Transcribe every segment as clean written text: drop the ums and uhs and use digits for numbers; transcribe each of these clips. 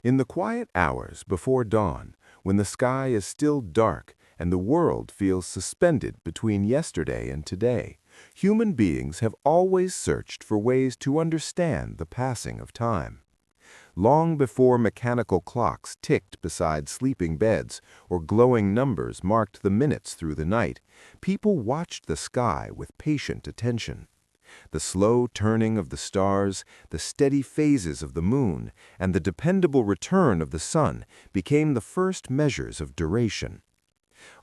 In the quiet hours before dawn, when the sky is still dark and the world feels suspended between yesterday and today, human beings have always searched for ways to understand the passing of time. Long before mechanical clocks ticked beside sleeping beds or glowing numbers marked the minutes through the night, people watched the sky with patient attention. The slow turning of the stars, the steady phases of the moon, and the dependable return of the sun became the first measures of duration.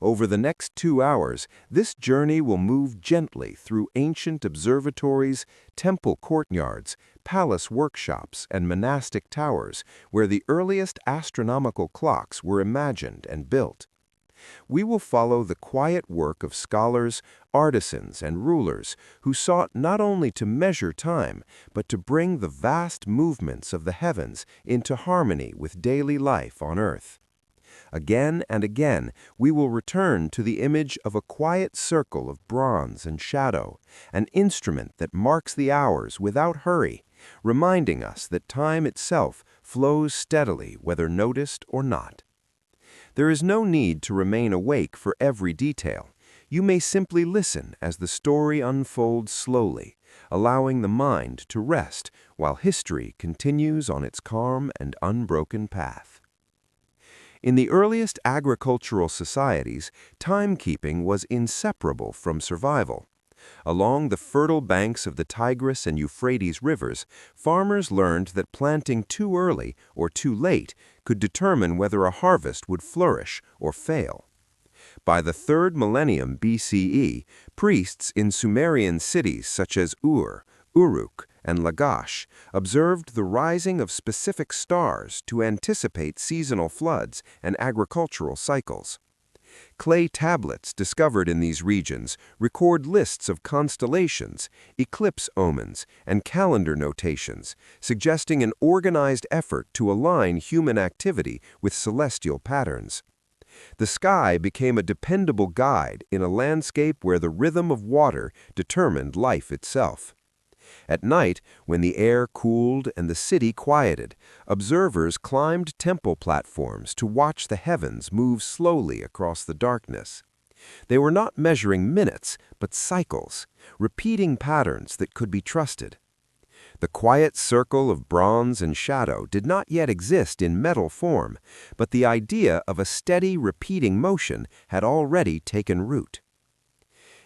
Over the next 2 hours, this journey will move gently through ancient observatories, temple courtyards, palace workshops, and monastic towers where the earliest astronomical clocks were imagined and built. We will follow the quiet work of scholars, artisans, and rulers who sought not only to measure time, but to bring the vast movements of the heavens into harmony with daily life on Earth. Again and again, we will return to the image of a quiet circle of bronze and shadow, an instrument that marks the hours without hurry, reminding us that time itself flows steadily whether noticed or not. There is no need to remain awake for every detail. You may simply listen as the story unfolds slowly, allowing the mind to rest while history continues on its calm and unbroken path. In the earliest agricultural societies, timekeeping was inseparable from survival. Along the fertile banks of the Tigris and Euphrates rivers, farmers learned that planting too early or too late could determine whether a harvest would flourish or fail. By the 3rd millennium BCE, priests in Sumerian cities such as Ur, Uruk, and Lagash observed the rising of specific stars to anticipate seasonal floods and agricultural cycles. Clay tablets discovered in these regions record lists of constellations, eclipse omens, and calendar notations, suggesting an organized effort to align human activity with celestial patterns. The sky became a dependable guide in a landscape where the rhythm of water determined life itself. At night, when the air cooled and the city quieted, observers climbed temple platforms to watch the heavens move slowly across the darkness. They were not measuring minutes, but cycles, repeating patterns that could be trusted. The quiet circle of bronze and shadow did not yet exist in metal form, but the idea of a steady, repeating motion had already taken root.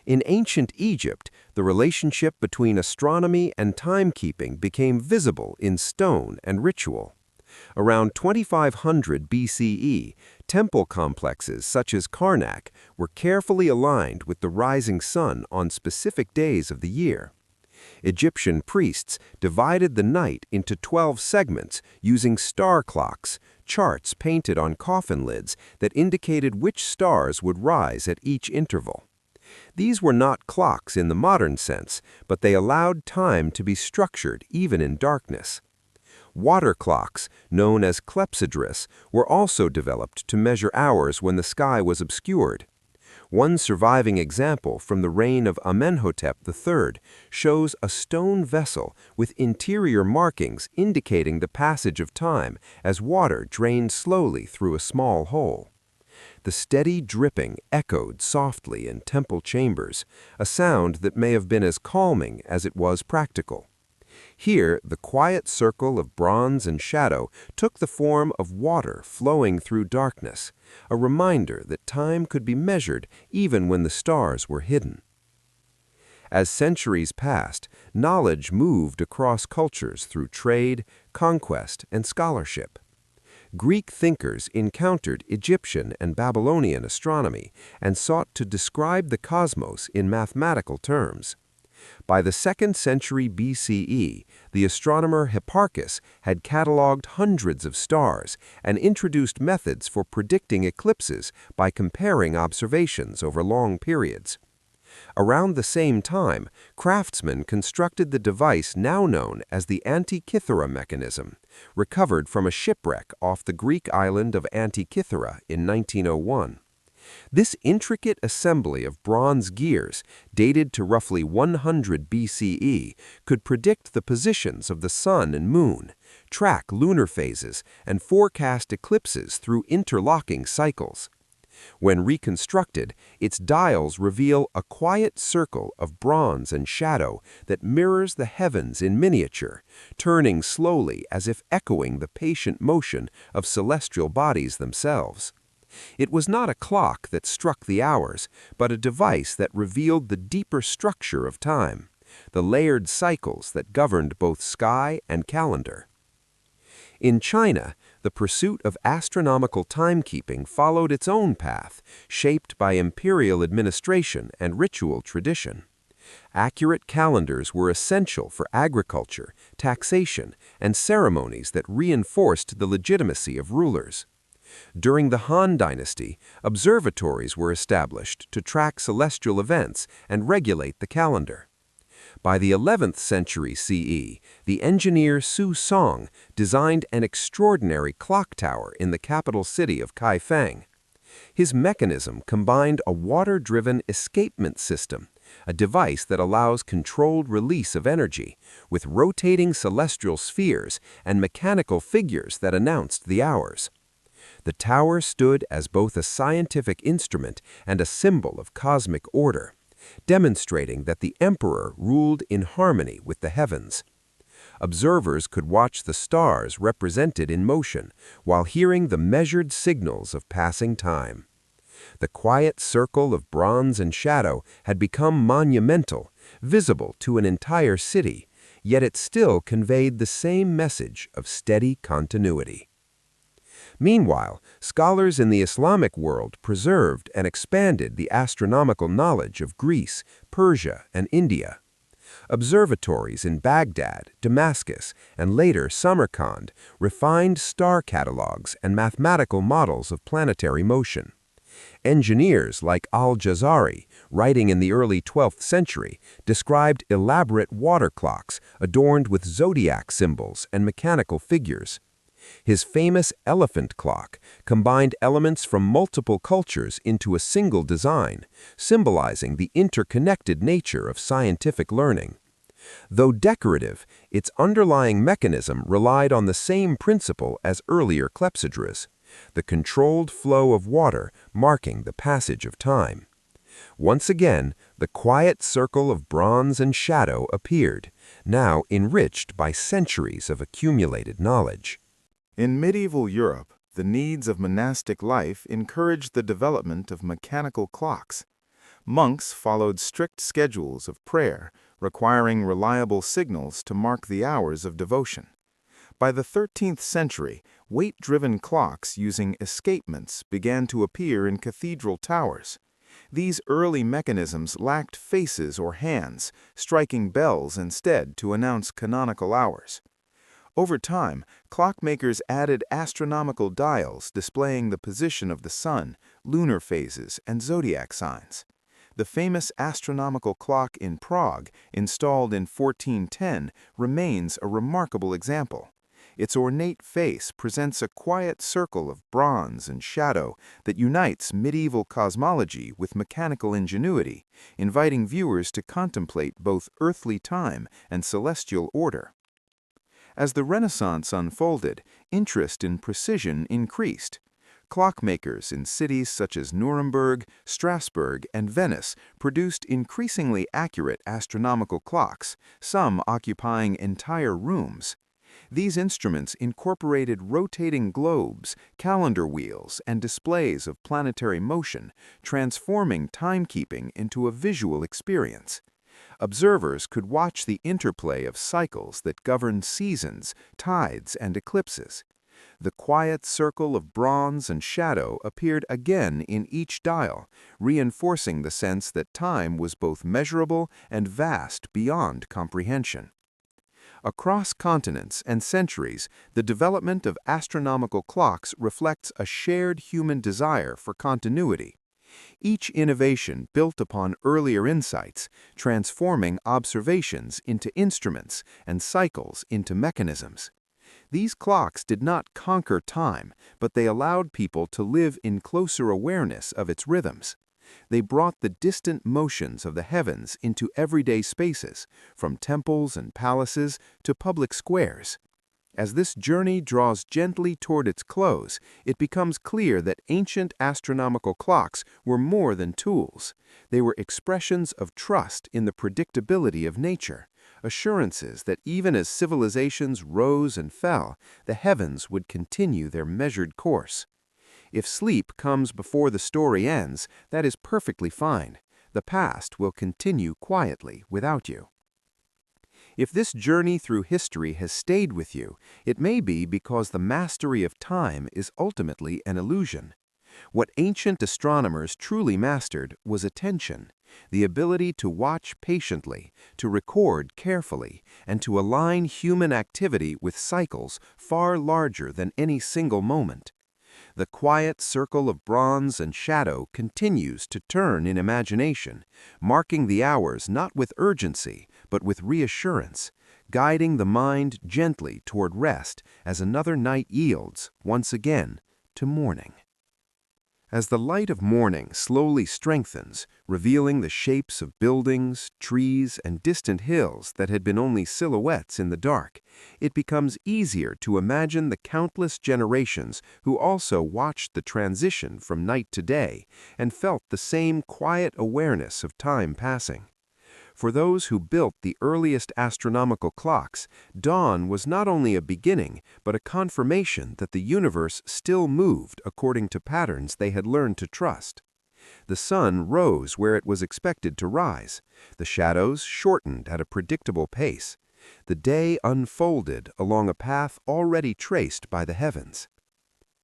In ancient Egypt, the relationship between astronomy and timekeeping became visible in stone and ritual. Around 2500 BCE, temple complexes such as Karnak were carefully aligned with the rising sun on specific days of the year. Egyptian priests divided the night into 12 segments using star clocks, charts painted on coffin lids that indicated which stars would rise at each interval. These were not clocks in the modern sense, but they allowed time to be structured even in darkness. Water clocks, known as clepsydras, were also developed to measure hours when the sky was obscured. One surviving example from the reign of Amenhotep III shows a stone vessel with interior markings indicating the passage of time as water drained slowly through a small hole. The steady dripping echoed softly in temple chambers, a sound that may have been as calming as it was practical. Here, the quiet circle of bronze and shadow took the form of water flowing through darkness, a reminder that time could be measured even when the stars were hidden. As centuries passed, knowledge moved across cultures through trade, conquest, and scholarship. Greek thinkers encountered Egyptian and Babylonian astronomy and sought to describe the cosmos in mathematical terms. By the 2nd century BCE, the astronomer Hipparchus had catalogued hundreds of stars and introduced methods for predicting eclipses by comparing observations over long periods. Around the same time, craftsmen constructed the device now known as the Antikythera mechanism, recovered from a shipwreck off the Greek island of Antikythera in 1901. This intricate assembly of bronze gears, dated to roughly 100 BCE, could predict the positions of the sun and moon, track lunar phases, and forecast eclipses through interlocking cycles. When reconstructed, its dials reveal a quiet circle of bronze and shadow that mirrors the heavens in miniature, turning slowly as if echoing the patient motion of celestial bodies themselves. It was not a clock that struck the hours, but a device that revealed the deeper structure of time, the layered cycles that governed both sky and calendar. In China, the pursuit of astronomical timekeeping followed its own path, shaped by imperial administration and ritual tradition. Accurate calendars were essential for agriculture, taxation, and ceremonies that reinforced the legitimacy of rulers. During the Han Dynasty, observatories were established to track celestial events and regulate the calendar. By the 11th century CE, the engineer Su Song designed an extraordinary clock tower in the capital city of Kaifeng. His mechanism combined a water-driven escapement system, a device that allows controlled release of energy, with rotating celestial spheres and mechanical figures that announced the hours. The tower stood as both a scientific instrument and a symbol of cosmic order, demonstrating that the emperor ruled in harmony with the heavens. Observers could watch the stars represented in motion while hearing the measured signals of passing time. The quiet circle of bronze and shadow had become monumental, visible to an entire city, yet it still conveyed the same message of steady continuity. Meanwhile, scholars in the Islamic world preserved and expanded the astronomical knowledge of Greece, Persia, and India. Observatories in Baghdad, Damascus, and later Samarkand refined star catalogs and mathematical models of planetary motion. Engineers like al-Jazari, writing in the early 12th century, described elaborate water clocks adorned with zodiac symbols and mechanical figures. His famous elephant clock combined elements from multiple cultures into a single design, symbolizing the interconnected nature of scientific learning. Though decorative, its underlying mechanism relied on the same principle as earlier clepsydras, the controlled flow of water marking the passage of time. Once again, the quiet circle of bronze and shadow appeared, now enriched by centuries of accumulated knowledge. In medieval Europe, the needs of monastic life encouraged the development of mechanical clocks. Monks followed strict schedules of prayer, requiring reliable signals to mark the hours of devotion. By the 13th century, weight-driven clocks using escapements began to appear in cathedral towers. These early mechanisms lacked faces or hands, striking bells instead to announce canonical hours. Over time, clockmakers added astronomical dials displaying the position of the sun, lunar phases, and zodiac signs. The famous astronomical clock in Prague, installed in 1410, remains a remarkable example. Its ornate face presents a quiet circle of bronze and shadow that unites medieval cosmology with mechanical ingenuity, inviting viewers to contemplate both earthly time and celestial order. As the Renaissance unfolded, interest in precision increased. Clockmakers in cities such as Nuremberg, Strasbourg, and Venice produced increasingly accurate astronomical clocks, some occupying entire rooms. These instruments incorporated rotating globes, calendar wheels, and displays of planetary motion, transforming timekeeping into a visual experience. Observers could watch the interplay of cycles that govern seasons, tides, and eclipses. The quiet circle of bronze and shadow appeared again in each dial, reinforcing the sense that time was both measurable and vast beyond comprehension. Across continents and centuries, the development of astronomical clocks reflects a shared human desire for continuity. Each innovation built upon earlier insights, transforming observations into instruments and cycles into mechanisms. These clocks did not conquer time, but they allowed people to live in closer awareness of its rhythms. They brought the distant motions of the heavens into everyday spaces, from temples and palaces to public squares. As this journey draws gently toward its close, it becomes clear that ancient astronomical clocks were more than tools. They were expressions of trust in the predictability of nature, assurances that even as civilizations rose and fell, the heavens would continue their measured course. If sleep comes before the story ends, that is perfectly fine. The past will continue quietly without you. If this journey through history has stayed with you, it may be because the mastery of time is ultimately an illusion. What ancient astronomers truly mastered was attention, the ability to watch patiently, to record carefully, and to align human activity with cycles far larger than any single moment. The quiet circle of bronze and shadow continues to turn in imagination, marking the hours not with urgency, but with reassurance, guiding the mind gently toward rest as another night yields, once again, to morning. As the light of morning slowly strengthens, revealing the shapes of buildings, trees, and distant hills that had been only silhouettes in the dark, it becomes easier to imagine the countless generations who also watched the transition from night to day and felt the same quiet awareness of time passing. For those who built the earliest astronomical clocks, dawn was not only a beginning, but a confirmation that the universe still moved according to patterns they had learned to trust. The sun rose where it was expected to rise. The shadows shortened at a predictable pace. The day unfolded along a path already traced by the heavens.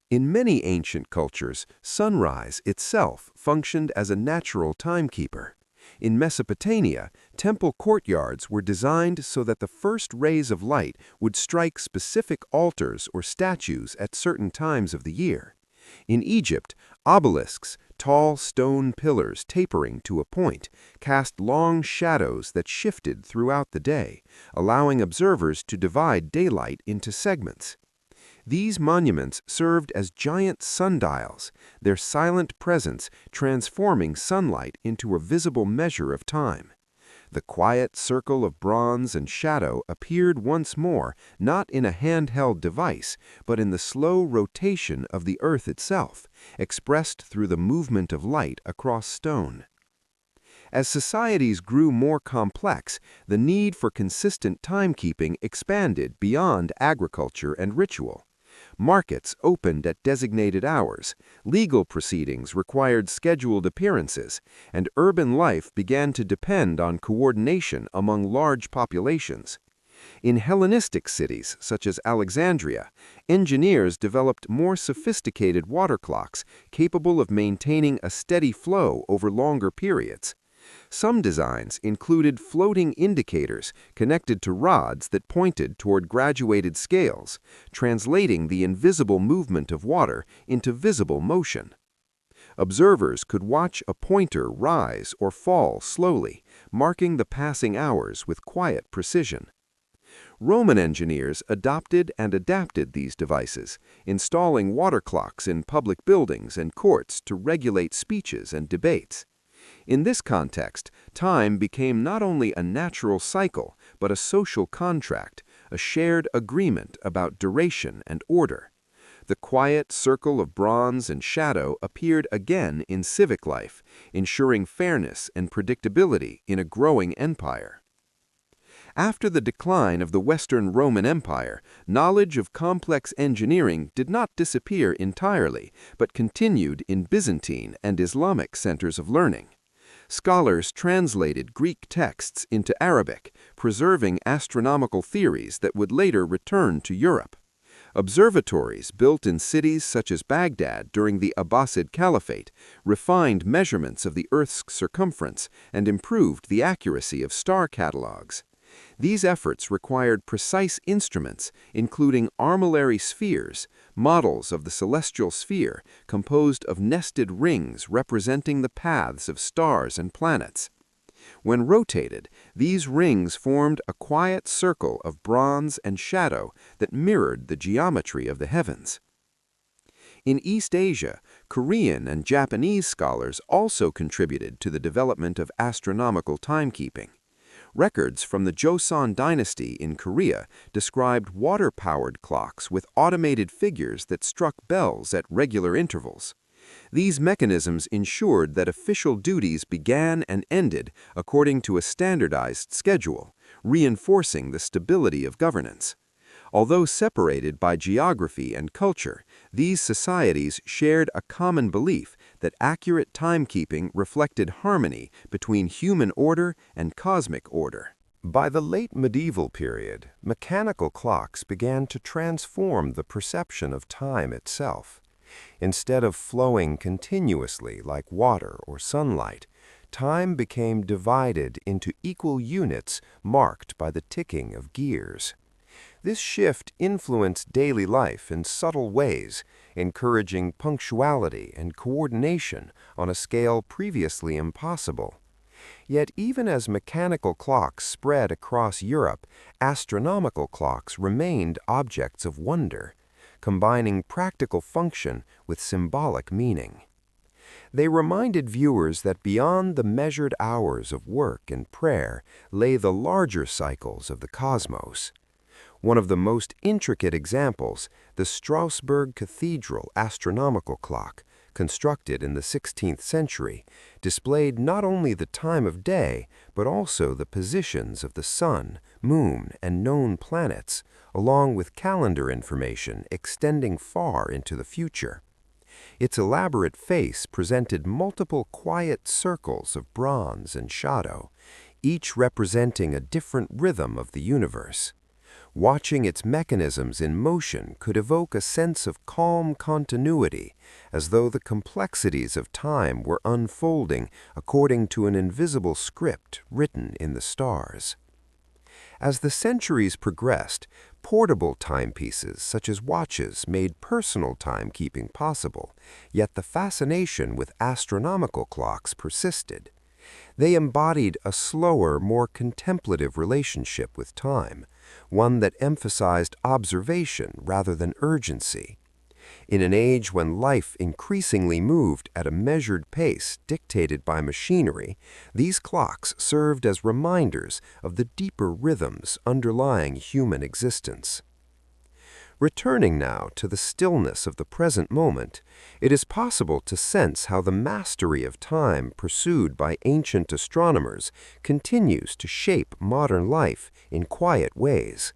In many ancient cultures, sunrise itself functioned as a natural timekeeper. In Mesopotamia, temple courtyards were designed so that the first rays of light would strike specific altars or statues at certain times of the year. In Egypt, obelisks, tall stone pillars tapering to a point, cast long shadows that shifted throughout the day, allowing observers to divide daylight into segments. These monuments served as giant sundials, their silent presence transforming sunlight into a visible measure of time. The quiet circle of bronze and shadow appeared once more not in a handheld device, but in the slow rotation of the earth itself, expressed through the movement of light across stone. As societies grew more complex, the need for consistent timekeeping expanded beyond agriculture and ritual. Markets opened at designated hours, legal proceedings required scheduled appearances, and urban life began to depend on coordination among large populations. In Hellenistic cities, such as Alexandria, engineers developed more sophisticated water clocks capable of maintaining a steady flow over longer periods. Some designs included floating indicators connected to rods that pointed toward graduated scales, translating the invisible movement of water into visible motion. Observers could watch a pointer rise or fall slowly, marking the passing hours with quiet precision. Roman engineers adopted and adapted these devices, installing water clocks in public buildings and courts to regulate speeches and debates. In this context, time became not only a natural cycle, but a social contract, a shared agreement about duration and order. The quiet circle of bronze and shadow appeared again in civic life, ensuring fairness and predictability in a growing empire. After the decline of the Western Roman Empire, knowledge of complex engineering did not disappear entirely, but continued in Byzantine and Islamic centers of learning. Scholars translated Greek texts into Arabic, preserving astronomical theories that would later return to Europe. Observatories built in cities such as Baghdad during the Abbasid Caliphate refined measurements of the Earth's circumference and improved the accuracy of star catalogs. These efforts required precise instruments, including armillary spheres, models of the celestial sphere composed of nested rings representing the paths of stars and planets. When rotated, these rings formed a quiet circle of bronze and shadow that mirrored the geometry of the heavens. In East Asia, Korean and Japanese scholars also contributed to the development of astronomical timekeeping. Records from the Joseon dynasty in Korea described water-powered clocks with automated figures that struck bells at regular intervals. These mechanisms ensured that official duties began and ended according to a standardized schedule, reinforcing the stability of governance. Although separated by geography and culture, these societies shared a common belief that accurate timekeeping reflected harmony between human order and cosmic order. By the late medieval period, mechanical clocks began to transform the perception of time itself. Instead of flowing continuously like water or sunlight, time became divided into equal units marked by the ticking of gears. This shift influenced daily life in subtle ways, encouraging punctuality and coordination on a scale previously impossible. Yet even as mechanical clocks spread across Europe, astronomical clocks remained objects of wonder, combining practical function with symbolic meaning. They reminded viewers that beyond the measured hours of work and prayer lay the larger cycles of the cosmos. One of the most intricate examples, the Strasbourg Cathedral astronomical clock, constructed in the 16th century, displayed not only the time of day, but also the positions of the sun, moon, and known planets, along with calendar information extending far into the future. Its elaborate face presented multiple quiet circles of bronze and shadow, each representing a different rhythm of the universe. Watching its mechanisms in motion could evoke a sense of calm continuity, as though the complexities of time were unfolding according to an invisible script written in the stars. As the centuries progressed, portable timepieces such as watches made personal timekeeping possible, yet the fascination with astronomical clocks persisted. They embodied a slower, more contemplative relationship with time, one that emphasized observation rather than urgency. In an age when life increasingly moved at a measured pace dictated by machinery, these clocks served as reminders of the deeper rhythms underlying human existence. Returning now to the stillness of the present moment, it is possible to sense how the mastery of time pursued by ancient astronomers continues to shape modern life in quiet ways.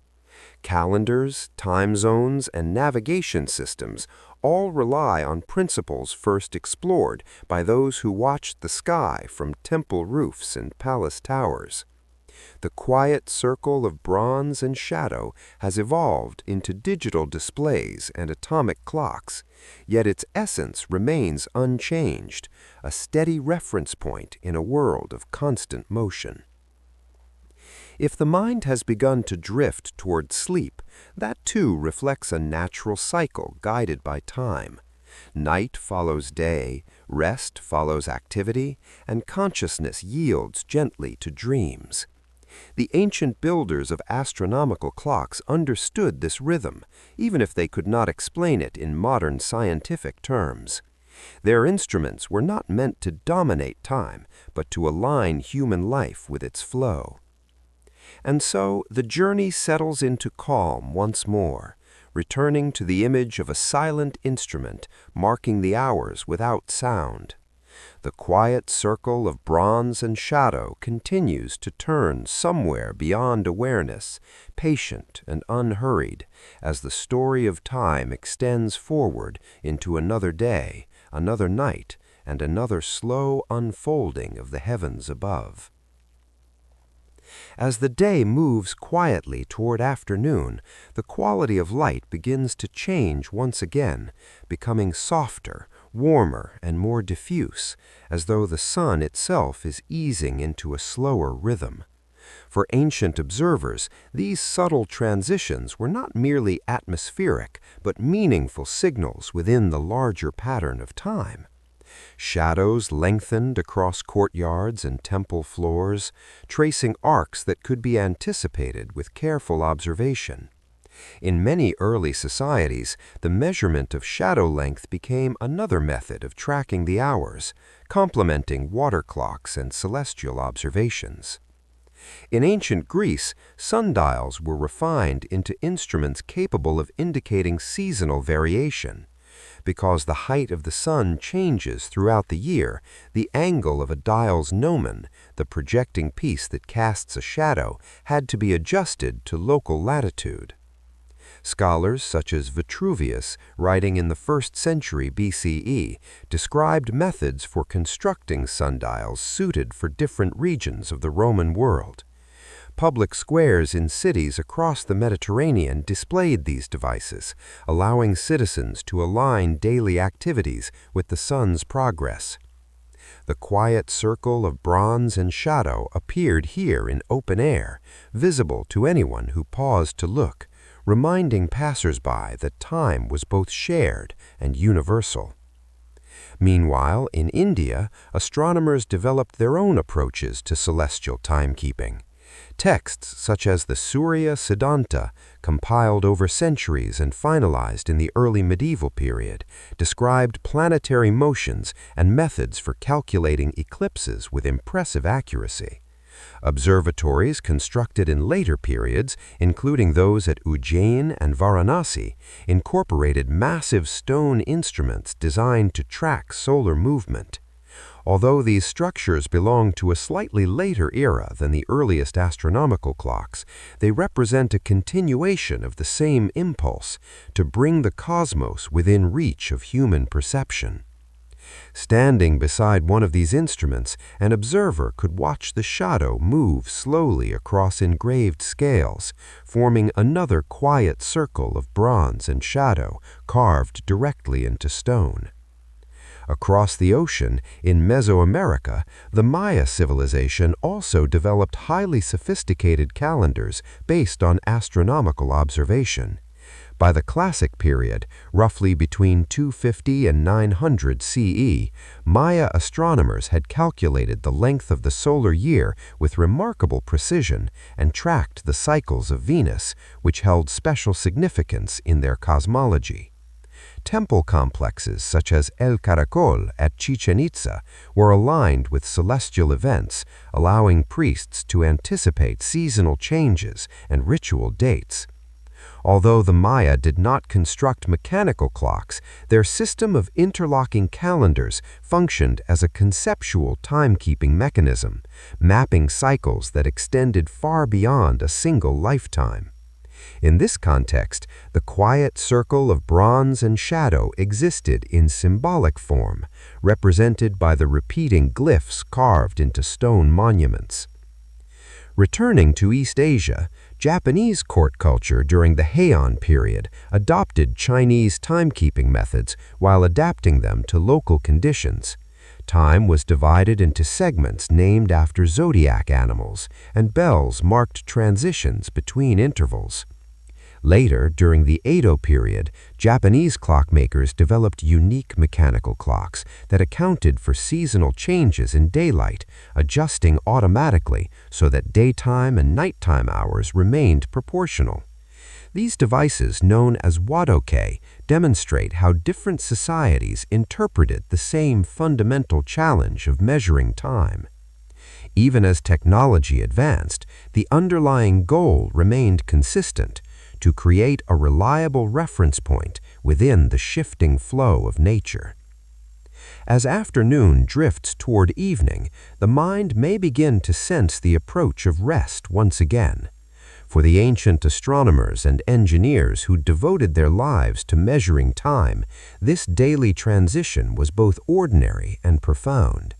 Calendars, time zones, and navigation systems all rely on principles first explored by those who watched the sky from temple roofs and palace towers. The quiet circle of bronze and shadow has evolved into digital displays and atomic clocks, yet its essence remains unchanged, a steady reference point in a world of constant motion. If the mind has begun to drift toward sleep, that too reflects a natural cycle guided by time. Night follows day, rest follows activity, and consciousness yields gently to dreams. The ancient builders of astronomical clocks understood this rhythm, even if they could not explain it in modern scientific terms. Their instruments were not meant to dominate time, but to align human life with its flow. And so the journey settles into calm once more, returning to the image of a silent instrument marking the hours without sound. The quiet circle of bronze and shadow continues to turn somewhere beyond awareness, patient and unhurried, as the story of time extends forward into another day, another night, and another slow unfolding of the heavens above. As the day moves quietly toward afternoon, the quality of light begins to change once again, becoming softer, warmer, and more diffuse, as though the sun itself is easing into a slower rhythm. For ancient observers, these subtle transitions were not merely atmospheric, but meaningful signals within the larger pattern of time. Shadows lengthened across courtyards and temple floors, tracing arcs that could be anticipated with careful observation. In many early societies, the measurement of shadow length became another method of tracking the hours, complementing water clocks and celestial observations. In ancient Greece, sundials were refined into instruments capable of indicating seasonal variation. Because the height of the sun changes throughout the year, the angle of a dial's gnomon, the projecting piece that casts a shadow, had to be adjusted to local latitude. Scholars such as Vitruvius, writing in the 1st century BCE, described methods for constructing sundials suited for different regions of the Roman world. Public squares in cities across the Mediterranean displayed these devices, allowing citizens to align daily activities with the sun's progress. The quiet circle of bronze and shadow appeared here in open air, visible to anyone who paused to look, reminding passers-by that time was both shared and universal. Meanwhile, in India, astronomers developed their own approaches to celestial timekeeping. Texts such as the Surya Siddhanta, compiled over centuries and finalized in the early medieval period, described planetary motions and methods for calculating eclipses with impressive accuracy. Observatories constructed in later periods, including those at Ujjain and Varanasi, incorporated massive stone instruments designed to track solar movement. Although these structures belong to a slightly later era than the earliest astronomical clocks, they represent a continuation of the same impulse to bring the cosmos within reach of human perception. Standing beside one of these instruments, an observer could watch the shadow move slowly across engraved scales, forming another quiet circle of bronze and shadow carved directly into stone. Across the ocean, in Mesoamerica, the Maya civilization also developed highly sophisticated calendars based on astronomical observation. By the Classic period, roughly between 250 and 900 CE, Maya astronomers had calculated the length of the solar year with remarkable precision and tracked the cycles of Venus, which held special significance in their cosmology. Temple complexes such as El Caracol at Chichen Itza were aligned with celestial events, allowing priests to anticipate seasonal changes and ritual dates. Although the Maya did not construct mechanical clocks, their system of interlocking calendars functioned as a conceptual timekeeping mechanism, mapping cycles that extended far beyond a single lifetime. In this context, the quiet circle of bronze and shadow existed in symbolic form, represented by the repeating glyphs carved into stone monuments. Returning to East Asia, Japanese court culture during the Heian period adopted Chinese timekeeping methods while adapting them to local conditions. Time was divided into segments named after zodiac animals, and bells marked transitions between intervals. Later, during the Edo period, Japanese clockmakers developed unique mechanical clocks that accounted for seasonal changes in daylight, adjusting automatically so that daytime and nighttime hours remained proportional. These devices, known as wadoke, demonstrate how different societies interpreted the same fundamental challenge of measuring time. Even as technology advanced, the underlying goal remained consistent: to create a reliable reference point within the shifting flow of nature. As afternoon drifts toward evening, the mind may begin to sense the approach of rest once again. For the ancient astronomers and engineers who devoted their lives to measuring time, this daily transition was both ordinary and profound.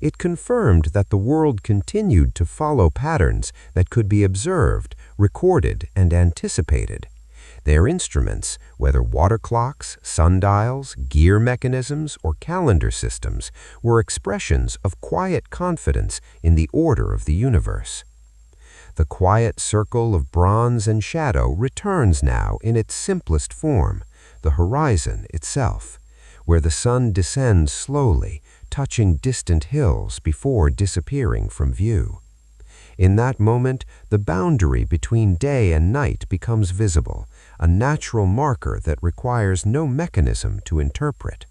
It confirmed that the world continued to follow patterns that could be observed, recorded, and anticipated. Their instruments, whether water clocks, sundials, gear mechanisms, or calendar systems, were expressions of quiet confidence in the order of the universe. The quiet circle of bronze and shadow returns now in its simplest form, the horizon itself. where the sun descends slowly, touching distant hills before disappearing from view. In that moment, the boundary between day and night becomes visible, a natural marker that requires no mechanism to interpret.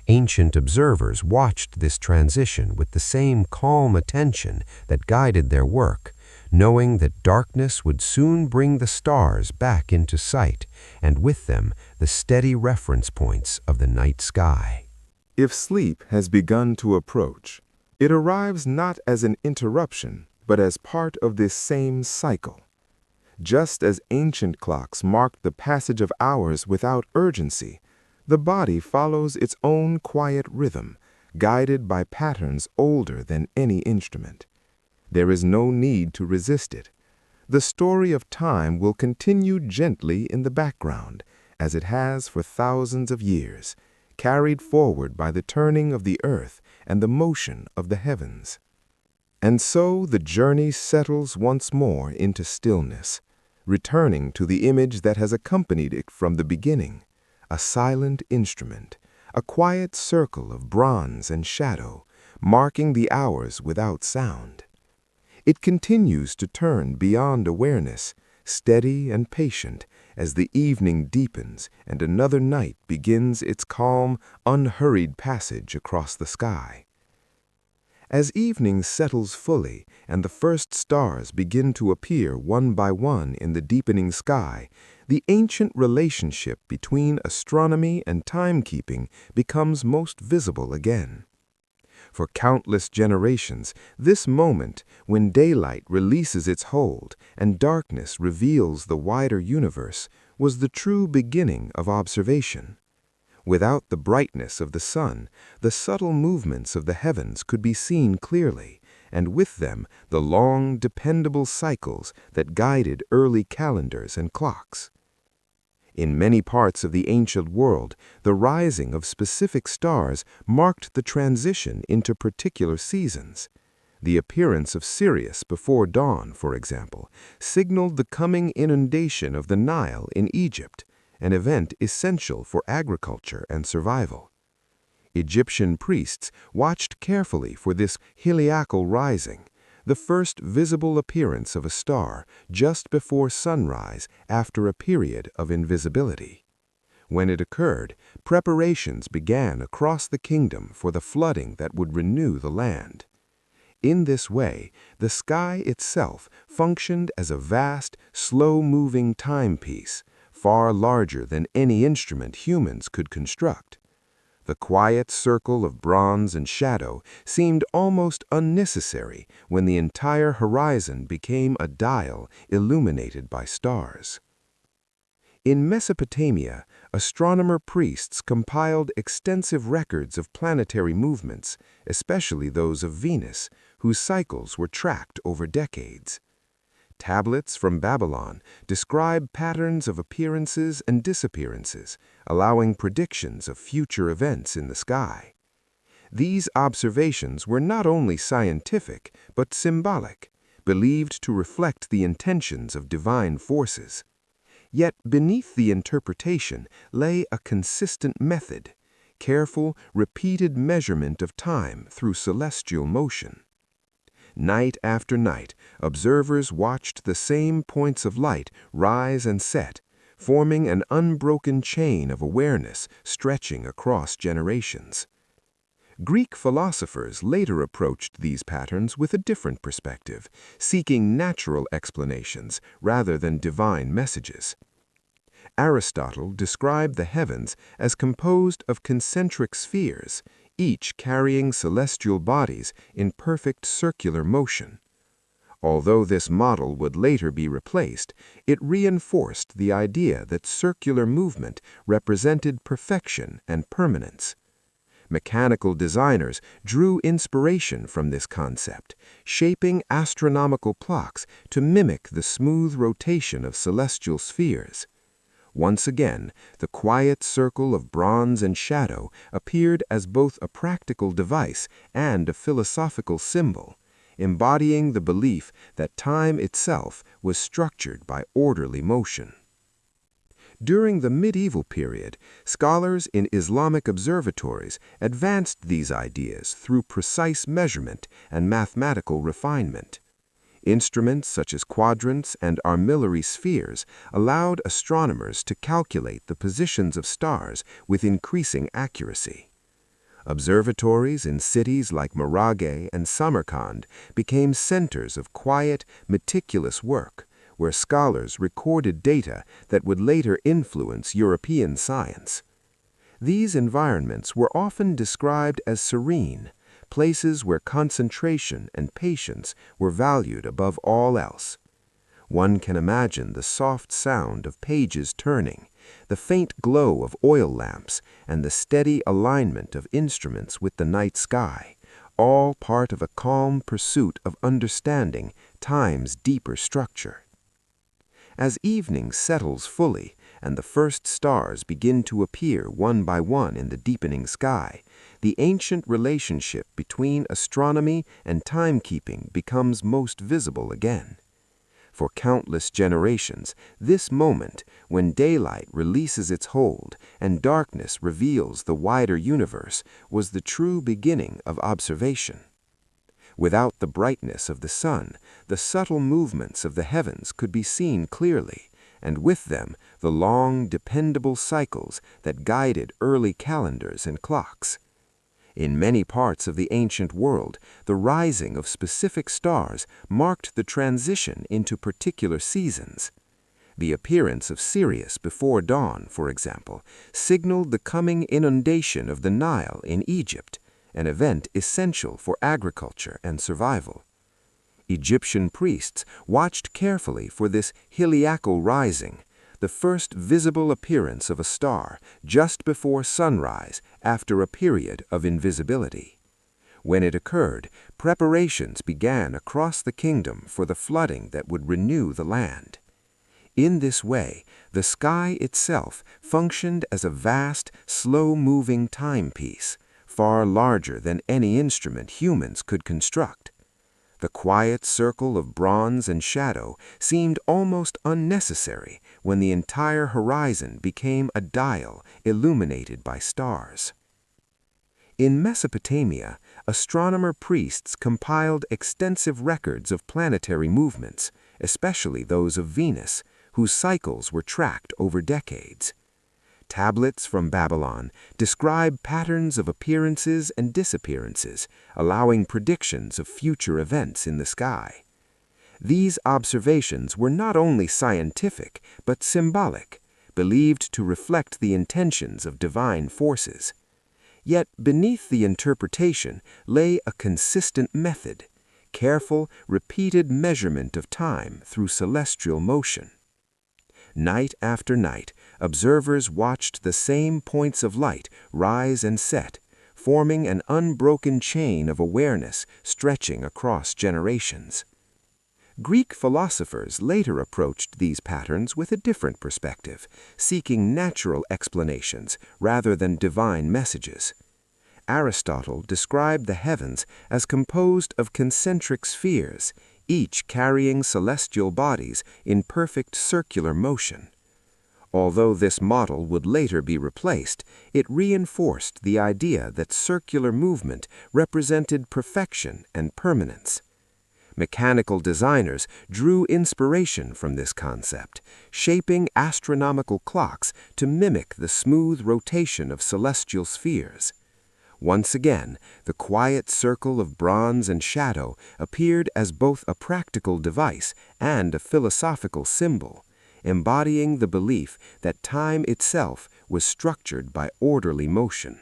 Ancient observers watched this transition with the same calm attention that guided their work, knowing that darkness would soon bring the stars back into sight, and with them the steady reference points of the night sky. If sleep has begun to approach, it arrives not as an interruption, but as part of this same cycle. Just as ancient clocks marked the passage of hours without urgency, the body follows its own quiet rhythm, guided by patterns older than any instrument. There is no need to resist it. The story of time will continue gently in the background, as it has for thousands of years, carried forward by the turning of the earth and the motion of the heavens. And so the journey settles once more into stillness, returning to the image that has accompanied it from the beginning, a silent instrument, a quiet circle of bronze and shadow, marking the hours without sound. It continues to turn beyond awareness, steady and patient, as the evening deepens and another night begins its calm, unhurried passage across the sky. As evening settles fully and the first stars begin to appear one by one in the deepening sky, the ancient relationship between astronomy and timekeeping becomes most visible again. For countless generations, this moment, when daylight releases its hold and darkness reveals the wider universe, was the true beginning of observation. Without the brightness of the sun, the subtle movements of the heavens could be seen clearly, and with them the long, dependable cycles that guided early calendars and clocks. In many parts of the ancient world, the rising of specific stars marked the transition into particular seasons. The appearance of Sirius before dawn, for example, signaled the coming inundation of the Nile in Egypt, an event essential for agriculture and survival. Egyptian priests watched carefully for this heliacal rising, the first visible appearance of a star just before sunrise after a period of invisibility. When it occurred, preparations began across the kingdom for the flooding that would renew the land. In this way, the sky itself functioned as a vast, slow-moving timepiece, far larger than any instrument humans could construct. The quiet circle of bronze and shadow seemed almost unnecessary when the entire horizon became a dial illuminated by stars. In Mesopotamia, astronomer priests compiled extensive records of planetary movements, especially those of Venus, whose cycles were tracked over decades. Tablets from Babylon describe patterns of appearances and disappearances, allowing predictions of future events in the sky. These observations were not only scientific, but symbolic, believed to reflect the intentions of divine forces. Yet beneath the interpretation lay a consistent method, careful, repeated measurement of time through celestial motion. Night after night, observers watched the same points of light rise and set, forming an unbroken chain of awareness stretching across generations. Greek philosophers later approached these patterns with a different perspective, seeking natural explanations rather than divine messages. Aristotle described the heavens as composed of concentric spheres, each carrying celestial bodies in perfect circular motion. Although this model would later be replaced, it reinforced the idea that circular movement represented perfection and permanence. Mechanical designers drew inspiration from this concept, shaping astronomical clocks to mimic the smooth rotation of celestial spheres. Once again, the quiet circle of bronze and shadow appeared as both a practical device and a philosophical symbol, embodying the belief that time itself was structured by orderly motion. During the medieval period, scholars in Islamic observatories advanced these ideas through precise measurement and mathematical refinement. Instruments such as quadrants and armillary spheres allowed astronomers to calculate the positions of stars with increasing accuracy. Observatories in cities like Maraghe and Samarkand became centers of quiet, meticulous work, where scholars recorded data that would later influence European science. These environments were often described as serene, places where concentration and patience were valued above all else. One can imagine the soft sound of pages turning, the faint glow of oil lamps, and the steady alignment of instruments with the night sky, all part of a calm pursuit of understanding time's deeper structure. As evening settles fully and the first stars begin to appear one by one in the deepening sky, the ancient relationship between astronomy and timekeeping becomes most visible again. For countless generations, this moment, when daylight releases its hold and darkness reveals the wider universe, was the true beginning of observation. Without the brightness of the sun, the subtle movements of the heavens could be seen clearly, and with them the long, dependable cycles that guided early calendars and clocks. In many parts of the ancient world, the rising of specific stars marked the transition into particular seasons. The appearance of Sirius before dawn, for example, signaled the coming inundation of the Nile in Egypt, an event essential for agriculture and survival. Egyptian priests watched carefully for this heliacal rising, the first visible appearance of a star just before sunrise after a period of invisibility. When it occurred, preparations began across the kingdom for the flooding that would renew the land. In this way, the sky itself functioned as a vast, slow-moving timepiece, far larger than any instrument humans could construct. The quiet circle of bronze and shadow seemed almost unnecessary when the entire horizon became a dial illuminated by stars. In Mesopotamia, astronomer priests compiled extensive records of planetary movements, especially those of Venus, whose cycles were tracked over decades. Tablets from Babylon describe patterns of appearances and disappearances, allowing predictions of future events in the sky. These observations were not only scientific, but symbolic, believed to reflect the intentions of divine forces. Yet beneath the interpretation lay a consistent method, careful, repeated measurement of time through celestial motion. Night after night, observers watched the same points of light rise and set, forming an unbroken chain of awareness stretching across generations. Greek philosophers later approached these patterns with a different perspective, seeking natural explanations rather than divine messages. Aristotle described the heavens as composed of concentric spheres, each carrying celestial bodies in perfect circular motion. Although this model would later be replaced, it reinforced the idea that circular movement represented perfection and permanence. Mechanical designers drew inspiration from this concept, shaping astronomical clocks to mimic the smooth rotation of celestial spheres. Once again, the quiet circle of bronze and shadow appeared as both a practical device and a philosophical symbol, embodying the belief that time itself was structured by orderly motion.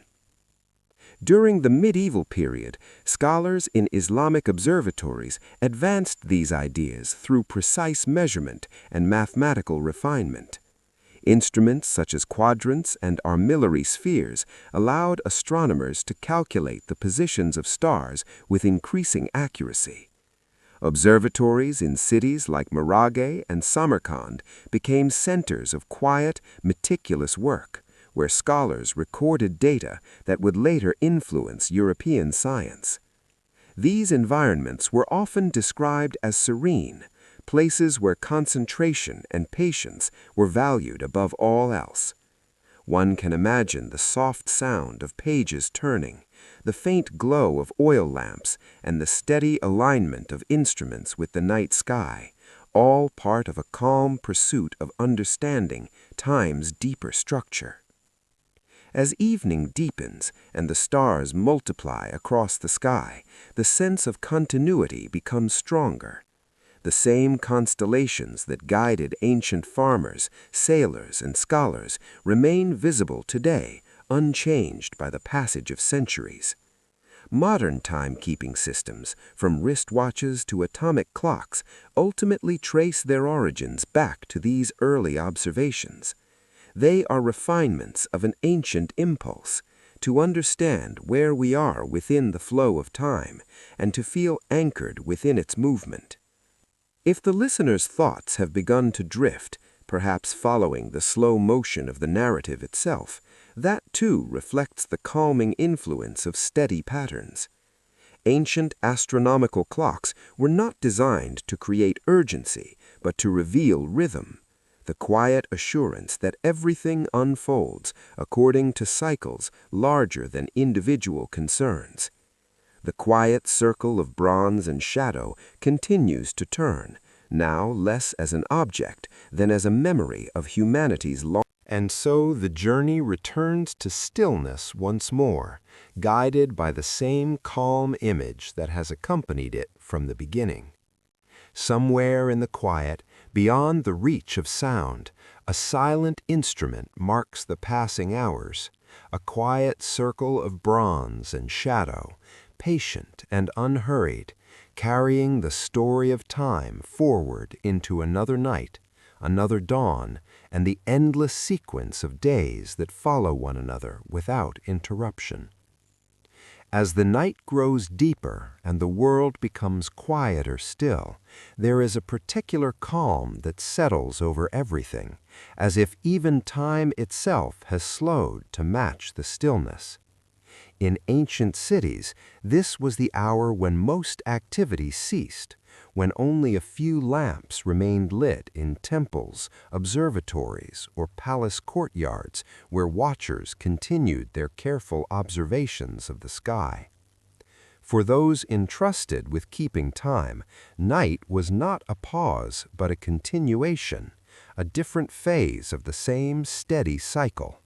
During the medieval period, scholars in Islamic observatories advanced these ideas through precise measurement and mathematical refinement. Instruments such as quadrants and armillary spheres allowed astronomers to calculate the positions of stars with increasing accuracy. Observatories in cities like Maraghe and Samarkand became centers of quiet, meticulous work, where scholars recorded data that would later influence European science. These environments were often described as serene, places where concentration and patience were valued above all else. One can imagine the soft sound of pages turning, the faint glow of oil lamps, and the steady alignment of instruments with the night sky, all part of a calm pursuit of understanding time's deeper structure. As evening deepens and the stars multiply across the sky, the sense of continuity becomes stronger. The same constellations that guided ancient farmers, sailors, and scholars remain visible today, unchanged by the passage of centuries. Modern timekeeping systems, from wristwatches to atomic clocks, ultimately trace their origins back to these early observations. They are refinements of an ancient impulse to understand where we are within the flow of time and to feel anchored within its movement. If the listener's thoughts have begun to drift, perhaps following the slow motion of the narrative itself, that too reflects the calming influence of steady patterns. Ancient astronomical clocks were not designed to create urgency, but to reveal rhythm, the quiet assurance that everything unfolds according to cycles larger than individual concerns. The quiet circle of bronze and shadow continues to turn, now less as an object than as a memory of humanity's long. And so the journey returns to stillness once more, guided by the same calm image that has accompanied it from the beginning. Somewhere in the quiet, beyond the reach of sound, a silent instrument marks the passing hours, a quiet circle of bronze and shadow, patient and unhurried, carrying the story of time forward into another night, another dawn, and the endless sequence of days that follow one another without interruption. As the night grows deeper and the world becomes quieter still, there is a particular calm that settles over everything, as if even time itself has slowed to match the stillness. In ancient cities, this was the hour when most activity ceased, when only a few lamps remained lit in temples, observatories, or palace courtyards where watchers continued their careful observations of the sky. For those entrusted with keeping time, night was not a pause but a continuation, a different phase of the same steady cycle.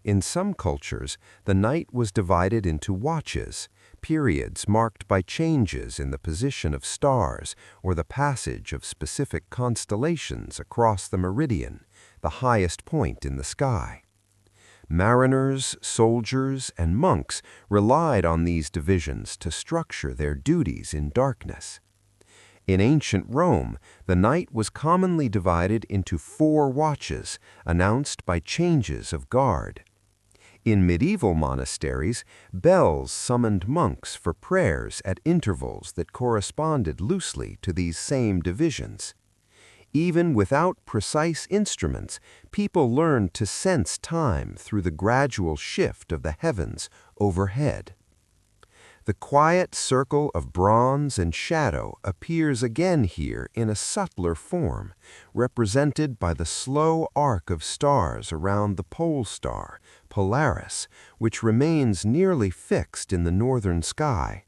In some cultures, the night was divided into watches, periods marked by changes in the position of stars or the passage of specific constellations across the meridian, the highest point in the sky. Mariners, soldiers, and monks relied on these divisions to structure their duties in darkness. In ancient Rome, the night was commonly divided into 4 watches, announced by changes of guard. In medieval monasteries, bells summoned monks for prayers at intervals that corresponded loosely to these same divisions. Even without precise instruments, people learned to sense time through the gradual shift of the heavens overhead. The quiet circle of bronze and shadow appears again here in a subtler form, represented by the slow arc of stars around the pole star, Polaris, which remains nearly fixed in the northern sky.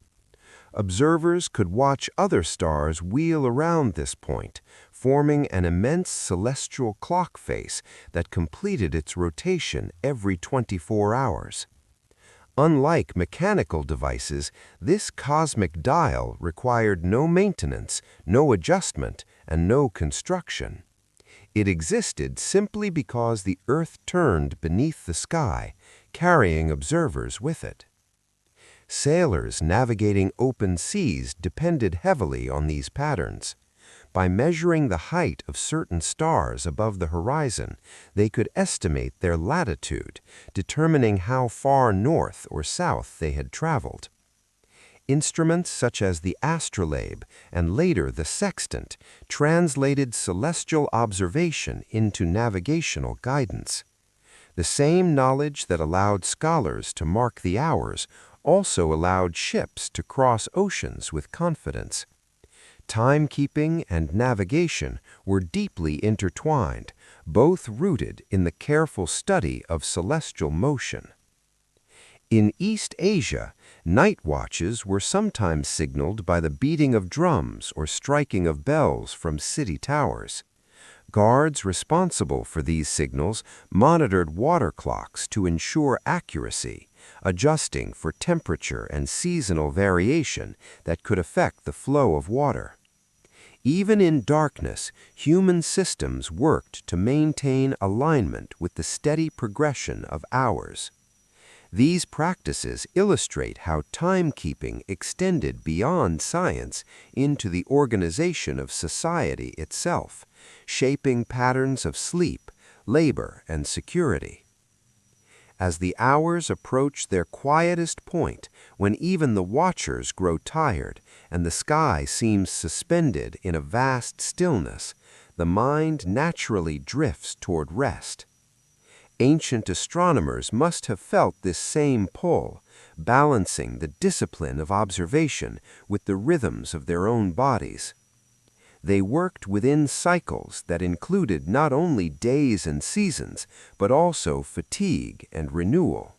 Observers could watch other stars wheel around this point, forming an immense celestial clock face that completed its rotation every 24 hours. Unlike mechanical devices, this cosmic dial required no maintenance, no adjustment, and no construction. It existed simply because the Earth turned beneath the sky, carrying observers with it. Sailors navigating open seas depended heavily on these patterns. By measuring the height of certain stars above the horizon, they could estimate their latitude, determining how far north or south they had traveled. Instruments such as the astrolabe and later the sextant translated celestial observation into navigational guidance. The same knowledge that allowed scholars to mark the hours also allowed ships to cross oceans with confidence. Timekeeping and navigation were deeply intertwined, both rooted in the careful study of celestial motion. In East Asia, night watches were sometimes signaled by the beating of drums or striking of bells from city towers. Guards responsible for these signals monitored water clocks to ensure accuracy, adjusting for temperature and seasonal variation that could affect the flow of water. Even in darkness, human systems worked to maintain alignment with the steady progression of hours. These practices illustrate how timekeeping extended beyond science into the organization of society itself, shaping patterns of sleep, labor, and security. As the hours approach their quietest point, when even the watchers grow tired and the sky seems suspended in a vast stillness, the mind naturally drifts toward rest. Ancient astronomers must have felt this same pull, balancing the discipline of observation with the rhythms of their own bodies. They worked within cycles that included not only days and seasons, but also fatigue and renewal.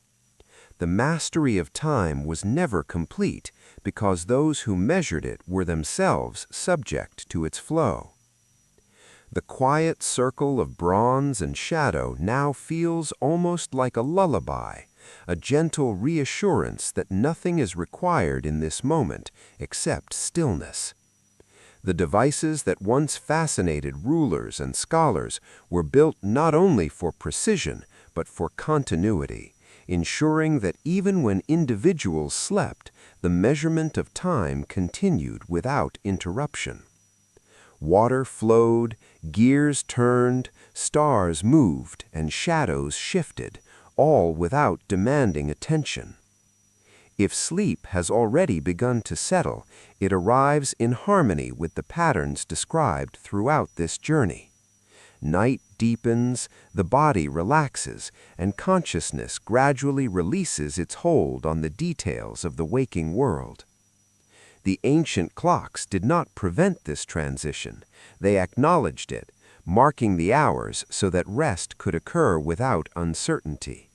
The mastery of time was never complete because those who measured it were themselves subject to its flow. The quiet circle of bronze and shadow now feels almost like a lullaby, a gentle reassurance that nothing is required in this moment except stillness. The devices that once fascinated rulers and scholars were built not only for precision, but for continuity, ensuring that even when individuals slept, the measurement of time continued without interruption. Water flowed, gears turned, stars moved, and shadows shifted, all without demanding attention. If sleep has already begun to settle, it arrives in harmony with the patterns described throughout this journey. Night deepens, the body relaxes, and consciousness gradually releases its hold on the details of the waking world. The ancient clocks did not prevent this transition. They acknowledged it, marking the hours so that rest could occur without uncertainty.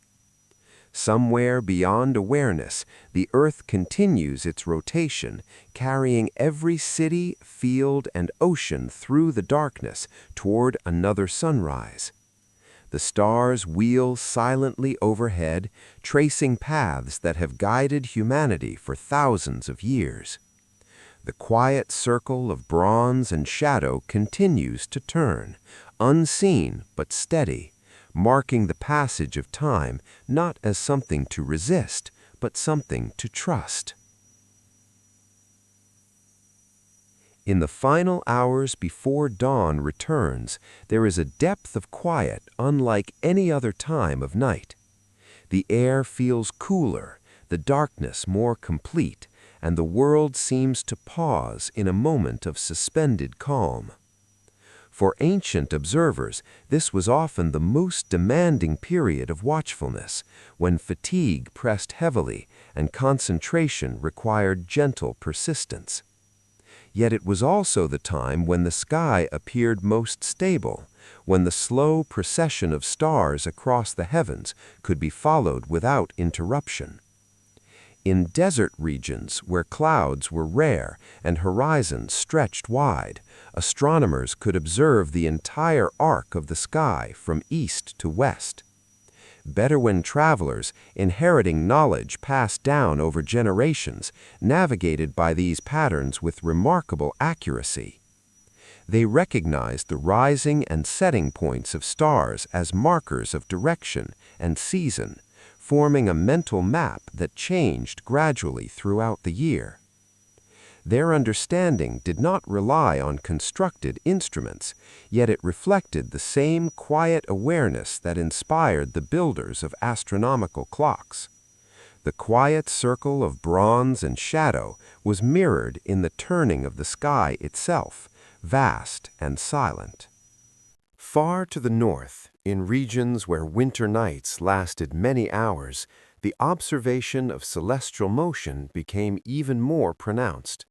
Somewhere beyond awareness, the Earth continues its rotation, carrying every city, field, and ocean through the darkness toward another sunrise. The stars wheel silently overhead, tracing paths that have guided humanity for thousands of years. The quiet circle of bronze and shadow continues to turn, unseen but steady, marking the passage of time not as something to resist, but something to trust. In the final hours before dawn returns, there is a depth of quiet unlike any other time of night. The air feels cooler, the darkness more complete, and the world seems to pause in a moment of suspended calm. For ancient observers, this was often the most demanding period of watchfulness, when fatigue pressed heavily and concentration required gentle persistence. Yet it was also the time when the sky appeared most stable, when the slow procession of stars across the heavens could be followed without interruption. In desert regions where clouds were rare and horizons stretched wide, astronomers could observe the entire arc of the sky from east to west. Bedouin travelers, inheriting knowledge passed down over generations, navigated by these patterns with remarkable accuracy. They recognized the rising and setting points of stars as markers of direction and season, forming a mental map that changed gradually throughout the year. Their understanding did not rely on constructed instruments, yet it reflected the same quiet awareness that inspired the builders of astronomical clocks. The quiet circle of bronze and shadow was mirrored in the turning of the sky itself, vast and silent. Far to the north, in regions where winter nights lasted many hours, the observation of celestial motion became even more pronounced.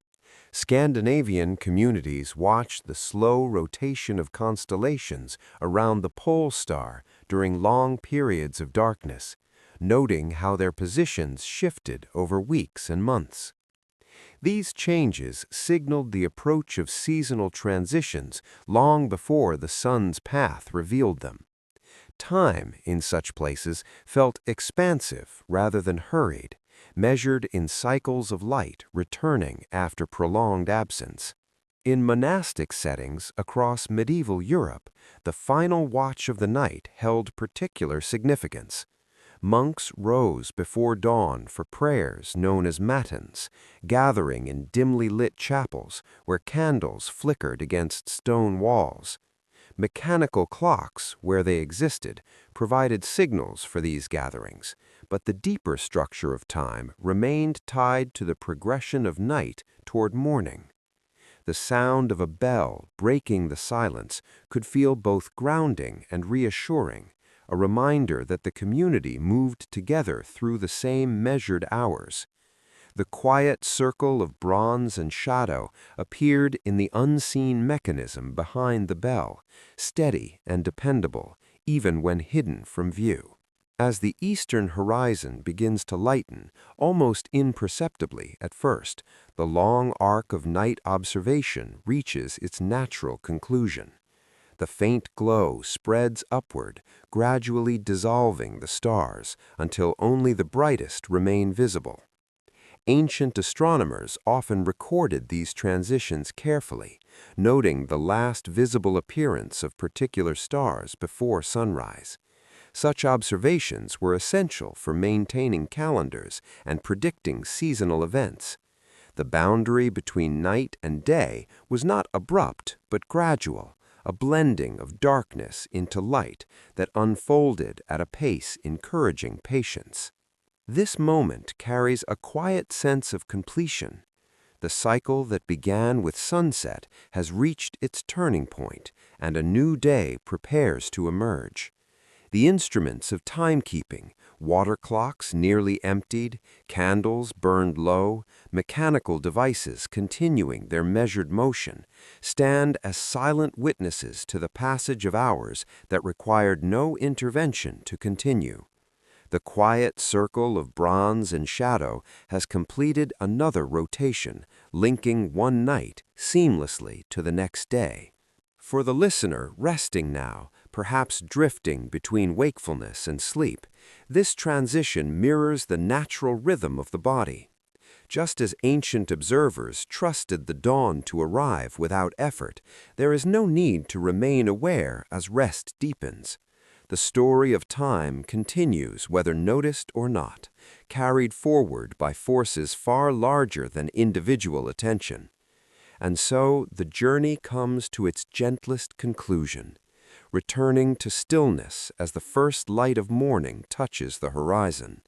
Scandinavian communities watched the slow rotation of constellations around the pole star during long periods of darkness, noting how their positions shifted over weeks and months. These changes signaled the approach of seasonal transitions long before the sun's path revealed them. Time, in such places, felt expansive rather than hurried, measured in cycles of light returning after prolonged absence. In monastic settings across medieval Europe, the final watch of the night held particular significance. Monks rose before dawn for prayers known as matins, gathering in dimly lit chapels where candles flickered against stone walls. Mechanical clocks, where they existed, provided signals for these gatherings, but the deeper structure of time remained tied to the progression of night toward morning. The sound of a bell breaking the silence could feel both grounding and reassuring, a reminder that the community moved together through the same measured hours. The quiet circle of bronze and shadow appeared in the unseen mechanism behind the bell, steady and dependable, even when hidden from view. As the eastern horizon begins to lighten, almost imperceptibly at first, the long arc of night observation reaches its natural conclusion. The faint glow spreads upward, gradually dissolving the stars until only the brightest remain visible. Ancient astronomers often recorded these transitions carefully, noting the last visible appearance of particular stars before sunrise. Such observations were essential for maintaining calendars and predicting seasonal events. The boundary between night and day was not abrupt but gradual, a blending of darkness into light that unfolded at a pace encouraging patience. This moment carries a quiet sense of completion. The cycle that began with sunset has reached its turning point, and a new day prepares to emerge. The instruments of timekeeping, water clocks nearly emptied, candles burned low, mechanical devices continuing their measured motion, stand as silent witnesses to the passage of hours that required no intervention to continue. The quiet circle of bronze and shadow has completed another rotation, linking one night seamlessly to the next day. For the listener resting now, perhaps drifting between wakefulness and sleep, this transition mirrors the natural rhythm of the body. Just as ancient observers trusted the dawn to arrive without effort, there is no need to remain aware as rest deepens. The story of time continues whether noticed or not, carried forward by forces far larger than individual attention. And so the journey comes to its gentlest conclusion, returning to stillness as the first light of morning touches the horizon.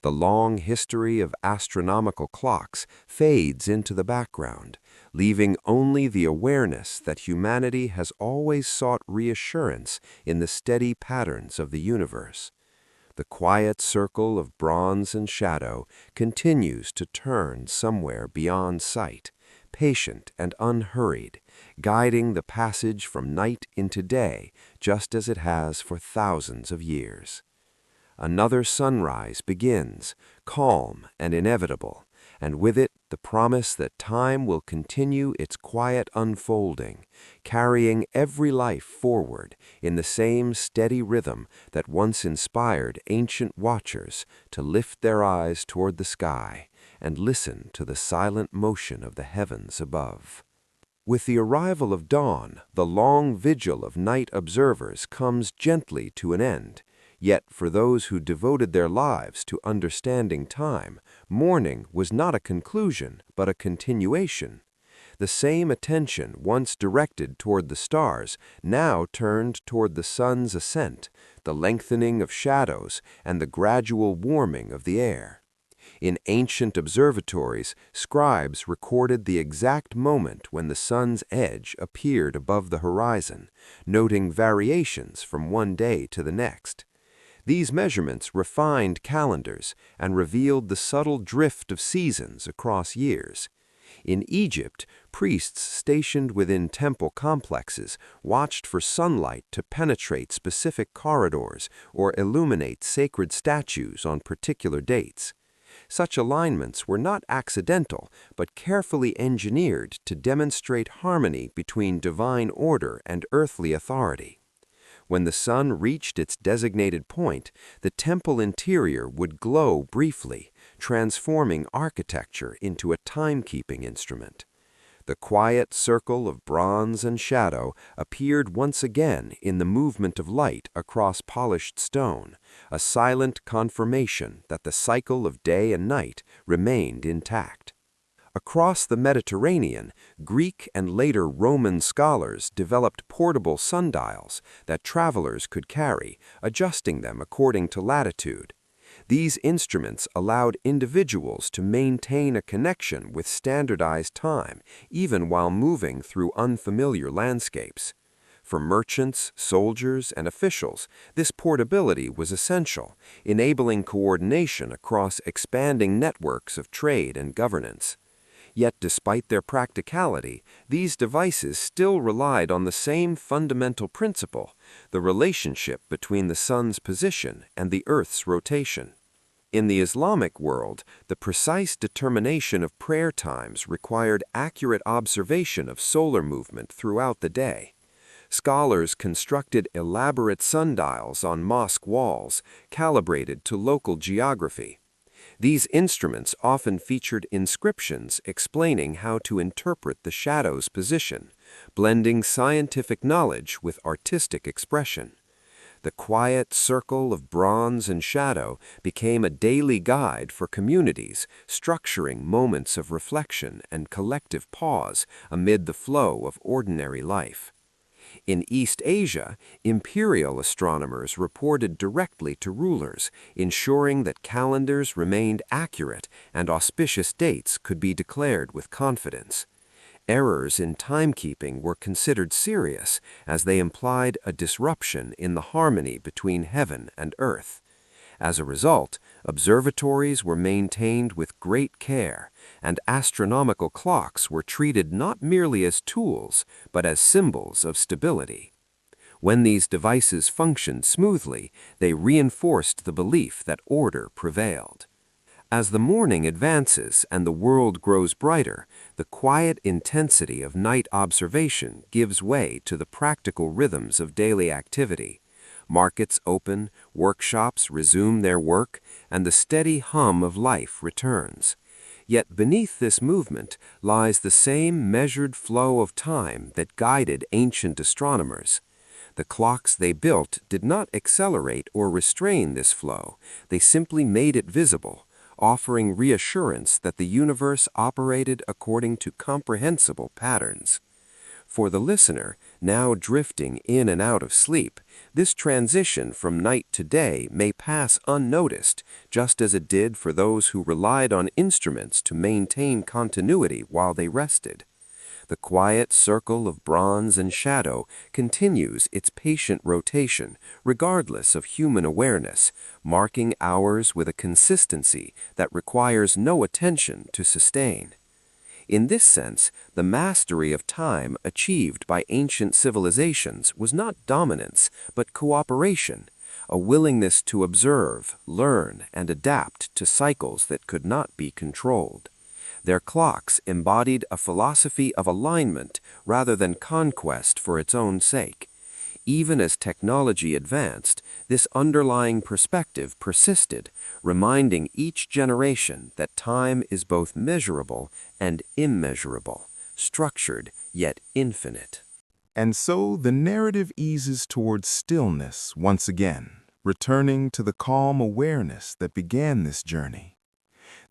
The long history of astronomical clocks fades into the background, leaving only the awareness that humanity has always sought reassurance in the steady patterns of the universe. The quiet circle of bronze and shadow continues to turn somewhere beyond sight, patient and unhurried, guiding the passage from night into day just as it has for thousands of years. Another sunrise begins, calm and inevitable, and with it the promise that time will continue its quiet unfolding, carrying every life forward in the same steady rhythm that once inspired ancient watchers to lift their eyes toward the sky and listen to the silent motion of the heavens above. With the arrival of dawn, the long vigil of night observers comes gently to an end. Yet for those who devoted their lives to understanding time, morning was not a conclusion, but a continuation. The same attention once directed toward the stars now turned toward the sun's ascent, the lengthening of shadows, and the gradual warming of the air. In ancient observatories, scribes recorded the exact moment when the sun's edge appeared above the horizon, noting variations from one day to the next. These measurements refined calendars and revealed the subtle drift of seasons across years. In Egypt, priests stationed within temple complexes watched for sunlight to penetrate specific corridors or illuminate sacred statues on particular dates. Such alignments were not accidental, but carefully engineered to demonstrate harmony between divine order and earthly authority. When the sun reached its designated point, the temple interior would glow briefly, transforming architecture into a timekeeping instrument. The quiet circle of bronze and shadow appeared once again in the movement of light across polished stone, a silent confirmation that the cycle of day and night remained intact. Across the Mediterranean, Greek and later Roman scholars developed portable sundials that travelers could carry, adjusting them according to latitude. These instruments allowed individuals to maintain a connection with standardized time, even while moving through unfamiliar landscapes. For merchants, soldiers, and officials, this portability was essential, enabling coordination across expanding networks of trade and governance. Yet despite their practicality, these devices still relied on the same fundamental principle, the relationship between the sun's position and the Earth's rotation. In the Islamic world, the precise determination of prayer times required accurate observation of solar movement throughout the day. Scholars constructed elaborate sundials on mosque walls, calibrated to local geography. These instruments often featured inscriptions explaining how to interpret the shadow's position, blending scientific knowledge with artistic expression. The quiet circle of bronze and shadow became a daily guide for communities, structuring moments of reflection and collective pause amid the flow of ordinary life. In East Asia, imperial astronomers reported directly to rulers, ensuring that calendars remained accurate and auspicious dates could be declared with confidence. Errors in timekeeping were considered serious, as they implied a disruption in the harmony between heaven and earth. As a result, observatories were maintained with great care, and astronomical clocks were treated not merely as tools, but as symbols of stability. When these devices functioned smoothly, they reinforced the belief that order prevailed. As the morning advances and the world grows brighter, the quiet intensity of night observation gives way to the practical rhythms of daily activity. Markets open, workshops resume their work, and the steady hum of life returns. Yet beneath this movement lies the same measured flow of time that guided ancient astronomers. The clocks they built did not accelerate or restrain this flow, they simply made it visible, offering reassurance that the universe operated according to comprehensible patterns. For the listener, now drifting in and out of sleep, this transition from night to day may pass unnoticed, just as it did for those who relied on instruments to maintain continuity while they rested. The quiet circle of bronze and shadow continues its patient rotation, regardless of human awareness, marking hours with a consistency that requires no attention to sustain. In this sense, the mastery of time achieved by ancient civilizations was not dominance, but cooperation, a willingness to observe, learn, and adapt to cycles that could not be controlled. Their clocks embodied a philosophy of alignment rather than conquest for its own sake. Even as technology advanced, this underlying perspective persisted, reminding each generation that time is both measurable and immeasurable, structured yet infinite. And so the narrative eases towards stillness once again, returning to the calm awareness that began this journey.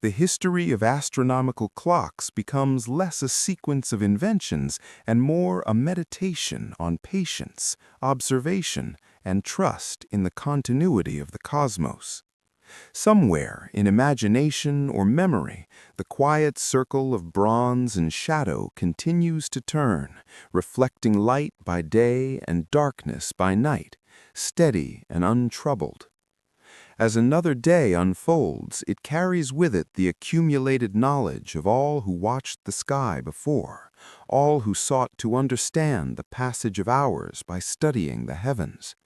The history of astronomical clocks becomes less a sequence of inventions and more a meditation on patience, observation, and trust in the continuity of the cosmos. Somewhere in imagination or memory, the quiet circle of bronze and shadow continues to turn, reflecting light by day and darkness by night, steady and untroubled. As another day unfolds, it carries with it the accumulated knowledge of all who watched the sky before, all who sought to understand the passage of hours by studying the heavens.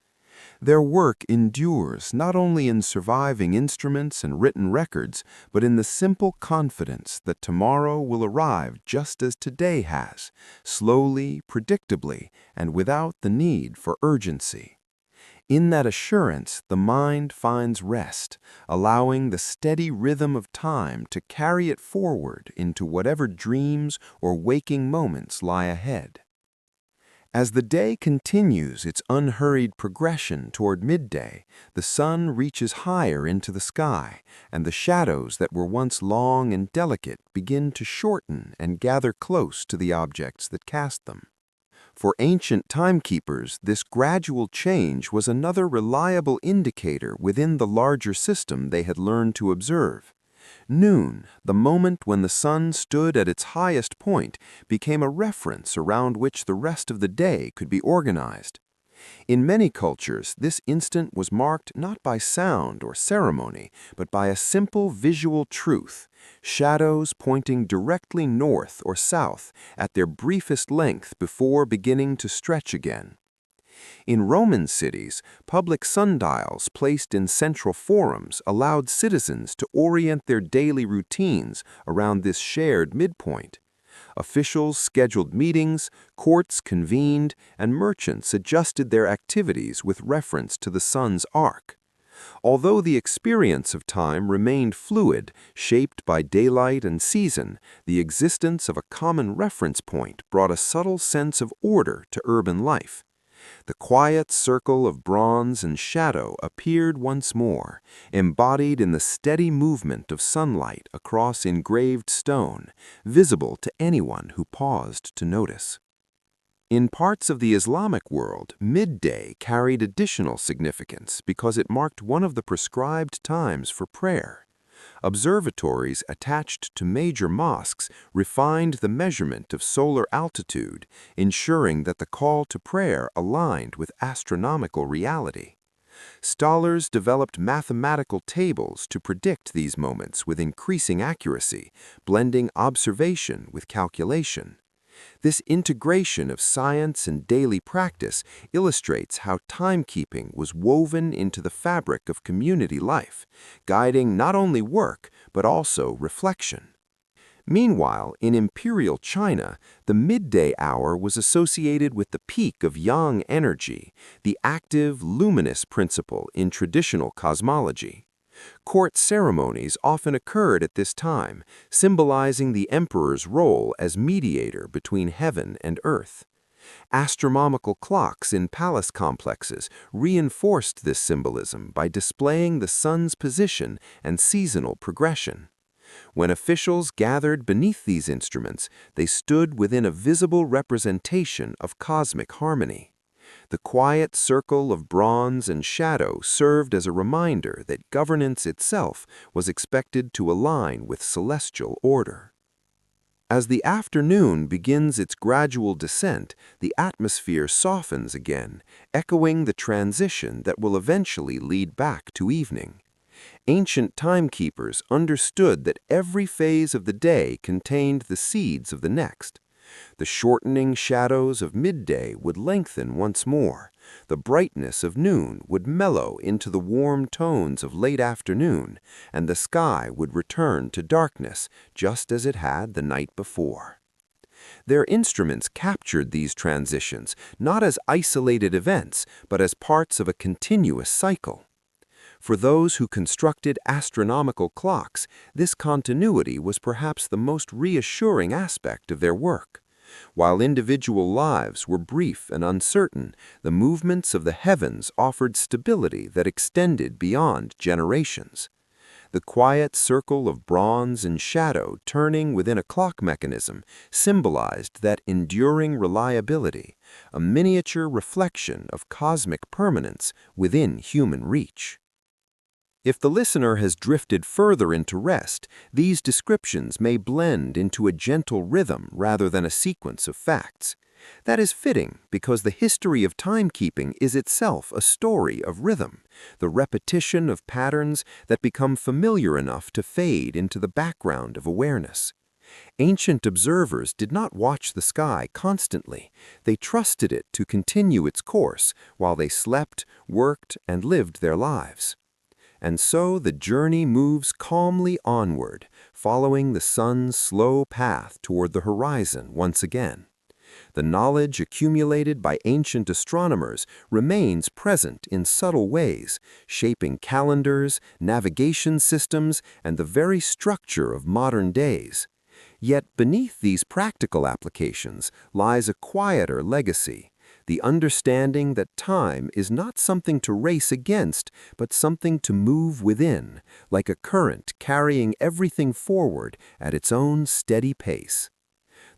Their work endures not only in surviving instruments and written records, but in the simple confidence that tomorrow will arrive just as today has, slowly, predictably, and without the need for urgency. In that assurance, the mind finds rest, allowing the steady rhythm of time to carry it forward into whatever dreams or waking moments lie ahead. As the day continues its unhurried progression toward midday, the sun reaches higher into the sky, and the shadows that were once long and delicate begin to shorten and gather close to the objects that cast them. For ancient timekeepers, this gradual change was another reliable indicator within the larger system they had learned to observe. Noon, the moment when the sun stood at its highest point, became a reference around which the rest of the day could be organized. In many cultures, this instant was marked not by sound or ceremony, but by a simple visual truth: shadows pointing directly north or south at their briefest length before beginning to stretch again. In Roman cities, public sundials placed in central forums allowed citizens to orient their daily routines around this shared midpoint. Officials scheduled meetings, courts convened, and merchants adjusted their activities with reference to the sun's arc. Although the experience of time remained fluid, shaped by daylight and season, the existence of a common reference point brought a subtle sense of order to urban life. The quiet circle of bronze and shadow appeared once more, embodied in the steady movement of sunlight across engraved stone, visible to anyone who paused to notice. In parts of the Islamic world, midday carried additional significance because it marked one of the prescribed times for prayer. Observatories attached to major mosques refined the measurement of solar altitude, ensuring that the call to prayer aligned with astronomical reality. Scholars developed mathematical tables to predict these moments with increasing accuracy, blending observation with calculation. This integration of science and daily practice illustrates how timekeeping was woven into the fabric of community life, guiding not only work but also reflection. Meanwhile, in imperial China, the midday hour was associated with the peak of yang energy, the active, luminous principle in traditional cosmology. Court ceremonies often occurred at this time, symbolizing the emperor's role as mediator between heaven and earth. Astronomical clocks in palace complexes reinforced this symbolism by displaying the sun's position and seasonal progression. When officials gathered beneath these instruments, they stood within a visible representation of cosmic harmony. The quiet circle of bronze and shadow served as a reminder that governance itself was expected to align with celestial order. As the afternoon begins its gradual descent, the atmosphere softens again, echoing the transition that will eventually lead back to evening. Ancient timekeepers understood that every phase of the day contained the seeds of the next. The shortening shadows of midday would lengthen once more. The brightness of noon would mellow into the warm tones of late afternoon, and the sky would return to darkness just as it had the night before. Their instruments captured these transitions not as isolated events, but as parts of a continuous cycle. For those who constructed astronomical clocks, this continuity was perhaps the most reassuring aspect of their work. While individual lives were brief and uncertain, the movements of the heavens offered stability that extended beyond generations. The quiet circle of bronze and shadow turning within a clock mechanism symbolized that enduring reliability, a miniature reflection of cosmic permanence within human reach. If the listener has drifted further into rest, these descriptions may blend into a gentle rhythm rather than a sequence of facts. That is fitting because the history of timekeeping is itself a story of rhythm, the repetition of patterns that become familiar enough to fade into the background of awareness. Ancient observers did not watch the sky constantly. They trusted it to continue its course while they slept, worked, and lived their lives. And so the journey moves calmly onward, following the sun's slow path toward the horizon once again. The knowledge accumulated by ancient astronomers remains present in subtle ways, shaping calendars, navigation systems, and the very structure of modern days. Yet beneath these practical applications lies a quieter legacy, the understanding that time is not something to race against, but something to move within, like a current carrying everything forward at its own steady pace.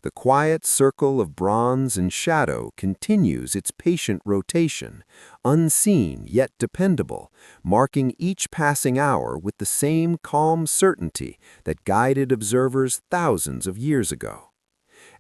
The quiet circle of bronze and shadow continues its patient rotation, unseen yet dependable, marking each passing hour with the same calm certainty that guided observers thousands of years ago.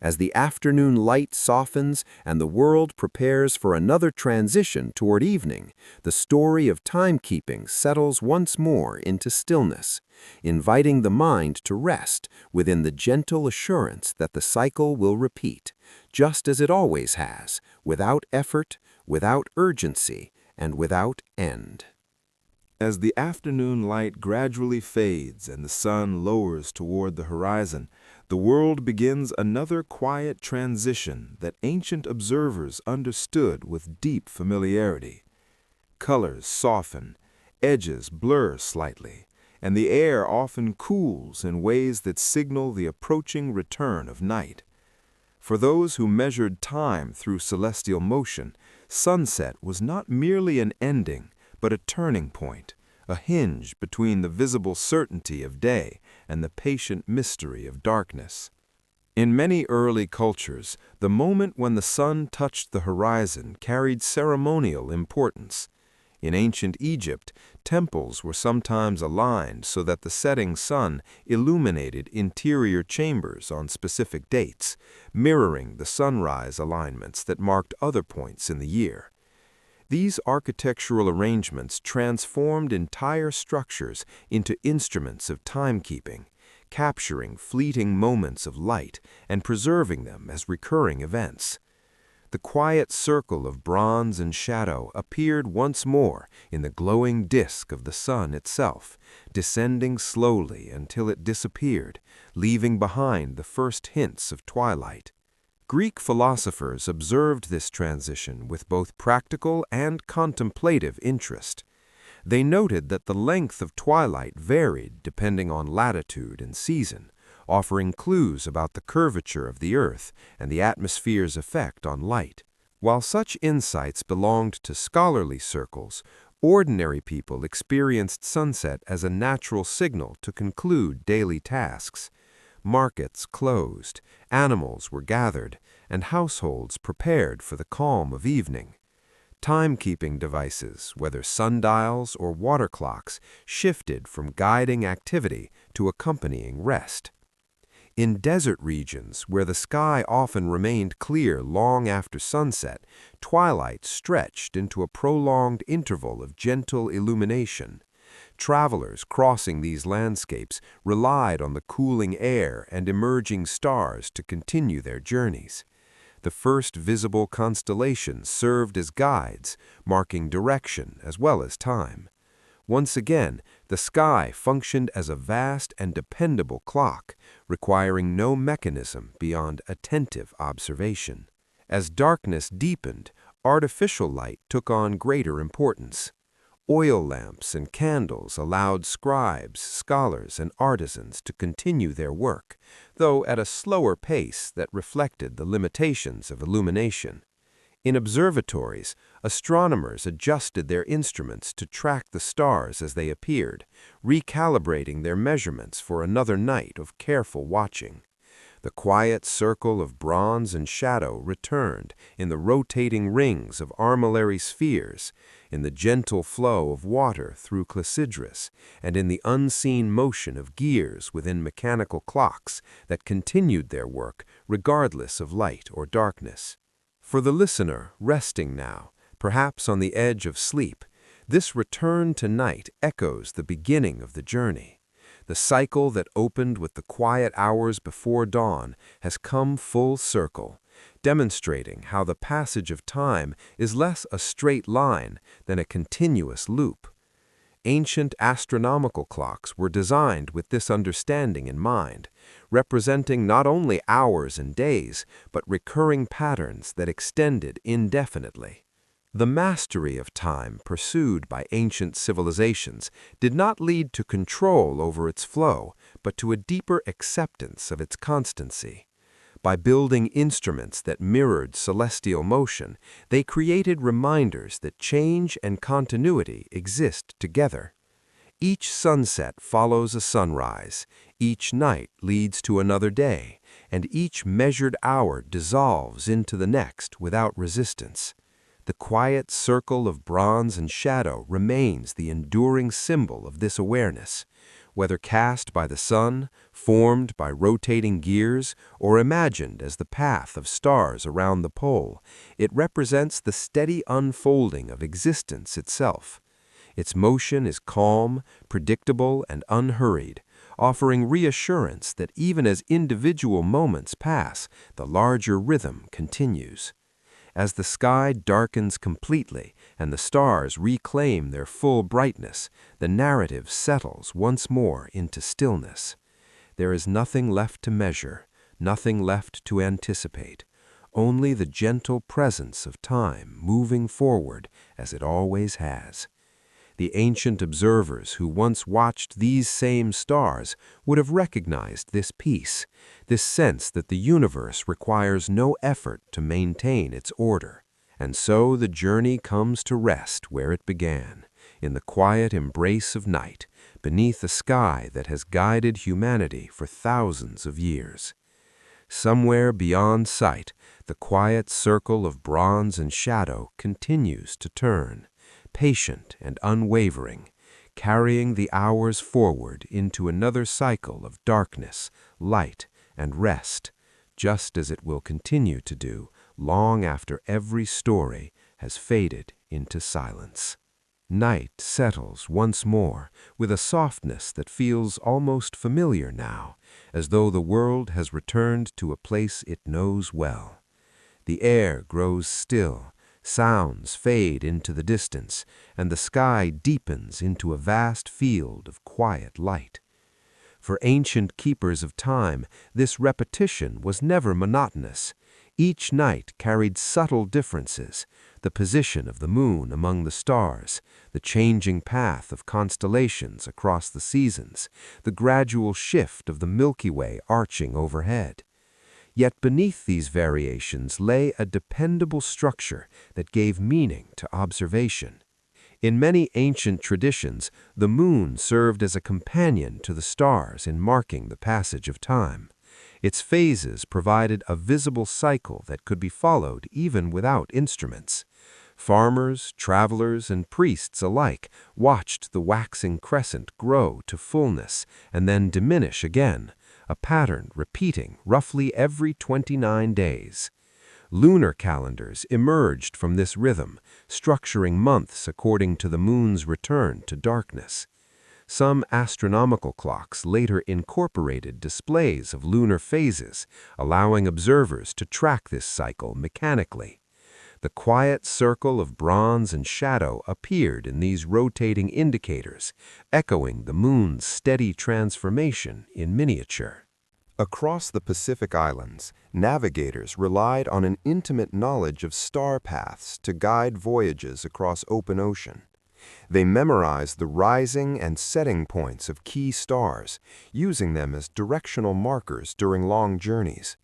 As the afternoon light softens and the world prepares for another transition toward evening, the story of timekeeping settles once more into stillness, inviting the mind to rest within the gentle assurance that the cycle will repeat, just as it always has, without effort, without urgency, and without end. As the afternoon light gradually fades and the sun lowers toward the horizon, the world begins another quiet transition that ancient observers understood with deep familiarity. Colors soften, edges blur slightly, and the air often cools in ways that signal the approaching return of night. For those who measured time through celestial motion, sunset was not merely an ending, but a turning point, a hinge between the visible certainty of day and the patient mystery of darkness. In many early cultures, the moment when the sun touched the horizon carried ceremonial importance. In ancient Egypt, temples were sometimes aligned so that the setting sun illuminated interior chambers on specific dates, mirroring the sunrise alignments that marked other points in the year. These architectural arrangements transformed entire structures into instruments of timekeeping, capturing fleeting moments of light and preserving them as recurring events. The quiet circle of bronze and shadow appeared once more in the glowing disk of the sun itself, descending slowly until it disappeared, leaving behind the first hints of twilight. Greek philosophers observed this transition with both practical and contemplative interest. They noted that the length of twilight varied depending on latitude and season, offering clues about the curvature of the Earth and the atmosphere's effect on light. While such insights belonged to scholarly circles, ordinary people experienced sunset as a natural signal to conclude daily tasks. Markets closed, animals were gathered, and households prepared for the calm of evening. Timekeeping devices, whether sundials or water clocks, shifted from guiding activity to accompanying rest. In desert regions, where the sky often remained clear long after sunset, twilight stretched into a prolonged interval of gentle illumination. Travelers crossing these landscapes relied on the cooling air and emerging stars to continue their journeys. The first visible constellations served as guides, marking direction as well as time. Once again, the sky functioned as a vast and dependable clock, requiring no mechanism beyond attentive observation. As darkness deepened, artificial light took on greater importance. Oil lamps and candles allowed scribes, scholars, and artisans to continue their work, though at a slower pace that reflected the limitations of illumination. In observatories, astronomers adjusted their instruments to track the stars as they appeared, recalibrating their measurements for another night of careful watching. The quiet circle of bronze and shadow returned in the rotating rings of armillary spheres, in the gentle flow of water through clepsydras, and in the unseen motion of gears within mechanical clocks that continued their work regardless of light or darkness. For the listener, resting now, perhaps on the edge of sleep, this return to night echoes the beginning of the journey. The cycle that opened with the quiet hours before dawn has come full circle, demonstrating how the passage of time is less a straight line than a continuous loop. Ancient astronomical clocks were designed with this understanding in mind, representing not only hours and days, but recurring patterns that extended indefinitely. The mastery of time pursued by ancient civilizations did not lead to control over its flow, but to a deeper acceptance of its constancy. By building instruments that mirrored celestial motion, they created reminders that change and continuity exist together. Each sunset follows a sunrise, each night leads to another day, and each measured hour dissolves into the next without resistance. The quiet circle of bronze and shadow remains the enduring symbol of this awareness. Whether cast by the sun, formed by rotating gears, or imagined as the path of stars around the pole, it represents the steady unfolding of existence itself. Its motion is calm, predictable, and unhurried, offering reassurance that even as individual moments pass, the larger rhythm continues. As the sky darkens completely and the stars reclaim their full brightness, the narrative settles once more into stillness. There is nothing left to measure, nothing left to anticipate, only the gentle presence of time moving forward as it always has. The ancient observers who once watched these same stars would have recognized this peace, this sense that the universe requires no effort to maintain its order. And so the journey comes to rest where it began, in the quiet embrace of night, beneath a sky that has guided humanity for thousands of years. Somewhere beyond sight, the quiet circle of bronze and shadow continues to turn, patient and unwavering, carrying the hours forward into another cycle of darkness, light, and rest, just as it will continue to do long after every story has faded into silence. Night settles once more with a softness that feels almost familiar now, as though the world has returned to a place it knows well. The air grows still, sounds fade into the distance, and the sky deepens into a vast field of quiet light. For ancient keepers of time, this repetition was never monotonous. Each night carried subtle differences: the position of the moon among the stars, the changing path of constellations across the seasons, the gradual shift of the Milky Way arching overhead. Yet beneath these variations lay a dependable structure that gave meaning to observation. In many ancient traditions, the moon served as a companion to the stars in marking the passage of time. Its phases provided a visible cycle that could be followed even without instruments. Farmers, travelers, and priests alike watched the waxing crescent grow to fullness and then diminish again, a pattern repeating roughly every 29 days. Lunar calendars emerged from this rhythm, structuring months according to the moon's return to darkness. Some astronomical clocks later incorporated displays of lunar phases, allowing observers to track this cycle mechanically. The quiet circle of bronze and shadow appeared in these rotating indicators, echoing the moon's steady transformation in miniature. Across the Pacific Islands, navigators relied on an intimate knowledge of star paths to guide voyages across open ocean. They memorized the rising and setting points of key stars, using them as directional markers during long journeys.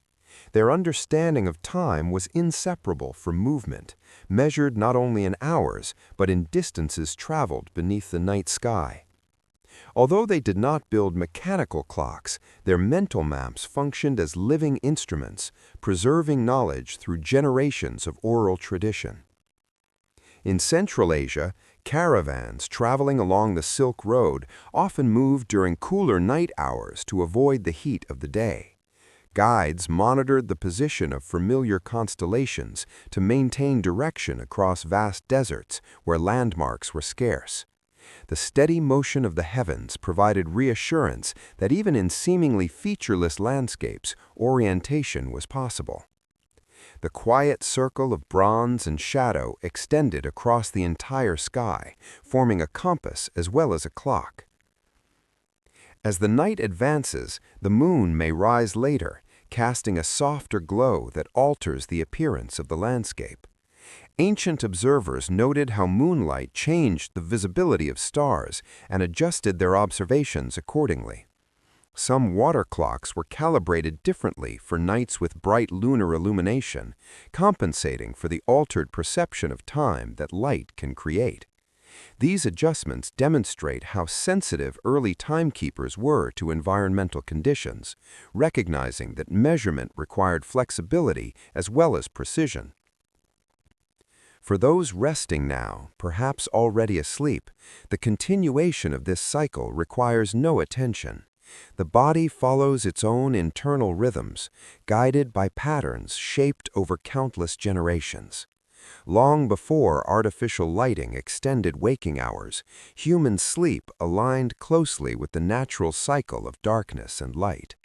Their understanding of time was inseparable from movement, measured not only in hours, but in distances traveled beneath the night sky. Although they did not build mechanical clocks, their mental maps functioned as living instruments, preserving knowledge through generations of oral tradition. In Central Asia, caravans traveling along the Silk Road often moved during cooler night hours to avoid the heat of the day. Guides monitored the position of familiar constellations to maintain direction across vast deserts where landmarks were scarce. The steady motion of the heavens provided reassurance that even in seemingly featureless landscapes, orientation was possible. The quiet circle of bronze and shadow extended across the entire sky, forming a compass as well as a clock. As the night advances, the moon may rise later, casting a softer glow that alters the appearance of the landscape. Ancient observers noted how moonlight changed the visibility of stars and adjusted their observations accordingly. Some water clocks were calibrated differently for nights with bright lunar illumination, compensating for the altered perception of time that light can create. These adjustments demonstrate how sensitive early timekeepers were to environmental conditions, recognizing that measurement required flexibility as well as precision. For those resting now, perhaps already asleep, the continuation of this cycle requires no attention. The body follows its own internal rhythms, guided by patterns shaped over countless generations. Long before artificial lighting extended waking hours, human sleep aligned closely with the natural cycle of darkness and light.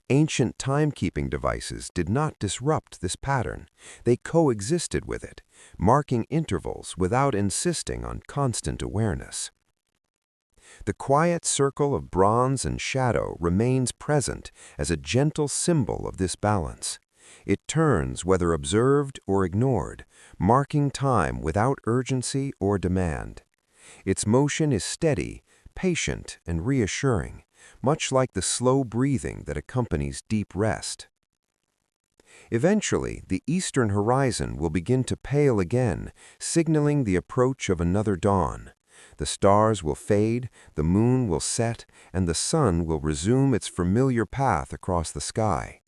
Ancient timekeeping devices did not disrupt this pattern. They coexisted with it, marking intervals without insisting on constant awareness. The quiet circle of bronze and shadow remains present as a gentle symbol of this balance. It turns whether observed or ignored, marking time without urgency or demand. Its motion is steady, patient, and reassuring, much like the slow breathing that accompanies deep rest. Eventually, the eastern horizon will begin to pale again, signaling the approach of another dawn. The stars will fade, the moon will set, and the sun will resume its familiar path across the sky.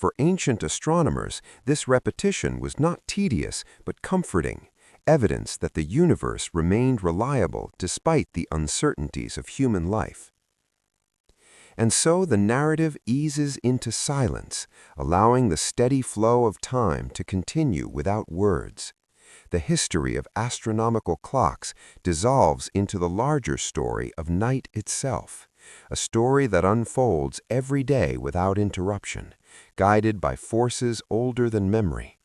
For ancient astronomers, this repetition was not tedious but comforting, evidence that the universe remained reliable despite the uncertainties of human life. And so the narrative eases into silence, allowing the steady flow of time to continue without words. The history of astronomical clocks dissolves into the larger story of night itself, a story that unfolds every day without interruption, guided by forces older than memory.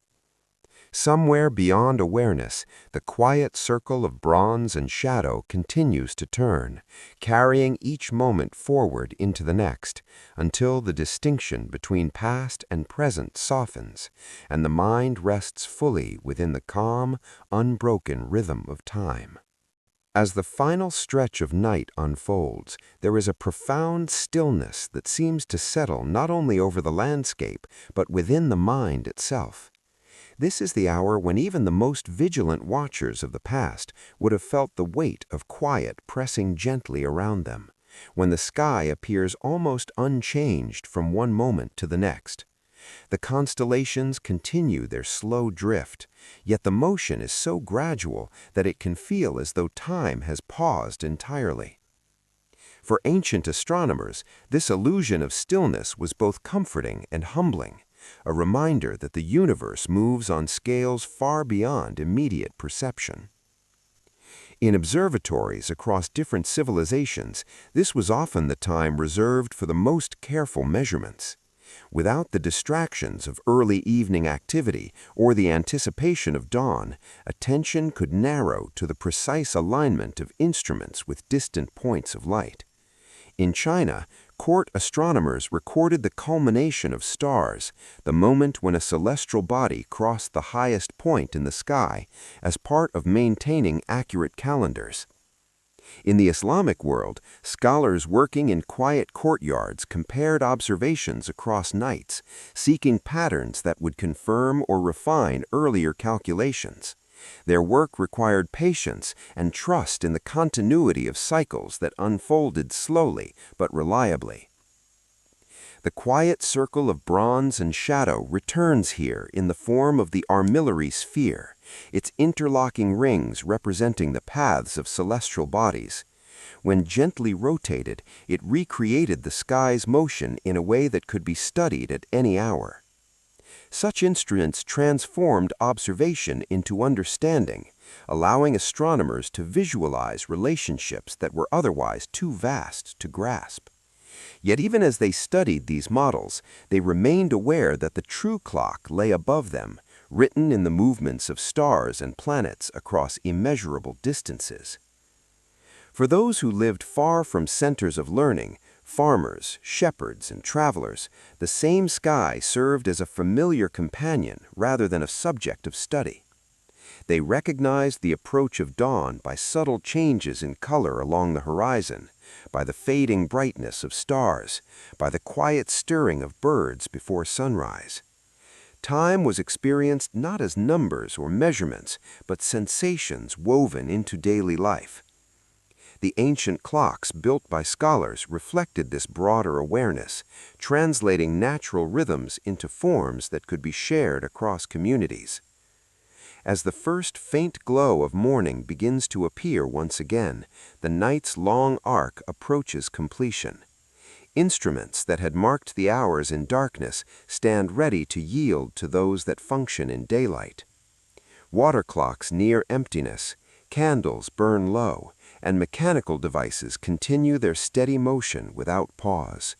Somewhere beyond awareness, the quiet circle of bronze and shadow continues to turn, carrying each moment forward into the next, until the distinction between past and present softens, and the mind rests fully within the calm, unbroken rhythm of time. As the final stretch of night unfolds, there is a profound stillness that seems to settle not only over the landscape, but within the mind itself. This is the hour when even the most vigilant watchers of the past would have felt the weight of quiet pressing gently around them, when the sky appears almost unchanged from one moment to the next. The constellations continue their slow drift, yet the motion is so gradual that it can feel as though time has paused entirely. For ancient astronomers, this illusion of stillness was both comforting and humbling, a reminder that the universe moves on scales far beyond immediate perception. In observatories across different civilizations, this was often the time reserved for the most careful measurements. Without the distractions of early evening activity or the anticipation of dawn, attention could narrow to the precise alignment of instruments with distant points of light. In China, court astronomers recorded the culmination of stars, the moment when a celestial body crossed the highest point in the sky, as part of maintaining accurate calendars. In the Islamic world, scholars working in quiet courtyards compared observations across nights, seeking patterns that would confirm or refine earlier calculations. Their work required patience and trust in the continuity of cycles that unfolded slowly but reliably. The quiet circle of bronze and shadow returns here in the form of the armillary sphere, its interlocking rings representing the paths of celestial bodies. When gently rotated, it recreated the sky's motion in a way that could be studied at any hour. Such instruments transformed observation into understanding, allowing astronomers to visualize relationships that were otherwise too vast to grasp. Yet even as they studied these models, they remained aware that the true clock lay above them, written in the movements of stars and planets across immeasurable distances. For those who lived far from centers of learning, farmers, shepherds, and travelers, the same sky served as a familiar companion rather than a subject of study. They recognized the approach of dawn by subtle changes in color along the horizon, by the fading brightness of stars, by the quiet stirring of birds before sunrise. Time was experienced not as numbers or measurements, but sensations woven into daily life. The ancient clocks built by scholars reflected this broader awareness, translating natural rhythms into forms that could be shared across communities. As the first faint glow of morning begins to appear once again, the night's long arc approaches completion. Instruments that had marked the hours in darkness stand ready to yield to those that function in daylight. Water clocks near emptiness, candles burn low, and mechanical devices continue their steady motion without pause.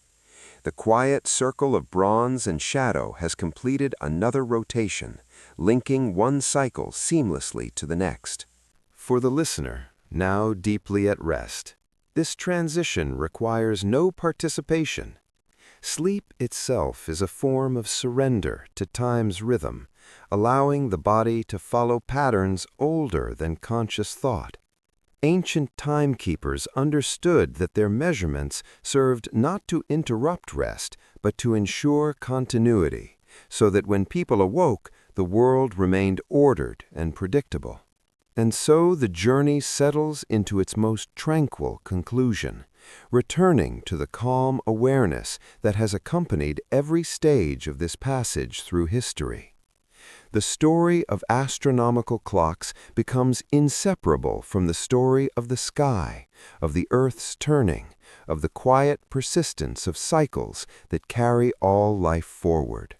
The quiet circle of bronze and shadow has completed another rotation, linking one cycle seamlessly to the next. For the listener, now deeply at rest, this transition requires no participation. Sleep itself is a form of surrender to time's rhythm, allowing the body to follow patterns older than conscious thought. Ancient timekeepers understood that their measurements served not to interrupt rest, but to ensure continuity, so that when people awoke, the world remained ordered and predictable. And so the journey settles into its most tranquil conclusion, returning to the calm awareness that has accompanied every stage of this passage through history. The story of astronomical clocks becomes inseparable from the story of the sky, of the Earth's turning, of the quiet persistence of cycles that carry all life forward.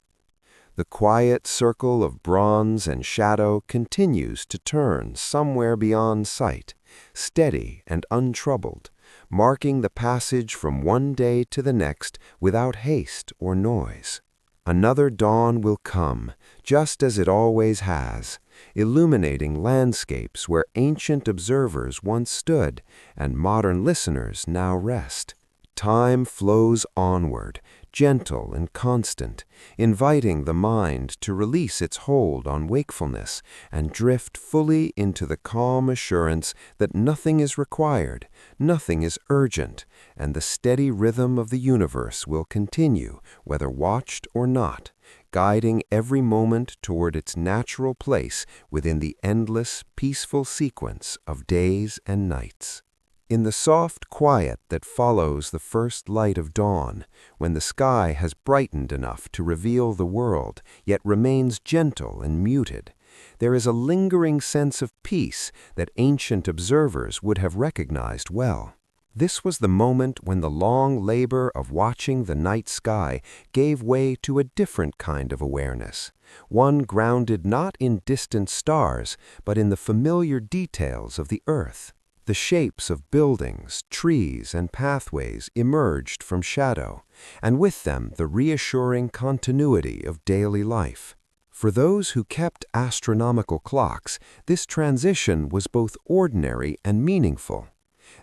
The quiet circle of bronze and shadow continues to turn somewhere beyond sight, steady and untroubled, marking the passage from one day to the next without haste or noise. Another dawn will come, just as it always has, illuminating landscapes where ancient observers once stood and modern listeners now rest. Time flows onward, gentle and constant, inviting the mind to release its hold on wakefulness and drift fully into the calm assurance that nothing is required, nothing is urgent, and the steady rhythm of the universe will continue, whether watched or not, guiding every moment toward its natural place within the endless, peaceful sequence of days and nights. In the soft quiet that follows the first light of dawn, when the sky has brightened enough to reveal the world, yet remains gentle and muted, there is a lingering sense of peace that ancient observers would have recognized well. This was the moment when the long labor of watching the night sky gave way to a different kind of awareness, one grounded not in distant stars, but in the familiar details of the earth. The shapes of buildings, trees, and pathways emerged from shadow, and with them the reassuring continuity of daily life. For those who kept astronomical clocks, this transition was both ordinary and meaningful.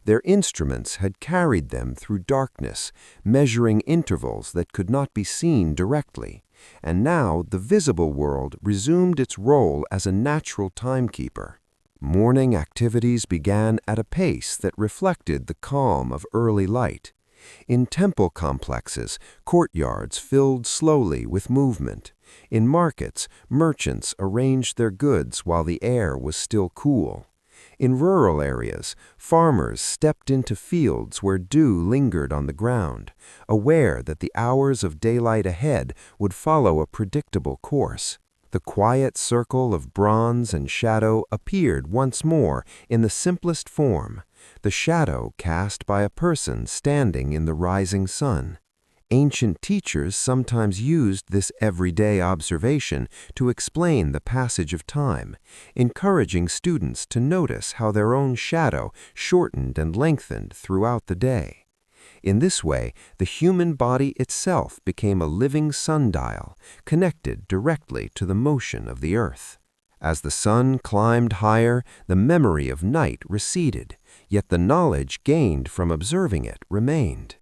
Their instruments had carried them through darkness, measuring intervals that could not be seen directly, and now the visible world resumed its role as a natural timekeeper. Morning activities began at a pace that reflected the calm of early light. In temple complexes, courtyards filled slowly with movement. In markets, merchants arranged their goods while the air was still cool. In rural areas, farmers stepped into fields where dew lingered on the ground, aware that the hours of daylight ahead would follow a predictable course. The quiet circle of bronze and shadow appeared once more in the simplest form, the shadow cast by a person standing in the rising sun. Ancient teachers sometimes used this everyday observation to explain the passage of time, encouraging students to notice how their own shadow shortened and lengthened throughout the day. In this way, the human body itself became a living sundial, connected directly to the motion of the earth. As the sun climbed higher, the memory of night receded, yet the knowledge gained from observing it remained.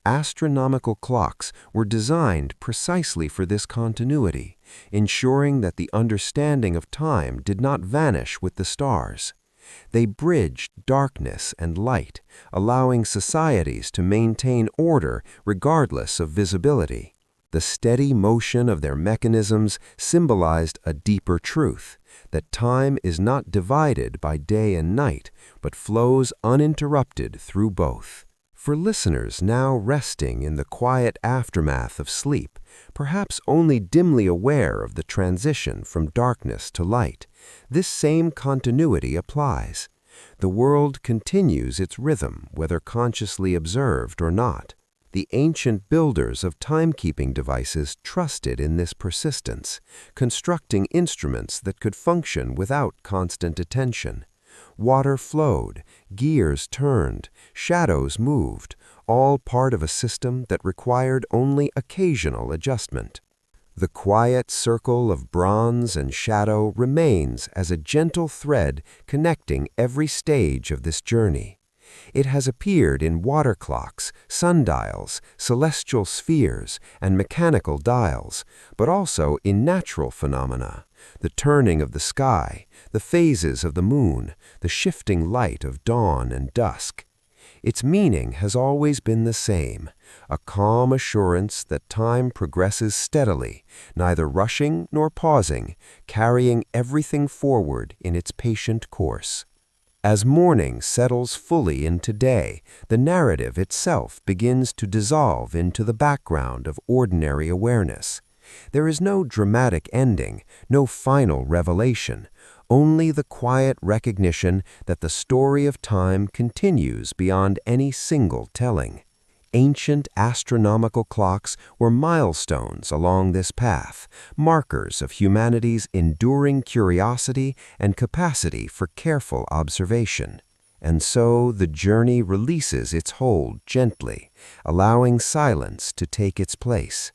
Astronomical clocks were designed precisely for this continuity, ensuring that the understanding of time did not vanish with the stars. They bridged darkness and light, allowing societies to maintain order regardless of visibility. The steady motion of their mechanisms symbolized a deeper truth, that time is not divided by day and night, but flows uninterrupted through both. For listeners now resting in the quiet aftermath of sleep, perhaps only dimly aware of the transition from darkness to light, this same continuity applies. The world continues its rhythm, whether consciously observed or not. The ancient builders of timekeeping devices trusted in this persistence, constructing instruments that could function without constant attention. Water flowed, gears turned, shadows moved, all part of a system that required only occasional adjustment. The quiet circle of bronze and shadow remains as a gentle thread connecting every stage of this journey. It has appeared in water clocks, sundials, celestial spheres, and mechanical dials, but also in natural phenomena, the turning of the sky, the phases of the moon, the shifting light of dawn and dusk. Its meaning has always been the same, a calm assurance that time progresses steadily, neither rushing nor pausing, carrying everything forward in its patient course. As morning settles fully into day, the narrative itself begins to dissolve into the background of ordinary awareness. There is no dramatic ending, no final revelation, only the quiet recognition that the story of time continues beyond any single telling. Ancient astronomical clocks were milestones along this path, markers of humanity's enduring curiosity and capacity for careful observation. And so the journey releases its hold gently, allowing silence to take its place.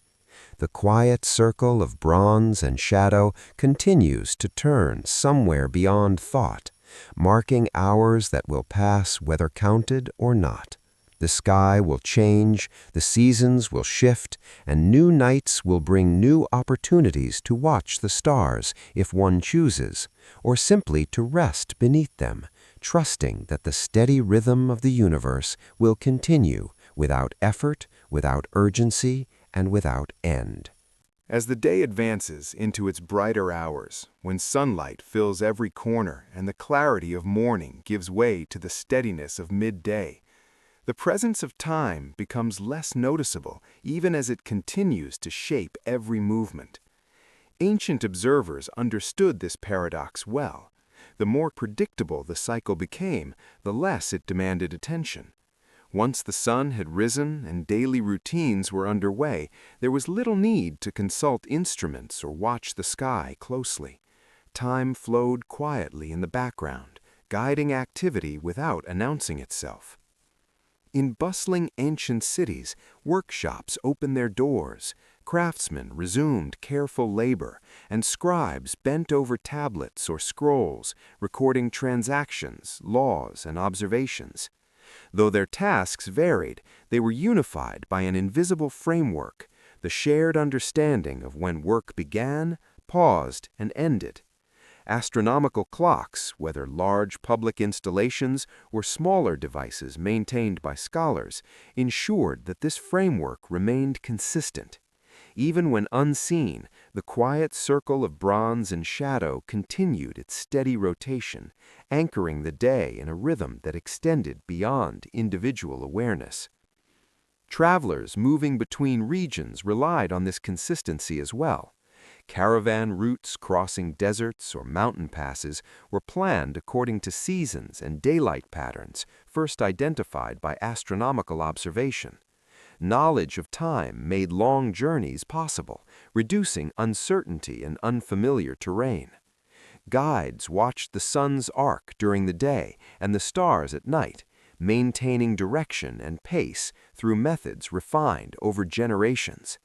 The quiet circle of bronze and shadow continues to turn somewhere beyond thought, marking hours that will pass whether counted or not. The sky will change, the seasons will shift, and new nights will bring new opportunities to watch the stars if one chooses, or simply to rest beneath them, trusting that the steady rhythm of the universe will continue without effort, without urgency, and without end. As the day advances into its brighter hours, when sunlight fills every corner and the clarity of morning gives way to the steadiness of midday, the presence of time becomes less noticeable even as it continues to shape every movement. Ancient observers understood this paradox well. The more predictable the cycle became, the less it demanded attention. Once the sun had risen and daily routines were underway, there was little need to consult instruments or watch the sky closely. Time flowed quietly in the background, guiding activity without announcing itself. In bustling ancient cities, workshops opened their doors, craftsmen resumed careful labor, and scribes bent over tablets or scrolls, recording transactions, laws, and observations. Though their tasks varied, they were unified by an invisible framework, the shared understanding of when work began, paused, and ended. Astronomical clocks, whether large public installations or smaller devices maintained by scholars, ensured that this framework remained consistent. Even when unseen, the quiet circle of bronze and shadow continued its steady rotation, anchoring the day in a rhythm that extended beyond individual awareness. Travelers moving between regions relied on this consistency as well. Caravan routes crossing deserts or mountain passes were planned according to seasons and daylight patterns first identified by astronomical observation. Knowledge of time made long journeys possible, reducing uncertainty in unfamiliar terrain. Guides watched the sun's arc during the day and the stars at night, maintaining direction and pace through methods refined over generations.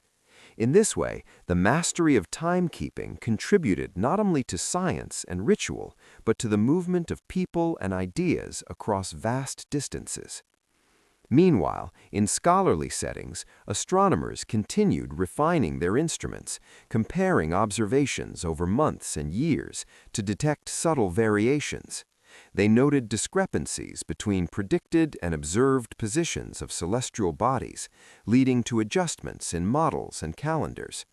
In this way, the mastery of timekeeping contributed not only to science and ritual, but to the movement of people and ideas across vast distances. Meanwhile, in scholarly settings, astronomers continued refining their instruments, comparing observations over months and years to detect subtle variations. They noted discrepancies between predicted and observed positions of celestial bodies, leading to adjustments in models and calendars.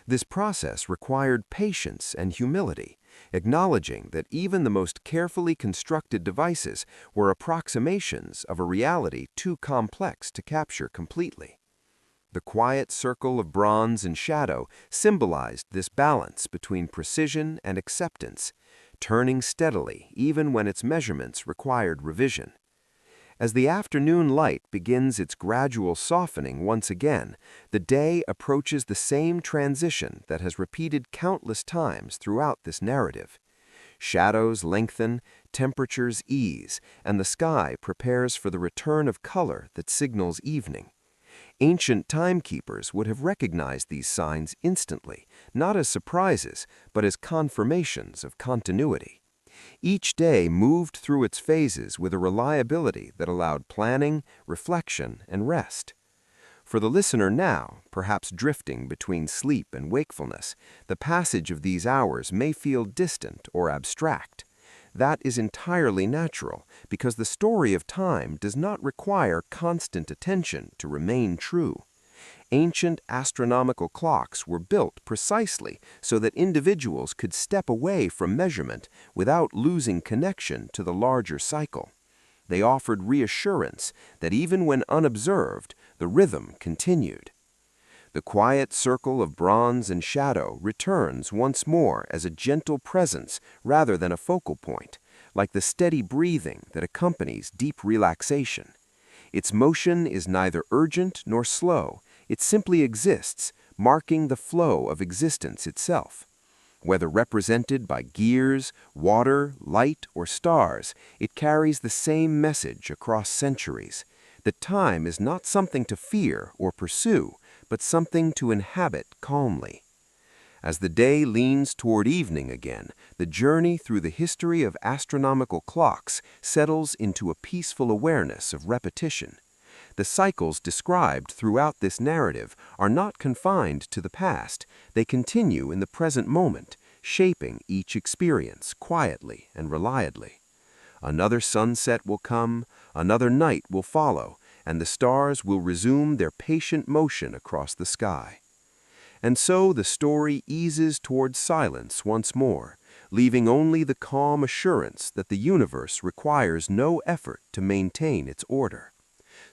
This process required patience and humility, acknowledging that even the most carefully constructed devices were approximations of a reality too complex to capture completely. The quiet circle of bronze and shadow symbolized this balance between precision and acceptance, turning steadily even when its measurements required revision. As the afternoon light begins its gradual softening once again, the day approaches the same transition that has repeated countless times throughout this narrative. Shadows lengthen, temperatures ease, and the sky prepares for the return of color that signals evening. Ancient timekeepers would have recognized these signs instantly, not as surprises, but as confirmations of continuity. Each day moved through its phases with a reliability that allowed planning, reflection, and rest. For the listener now, perhaps drifting between sleep and wakefulness, the passage of these hours may feel distant or abstract. That is entirely natural, because the story of time does not require constant attention to remain true. Ancient astronomical clocks were built precisely so that individuals could step away from measurement without losing connection to the larger cycle. They offered reassurance that even when unobserved, the rhythm continued. The quiet circle of bronze and shadow returns once more as a gentle presence rather than a focal point, like the steady breathing that accompanies deep relaxation. Its motion is neither urgent nor slow. It simply exists, marking the flow of existence itself. Whether represented by gears, water, light, or stars, it carries the same message across centuries, that time is not something to fear or pursue, but something to inhabit calmly. As the day leans toward evening again, the journey through the history of astronomical clocks settles into a peaceful awareness of repetition. The cycles described throughout this narrative are not confined to the past. They continue in the present moment, shaping each experience quietly and reliably. Another sunset will come, another night will follow, and the stars will resume their patient motion across the sky. And so the story eases toward silence once more, leaving only the calm assurance that the universe requires no effort to maintain its order.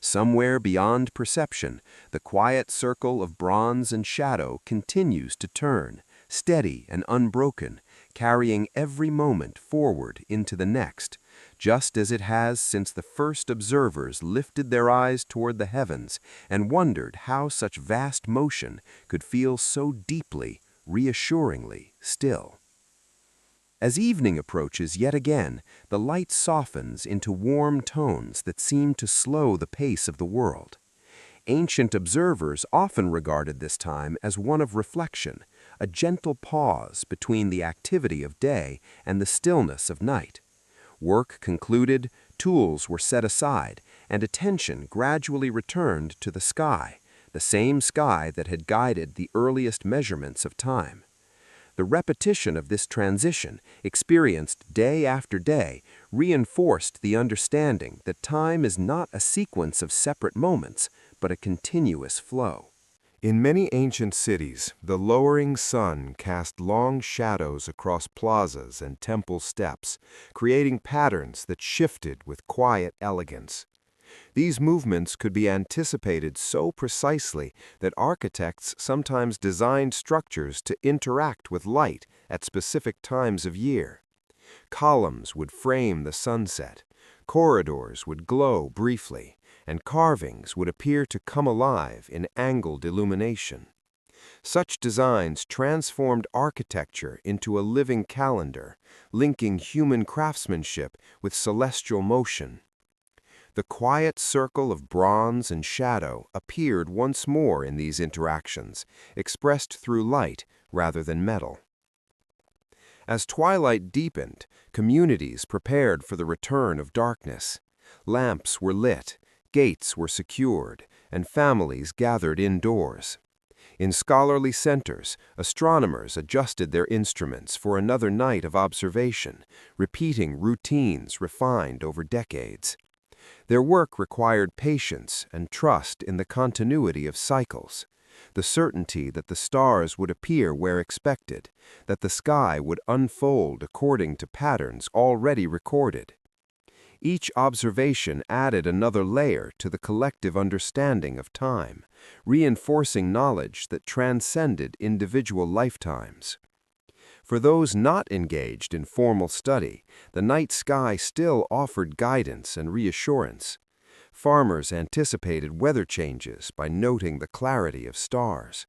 Somewhere beyond perception, the quiet circle of bronze and shadow continues to turn, steady and unbroken, carrying every moment forward into the next, just as it has since the first observers lifted their eyes toward the heavens and wondered how such vast motion could feel so deeply, reassuringly still. As evening approaches yet again, the light softens into warm tones that seem to slow the pace of the world. Ancient observers often regarded this time as one of reflection, a gentle pause between the activity of day and the stillness of night. Work concluded, tools were set aside, and attention gradually returned to the sky, the same sky that had guided the earliest measurements of time. The repetition of this transition, experienced day after day, reinforced the understanding that time is not a sequence of separate moments, but a continuous flow. In many ancient cities, the lowering sun cast long shadows across plazas and temple steps, creating patterns that shifted with quiet elegance. These movements could be anticipated so precisely that architects sometimes designed structures to interact with light at specific times of year. Columns would frame the sunset, corridors would glow briefly, and carvings would appear to come alive in angled illumination. Such designs transformed architecture into a living calendar, linking human craftsmanship with celestial motion. The quiet circle of bronze and shadow appeared once more in these interactions, expressed through light rather than metal. As twilight deepened, communities prepared for the return of darkness. Lamps were lit, gates were secured, and families gathered indoors. In scholarly centers, astronomers adjusted their instruments for another night of observation, repeating routines refined over decades. Their work required patience and trust in the continuity of cycles, the certainty that the stars would appear where expected, that the sky would unfold according to patterns already recorded. Each observation added another layer to the collective understanding of time, reinforcing knowledge that transcended individual lifetimes. For those not engaged in formal study, the night sky still offered guidance and reassurance. Farmers anticipated weather changes by noting the clarity of stars.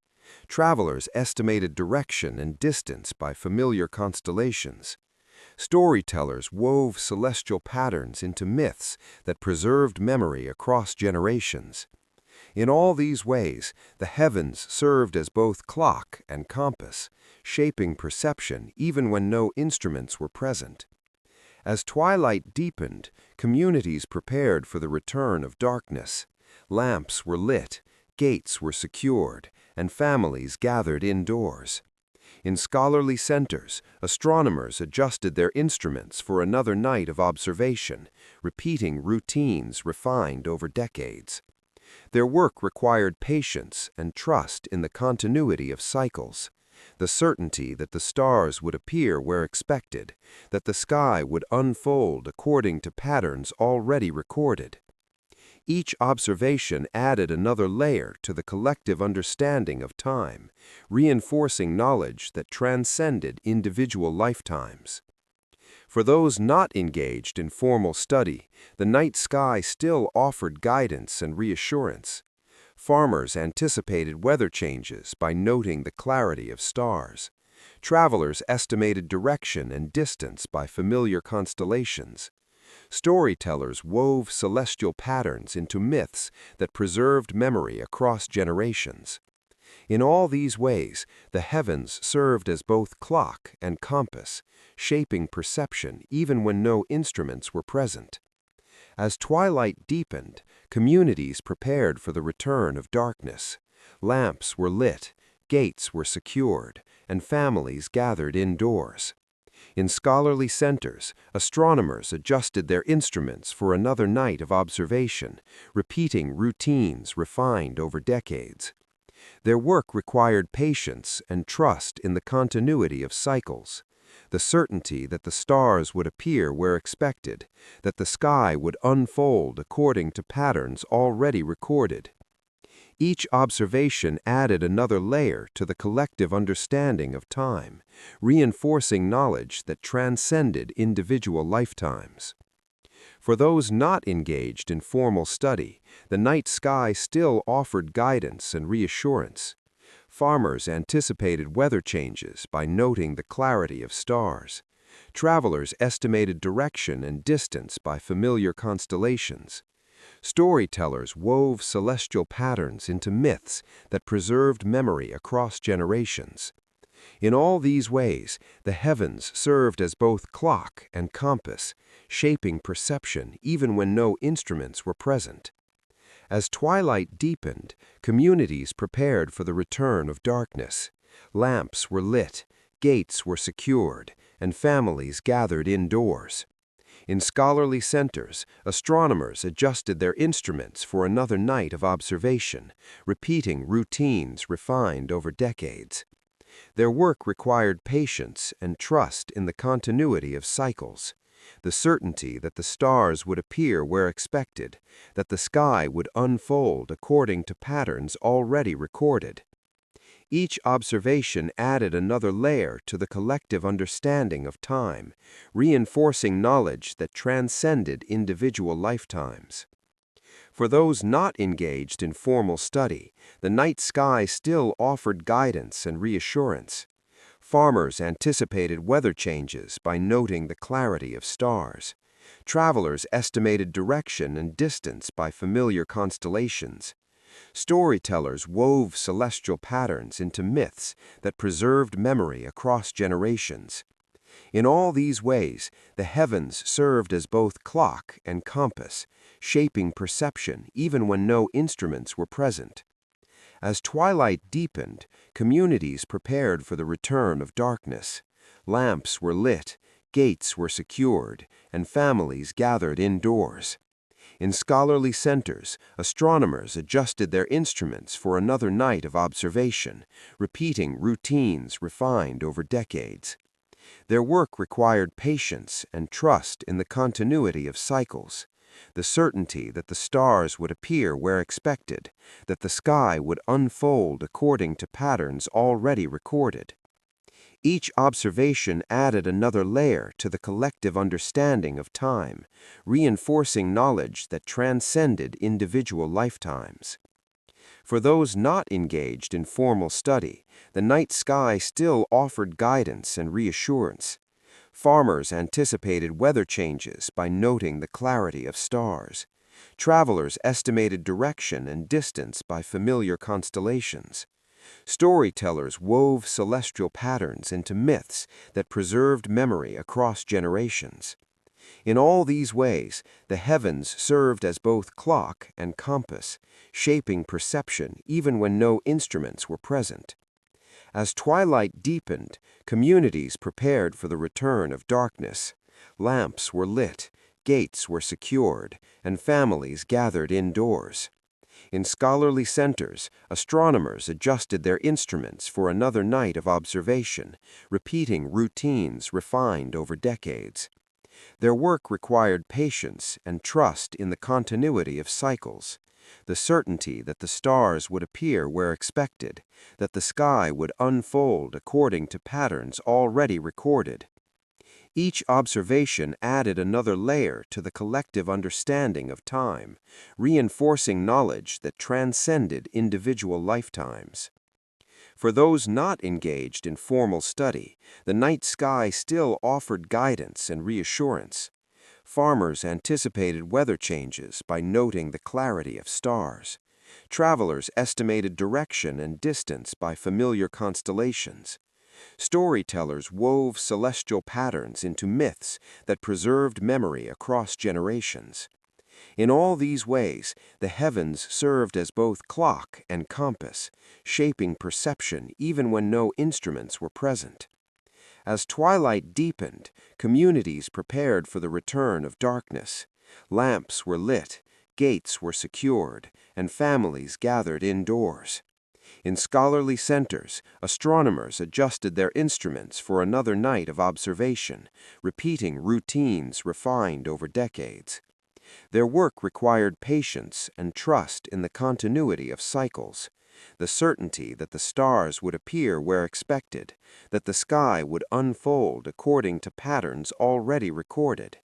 Travelers estimated direction and distance by familiar constellations. Storytellers wove celestial patterns into myths that preserved memory across generations. In all these ways, the heavens served as both clock and compass, shaping perception even when no instruments were present. As twilight deepened, communities prepared for the return of darkness. Lamps were lit, gates were secured, and families gathered indoors. In scholarly centers, astronomers adjusted their instruments for another night of observation, repeating routines refined over decades. Their work required patience and trust in the continuity of cycles, the certainty that the stars would appear where expected, that the sky would unfold according to patterns already recorded. Each observation added another layer to the collective understanding of time, reinforcing knowledge that transcended individual lifetimes. For those not engaged in formal study, the night sky still offered guidance and reassurance. Farmers anticipated weather changes by noting the clarity of stars. Travelers estimated direction and distance by familiar constellations. Storytellers wove celestial patterns into myths that preserved memory across generations. In all these ways, the heavens served as both clock and compass, shaping perception even when no instruments were present. As twilight deepened, communities prepared for the return of darkness. Lamps were lit, gates were secured, and families gathered indoors. In scholarly centers, astronomers adjusted their instruments for another night of observation, repeating routines refined over decades. Their work required patience and trust in the continuity of cycles, the certainty that the stars would appear where expected, that the sky would unfold according to patterns already recorded. Each observation added another layer to the collective understanding of time, reinforcing knowledge that transcended individual lifetimes. For those not engaged in formal study, the night sky still offered guidance and reassurance. Farmers anticipated weather changes by noting the clarity of stars. Travelers estimated direction and distance by familiar constellations. Storytellers wove celestial patterns into myths that preserved memory across generations. In all these ways, the heavens served as both clock and compass, shaping perception even when no instruments were present. As twilight deepened, communities prepared for the return of darkness. Lamps were lit, gates were secured, and families gathered indoors. In scholarly centers, astronomers adjusted their instruments for another night of observation, repeating routines refined over decades. Their work required patience and trust in the continuity of cycles, the certainty that the stars would appear where expected, that the sky would unfold according to patterns already recorded. Each observation added another layer to the collective understanding of time, reinforcing knowledge that transcended individual lifetimes. For those not engaged in formal study, the night sky still offered guidance and reassurance. Farmers anticipated weather changes by noting the clarity of stars. Travelers estimated direction and distance by familiar constellations. Storytellers wove celestial patterns into myths that preserved memory across generations. In all these ways, the heavens served as both clock and compass, shaping perception even when no instruments were present. As twilight deepened, communities prepared for the return of darkness. Lamps were lit, gates were secured, and families gathered indoors. In scholarly centers, astronomers adjusted their instruments for another night of observation, repeating routines refined over decades. Their work required patience and trust in the continuity of cycles, the certainty that the stars would appear where expected, that the sky would unfold according to patterns already recorded. Each observation added another layer to the collective understanding of time, reinforcing knowledge that transcended individual lifetimes. For those not engaged in formal study, the night sky still offered guidance and reassurance. Farmers anticipated weather changes by noting the clarity of stars. Travelers estimated direction and distance by familiar constellations. Storytellers wove celestial patterns into myths that preserved memory across generations. In all these ways, the heavens served as both clock and compass, shaping perception even when no instruments were present. As twilight deepened, communities prepared for the return of darkness. Lamps were lit, gates were secured, and families gathered indoors. In scholarly centers, astronomers adjusted their instruments for another night of observation, repeating routines refined over decades. Their work required patience and trust in the continuity of cycles, the certainty that the stars would appear where expected, that the sky would unfold according to patterns already recorded. Each observation added another layer to the collective understanding of time, reinforcing knowledge that transcended individual lifetimes. For those not engaged in formal study, the night sky still offered guidance and reassurance. Farmers anticipated weather changes by noting the clarity of stars. Travelers estimated direction and distance by familiar constellations. Storytellers wove celestial patterns into myths that preserved memory across generations. In all these ways, the heavens served as both clock and compass, shaping perception even when no instruments were present. As twilight deepened, communities prepared for the return of darkness. Lamps were lit, gates were secured, and families gathered indoors. In scholarly centers, astronomers adjusted their instruments for another night of observation, repeating routines refined over decades. Their work required patience and trust in the continuity of cycles, the certainty that the stars would appear where expected, that the sky would unfold according to patterns already recorded.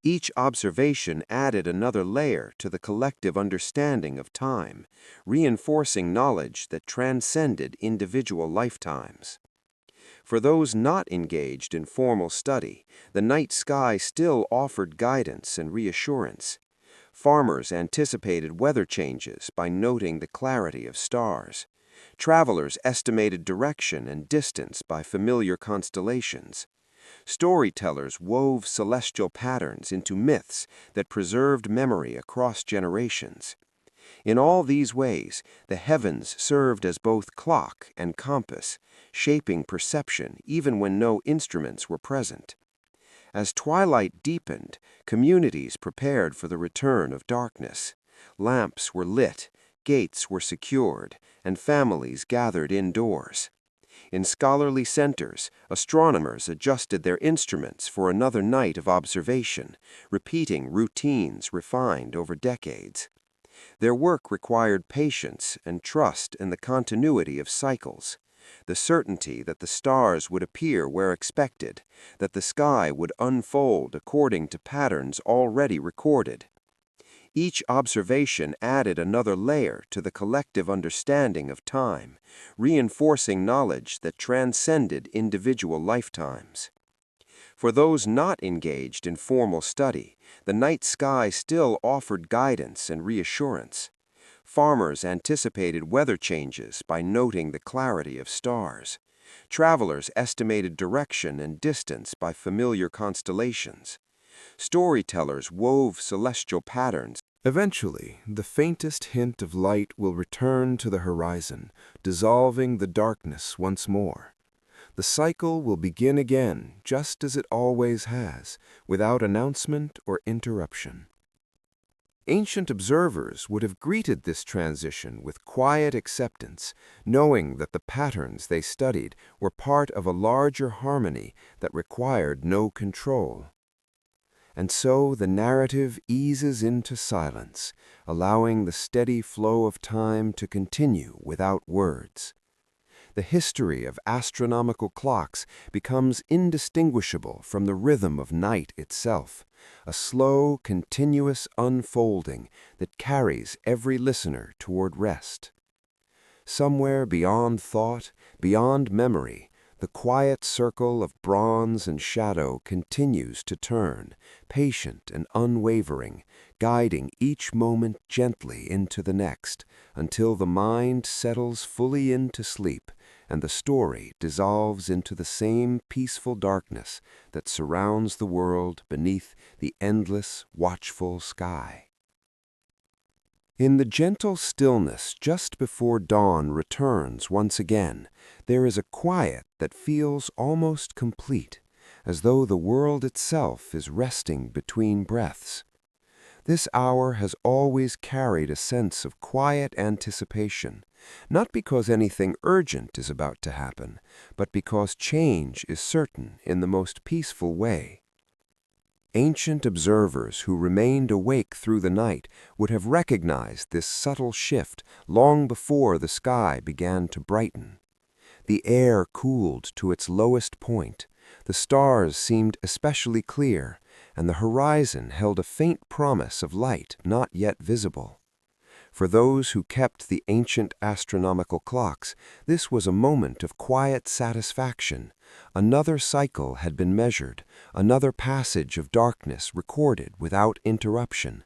Each observation added another layer to the collective understanding of time, reinforcing knowledge that transcended individual lifetimes. For those not engaged in formal study, the night sky still offered guidance and reassurance. Farmers anticipated weather changes by noting the clarity of stars. Travelers estimated direction and distance by familiar constellations. Storytellers wove celestial patterns into myths that preserved memory across generations. In all these ways, the heavens served as both clock and compass, shaping perception even when no instruments were present. As twilight deepened, communities prepared for the return of darkness. Lamps were lit, gates were secured, and families gathered indoors. In scholarly centers, astronomers adjusted their instruments for another night of observation, repeating routines refined over decades. Their work required patience and trust in the continuity of cycles, the certainty that the stars would appear where expected, that the sky would unfold according to patterns already recorded. Each observation added another layer to the collective understanding of time, reinforcing knowledge that transcended individual lifetimes. For those not engaged in formal study, the night sky still offered guidance and reassurance. Farmers anticipated weather changes by noting the clarity of stars. Travelers estimated direction and distance by familiar constellations. Storytellers wove celestial patterns. Eventually, the faintest hint of light will return to the horizon, dissolving the darkness once more. The cycle will begin again, just as it always has, without announcement or interruption. Ancient observers would have greeted this transition with quiet acceptance, knowing that the patterns they studied were part of a larger harmony that required no control. And so the narrative eases into silence, allowing the steady flow of time to continue without words. The history of astronomical clocks becomes indistinguishable from the rhythm of night itself, a slow, continuous unfolding that carries every listener toward rest. Somewhere beyond thought, beyond memory, the quiet circle of bronze and shadow continues to turn, patient and unwavering, guiding each moment gently into the next, until the mind settles fully into sleep and the story dissolves into the same peaceful darkness that surrounds the world beneath the endless, watchful sky. In the gentle stillness just before dawn returns once again, there is a quiet that feels almost complete, as though the world itself is resting between breaths. This hour has always carried a sense of quiet anticipation, not because anything urgent is about to happen, but because change is certain in the most peaceful way. Ancient observers who remained awake through the night would have recognized this subtle shift long before the sky began to brighten. The air cooled to its lowest point, the stars seemed especially clear, and the horizon held a faint promise of light not yet visible. For those who kept the ancient astronomical clocks, this was a moment of quiet satisfaction. Another cycle had been measured, another passage of darkness recorded without interruption.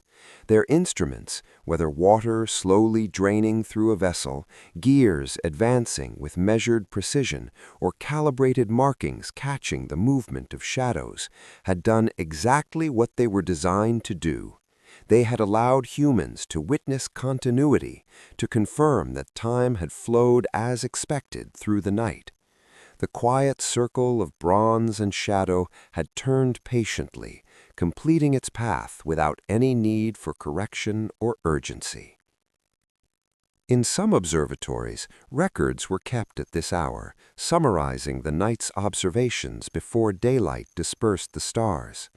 Their instruments, whether water slowly draining through a vessel, gears advancing with measured precision, or calibrated markings catching the movement of shadows, had done exactly what they were designed to do. They had allowed humans to witness continuity, to confirm that time had flowed as expected through the night. The quiet circle of bronze and shadow had turned patiently, completing its path without any need for correction or urgency. In some observatories, records were kept at this hour, summarizing the night's observations before daylight dispersed the stars.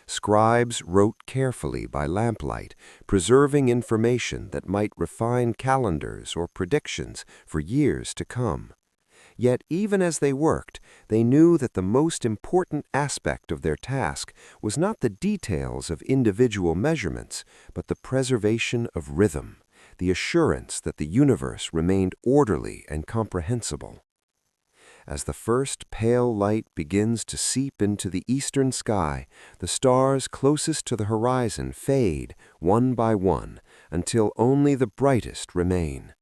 Scribes wrote carefully by lamplight, preserving information that might refine calendars or predictions for years to come. Yet even as they worked, they knew that the most important aspect of their task was not the details of individual measurements, but the preservation of rhythm, the assurance that the universe remained orderly and comprehensible. As the first pale light begins to seep into the eastern sky, the stars closest to the horizon fade one by one until only the brightest remain.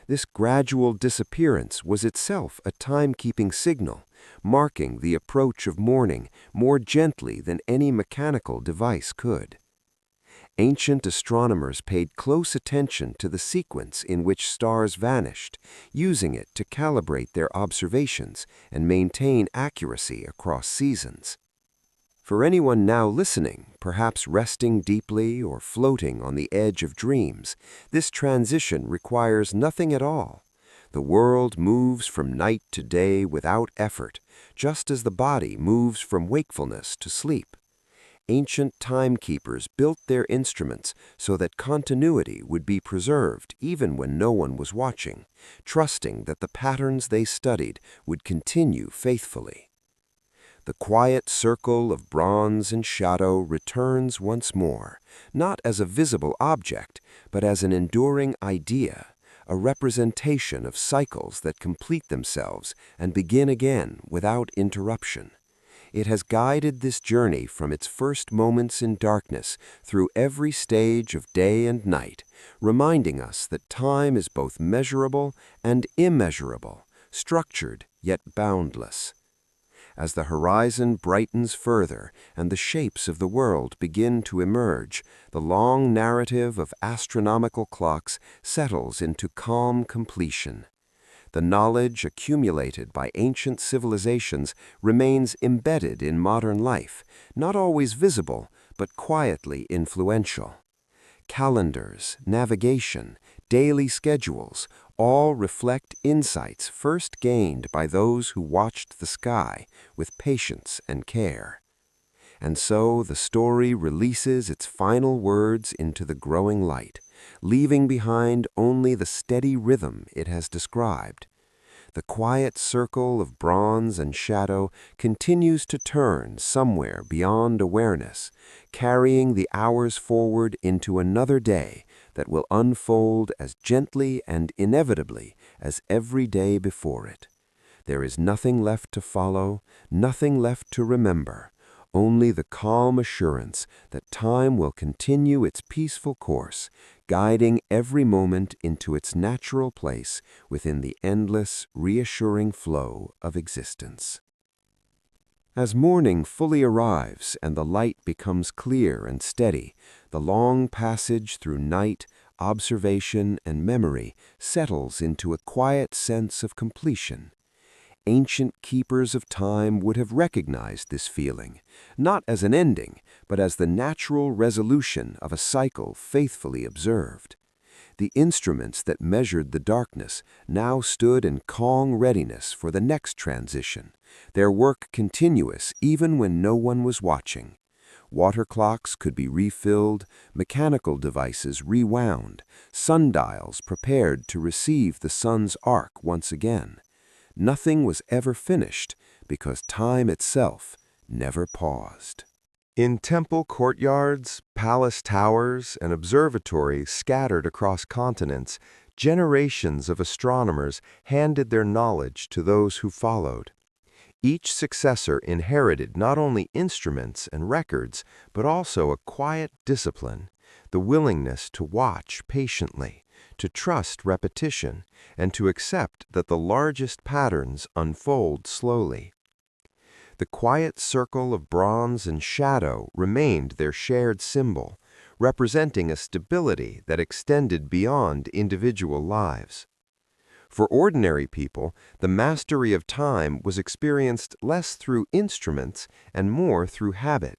This gradual disappearance was itself a timekeeping signal, marking the approach of morning more gently than any mechanical device could. Ancient astronomers paid close attention to the sequence in which stars vanished, using it to calibrate their observations and maintain accuracy across seasons. For anyone now listening, perhaps resting deeply or floating on the edge of dreams, this transition requires nothing at all. The world moves from night to day without effort, just as the body moves from wakefulness to sleep. Ancient timekeepers built their instruments so that continuity would be preserved even when no one was watching, trusting that the patterns they studied would continue faithfully. The quiet circle of bronze and shadow returns once more, not as a visible object, but as an enduring idea, a representation of cycles that complete themselves and begin again without interruption. It has guided this journey from its first moments in darkness through every stage of day and night, reminding us that time is both measurable and immeasurable, structured yet boundless. As the horizon brightens further and the shapes of the world begin to emerge, the long narrative of astronomical clocks settles into calm completion. The knowledge accumulated by ancient civilizations remains embedded in modern life, not always visible, but quietly influential. Calendars, navigation, daily schedules all reflect insights first gained by those who watched the sky with patience and care. And so the story releases its final words into the growing light, leaving behind only the steady rhythm it has described. The quiet circle of bronze and shadow continues to turn somewhere beyond awareness, carrying the hours forward into another day that will unfold as gently and inevitably as every day before it. There is nothing left to follow, nothing left to remember, only the calm assurance that time will continue its peaceful course, guiding every moment into its natural place within the endless, reassuring flow of existence. As morning fully arrives and the light becomes clear and steady, the long passage through night, observation, and memory settles into a quiet sense of completion. Ancient keepers of time would have recognized this feeling, not as an ending, but as the natural resolution of a cycle faithfully observed. The instruments that measured the darkness now stood in calm readiness for the next transition, their work continuous even when no one was watching. Water clocks could be refilled, mechanical devices rewound, sundials prepared to receive the sun's arc once again. Nothing was ever finished because time itself never paused. In temple courtyards, palace towers, and observatories scattered across continents, generations of astronomers handed their knowledge to those who followed. Each successor inherited not only instruments and records, but also a quiet discipline, the willingness to watch patiently, to trust repetition, and to accept that the largest patterns unfold slowly. The quiet circle of bronze and shadow remained their shared symbol, representing a stability that extended beyond individual lives. For ordinary people, the mastery of time was experienced less through instruments and more through habit.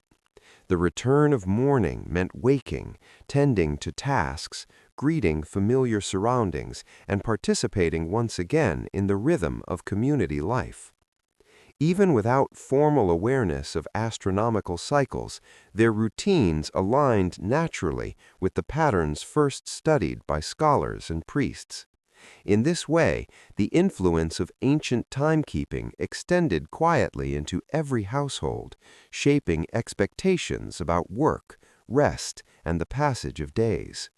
The return of morning meant waking, tending to tasks, greeting familiar surroundings, and participating once again in the rhythm of community life. Even without formal awareness of astronomical cycles, their routines aligned naturally with the patterns first studied by scholars and priests. In this way, the influence of ancient timekeeping extended quietly into every household, shaping expectations about work, rest, and the passage of days.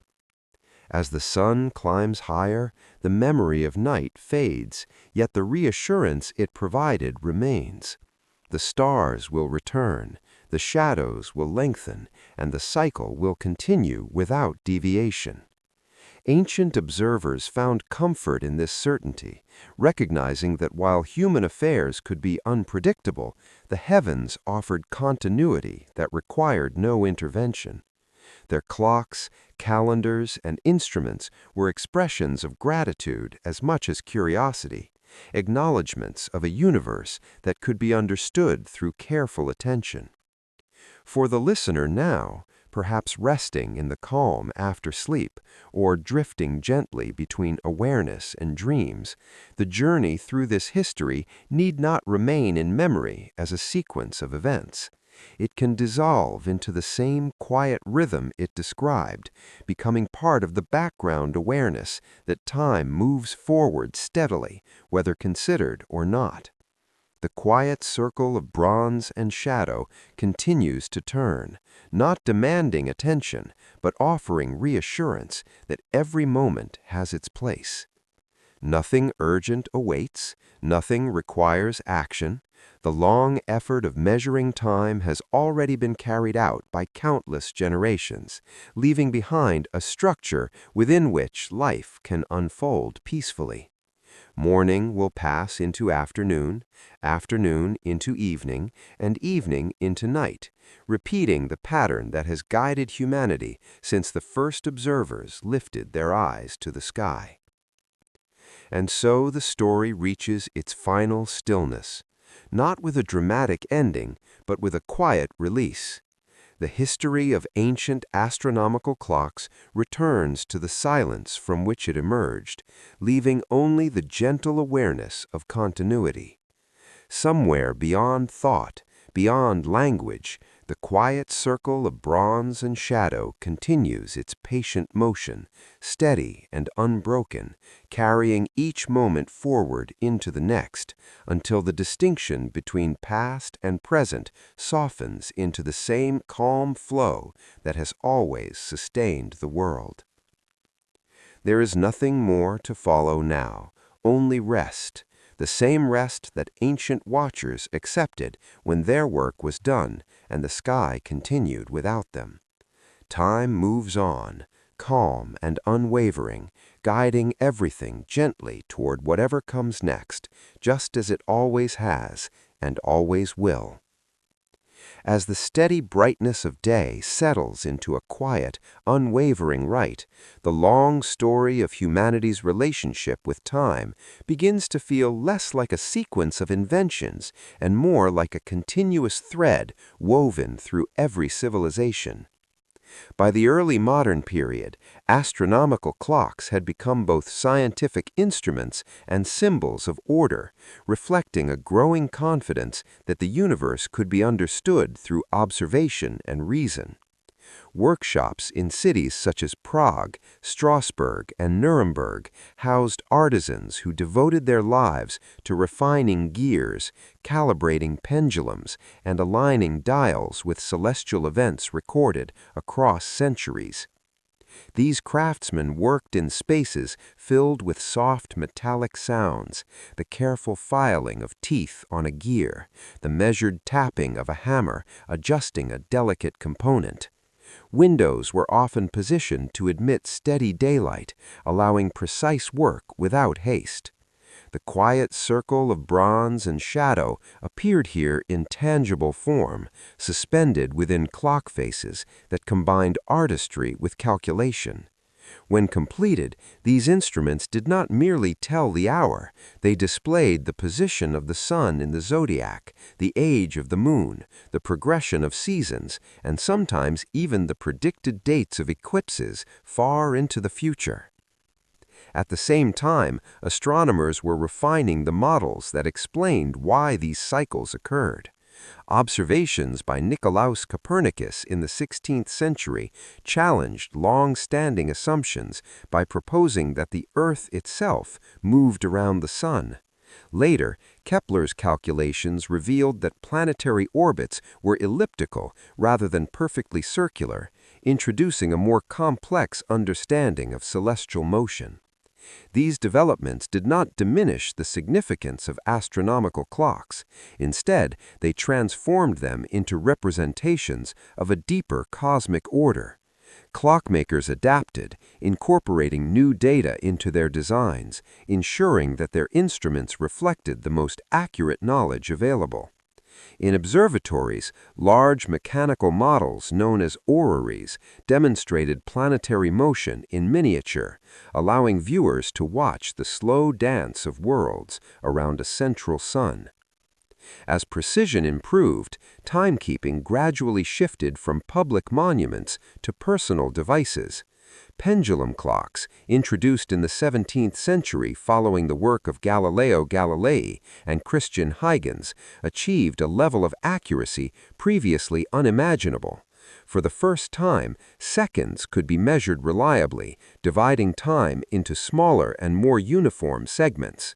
As the sun climbs higher, the memory of night fades, yet the reassurance it provided remains. The stars will return, the shadows will lengthen, and the cycle will continue without deviation. Ancient observers found comfort in this certainty, recognizing that while human affairs could be unpredictable, the heavens offered continuity that required no intervention. Their clocks, calendars, and instruments were expressions of gratitude as much as curiosity, acknowledgments of a universe that could be understood through careful attention. For the listener now, perhaps resting in the calm after sleep, or drifting gently between awareness and dreams, the journey through this history need not remain in memory as a sequence of events. It can dissolve into the same quiet rhythm it described, becoming part of the background awareness that time moves forward steadily, whether considered or not. The quiet circle of bronze and shadow continues to turn, not demanding attention, but offering reassurance that every moment has its place. Nothing urgent awaits, nothing requires action. The long effort of measuring time has already been carried out by countless generations, leaving behind a structure within which life can unfold peacefully. Morning will pass into afternoon, afternoon into evening, and evening into night, repeating the pattern that has guided humanity since the first observers lifted their eyes to the sky. And so the story reaches its final stillness, not with a dramatic ending, but with a quiet release. The history of ancient astronomical clocks returns to the silence from which it emerged, leaving only the gentle awareness of continuity. Somewhere beyond thought, beyond language, the quiet circle of bronze and shadow continues its patient motion, steady and unbroken, carrying each moment forward into the next, until the distinction between past and present softens into the same calm flow that has always sustained the world. There is nothing more to follow now, only rest, the same rest that ancient watchers accepted when their work was done and the sky continued without them. Time moves on, calm and unwavering, guiding everything gently toward whatever comes next, just as it always has and always will. As the steady brightness of day settles into a quiet, unwavering light, the long story of humanity's relationship with time begins to feel less like a sequence of inventions and more like a continuous thread woven through every civilization. By the early modern period, astronomical clocks had become both scientific instruments and symbols of order, reflecting a growing confidence that the universe could be understood through observation and reason. Workshops in cities such as Prague, Strasbourg, and Nuremberg housed artisans who devoted their lives to refining gears, calibrating pendulums, and aligning dials with celestial events recorded across centuries. These craftsmen worked in spaces filled with soft metallic sounds, the careful filing of teeth on a gear, the measured tapping of a hammer adjusting a delicate component. Windows were often positioned to admit steady daylight, allowing precise work without haste. The quiet circle of bronze and shadow appeared here in tangible form, suspended within clock faces that combined artistry with calculation. When completed, these instruments did not merely tell the hour, they displayed the position of the sun in the zodiac, the age of the moon, the progression of seasons, and sometimes even the predicted dates of eclipses far into the future. At the same time, astronomers were refining the models that explained why these cycles occurred. Observations by Nicolaus Copernicus in the 16th century challenged long-standing assumptions by proposing that the Earth itself moved around the Sun. Later, Kepler's calculations revealed that planetary orbits were elliptical rather than perfectly circular, introducing a more complex understanding of celestial motion. These developments did not diminish the significance of astronomical clocks. Instead, they transformed them into representations of a deeper cosmic order. Clockmakers adapted, incorporating new data into their designs, ensuring that their instruments reflected the most accurate knowledge available. In observatories, large mechanical models known as orreries demonstrated planetary motion in miniature, allowing viewers to watch the slow dance of worlds around a central sun. As precision improved, timekeeping gradually shifted from public monuments to personal devices. Pendulum clocks, introduced in the 17th century following the work of Galileo Galilei and Christian Huygens, achieved a level of accuracy previously unimaginable. For the first time, seconds could be measured reliably, dividing time into smaller and more uniform segments.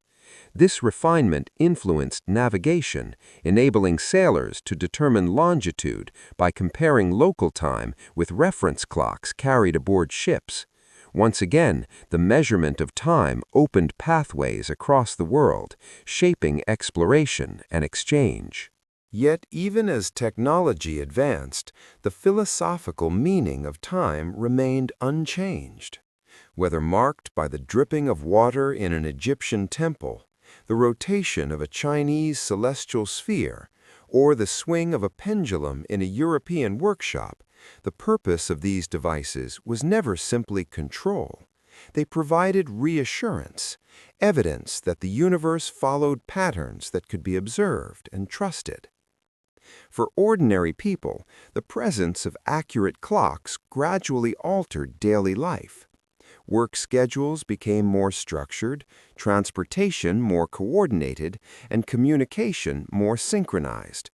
This refinement influenced navigation, enabling sailors to determine longitude by comparing local time with reference clocks carried aboard ships. Once again, the measurement of time opened pathways across the world, shaping exploration and exchange. Yet even as technology advanced, the philosophical meaning of time remained unchanged. Whether marked by the dripping of water in an Egyptian temple, the rotation of a Chinese celestial sphere, or the swing of a pendulum in a European workshop, the purpose of these devices was never simply control. They provided reassurance, evidence that the universe followed patterns that could be observed and trusted. For ordinary people, the presence of accurate clocks gradually altered daily life. Work schedules became more structured, transportation more coordinated, and communication more synchronized.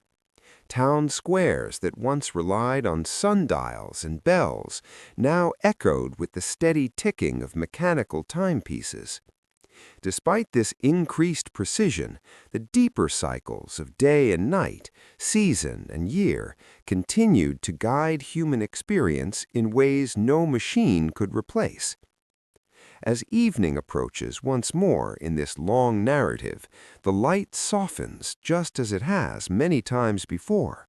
Town squares that once relied on sundials and bells now echoed with the steady ticking of mechanical timepieces. Despite this increased precision, the deeper cycles of day and night, season and year continued to guide human experience in ways no machine could replace. As evening approaches once more in this long narrative, the light softens just as it has many times before.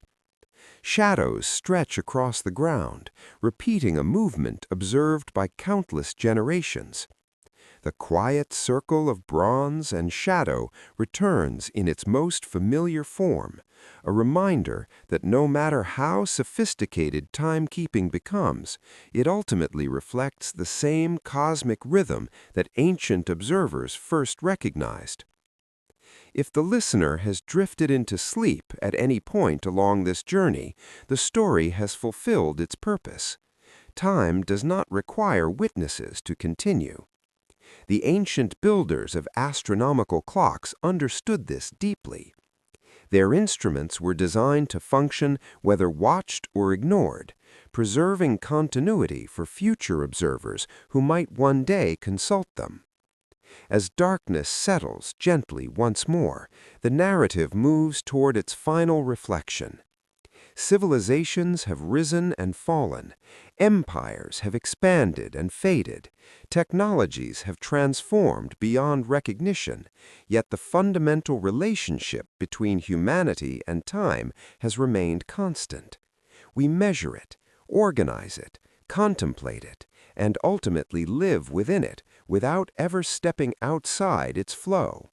Shadows stretch across the ground, repeating a movement observed by countless generations. The quiet circle of bronze and shadow returns in its most familiar form, a reminder that no matter how sophisticated timekeeping becomes, it ultimately reflects the same cosmic rhythm that ancient observers first recognized. If the listener has drifted into sleep at any point along this journey, the story has fulfilled its purpose. Time does not require witnesses to continue. The ancient builders of astronomical clocks understood this deeply. Their instruments were designed to function whether watched or ignored, preserving continuity for future observers who might one day consult them. As darkness settles gently once more, the narrative moves toward its final reflection. Civilizations have risen and fallen, empires have expanded and faded, technologies have transformed beyond recognition, yet the fundamental relationship between humanity and time has remained constant. We measure it, organize it, contemplate it, and ultimately live within it without ever stepping outside its flow.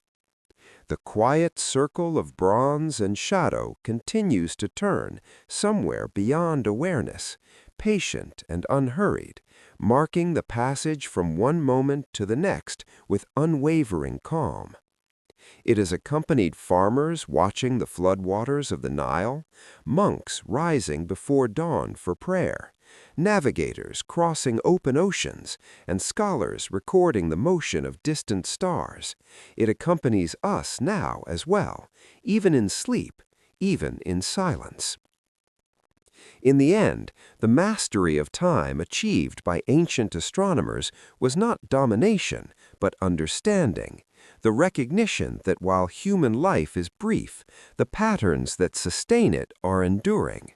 The quiet circle of bronze and shadow continues to turn somewhere beyond awareness, patient and unhurried, marking the passage from one moment to the next with unwavering calm. It has accompanied farmers watching the floodwaters of the Nile, monks rising before dawn for prayer, navigators crossing open oceans, and scholars recording the motion of distant stars. It accompanies us now as well, even in sleep, even in silence. In the end, the mastery of time achieved by ancient astronomers was not domination, but understanding, the recognition that while human life is brief, the patterns that sustain it are enduring.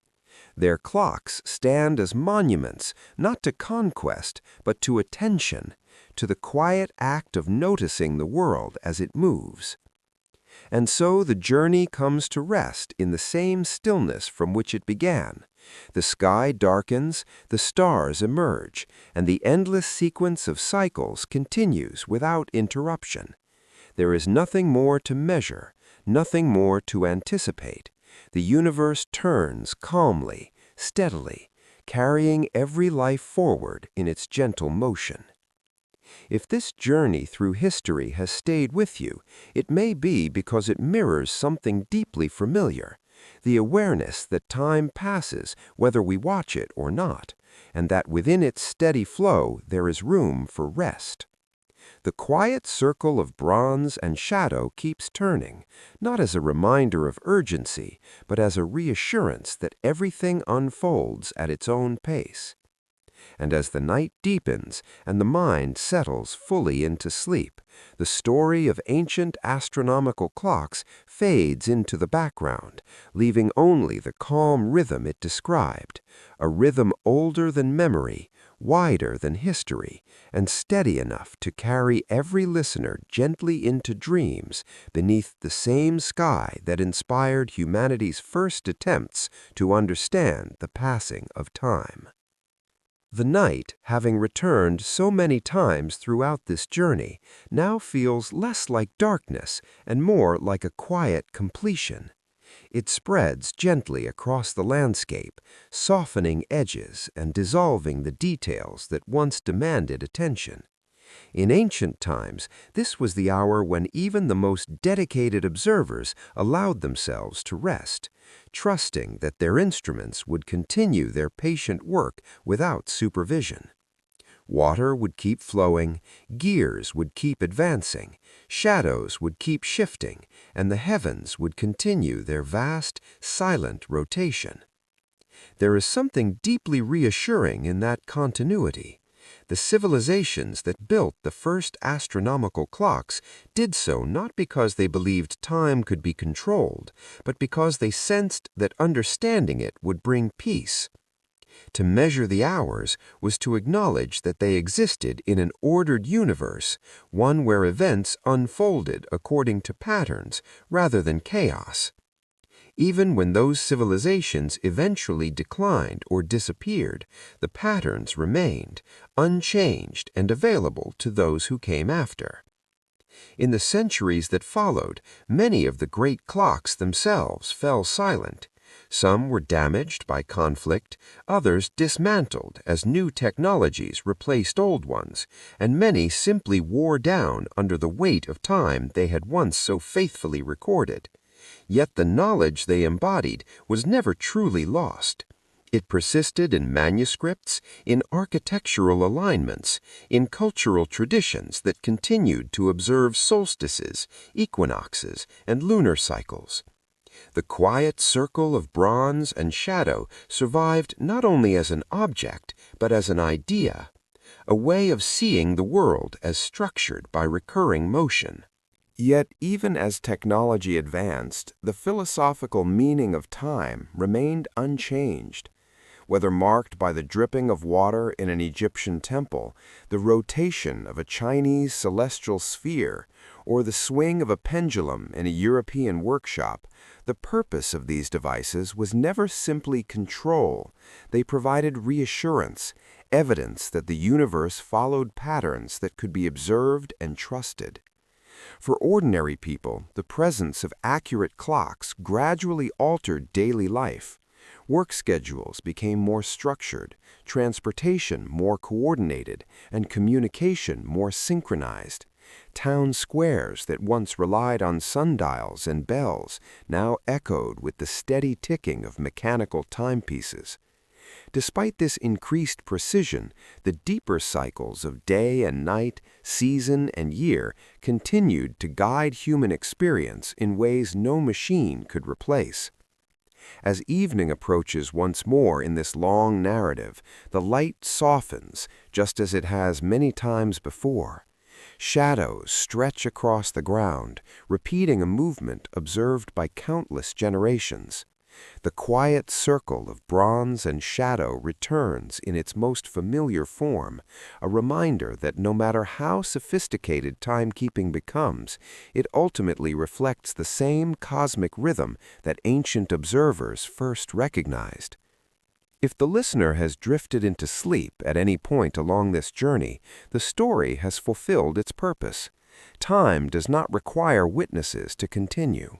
Their clocks stand as monuments, not to conquest, but to attention, to the quiet act of noticing the world as it moves. And so the journey comes to rest in the same stillness from which it began. The sky darkens, the stars emerge, and the endless sequence of cycles continues without interruption. There is nothing more to measure, nothing more to anticipate. The universe turns calmly, steadily, carrying every life forward in its gentle motion. If this journey through history has stayed with you, it may be because it mirrors something deeply familiar, the awareness that time passes whether we watch it or not, and that within its steady flow there is room for rest. The quiet circle of bronze and shadow keeps turning, not as a reminder of urgency, but as a reassurance that everything unfolds at its own pace. And as the night deepens and the mind settles fully into sleep, the story of ancient astronomical clocks fades into the background, leaving only the calm rhythm it described, a rhythm older than memory, wider than history, and steady enough to carry every listener gently into dreams beneath the same sky that inspired humanity's first attempts to understand the passing of time. The night, having returned so many times throughout this journey, now feels less like darkness and more like a quiet completion. It spreads gently across the landscape, softening edges and dissolving the details that once demanded attention. In ancient times, this was the hour when even the most dedicated observers allowed themselves to rest, trusting that their instruments would continue their patient work without supervision. Water would keep flowing, gears would keep advancing, shadows would keep shifting, and the heavens would continue their vast, silent rotation. There is something deeply reassuring in that continuity. The civilizations that built the first astronomical clocks did so not because they believed time could be controlled, but because they sensed that understanding it would bring peace. To measure the hours was to acknowledge that they existed in an ordered universe, one where events unfolded according to patterns rather than chaos. Even when those civilizations eventually declined or disappeared, the patterns remained, unchanged and available to those who came after. In the centuries that followed, many of the great clocks themselves fell silent. Some were damaged by conflict, others dismantled as new technologies replaced old ones, and many simply wore down under the weight of time they had once so faithfully recorded. Yet the knowledge they embodied was never truly lost. It persisted in manuscripts, in architectural alignments, in cultural traditions that continued to observe solstices, equinoxes, and lunar cycles. The quiet circle of bronze and shadow survived not only as an object, but as an idea, a way of seeing the world as structured by recurring motion. Yet even as technology advanced, the philosophical meaning of time remained unchanged. Whether marked by the dripping of water in an Egyptian temple, the rotation of a Chinese celestial sphere, or the swing of a pendulum in a European workshop, the purpose of these devices was never simply control. They provided reassurance, evidence that the universe followed patterns that could be observed and trusted. For ordinary people, the presence of accurate clocks gradually altered daily life. Work schedules became more structured, transportation more coordinated, and communication more synchronized. Town squares that once relied on sundials and bells now echoed with the steady ticking of mechanical timepieces. Despite this increased precision, the deeper cycles of day and night, season and year continued to guide human experience in ways no machine could replace. As evening approaches once more in this long narrative, the light softens just as it has many times before. Shadows stretch across the ground, repeating a movement observed by countless generations. The quiet circle of bronze and shadow returns in its most familiar form, a reminder that no matter how sophisticated timekeeping becomes, it ultimately reflects the same cosmic rhythm that ancient observers first recognized. If the listener has drifted into sleep at any point along this journey, the story has fulfilled its purpose. Time does not require witnesses to continue.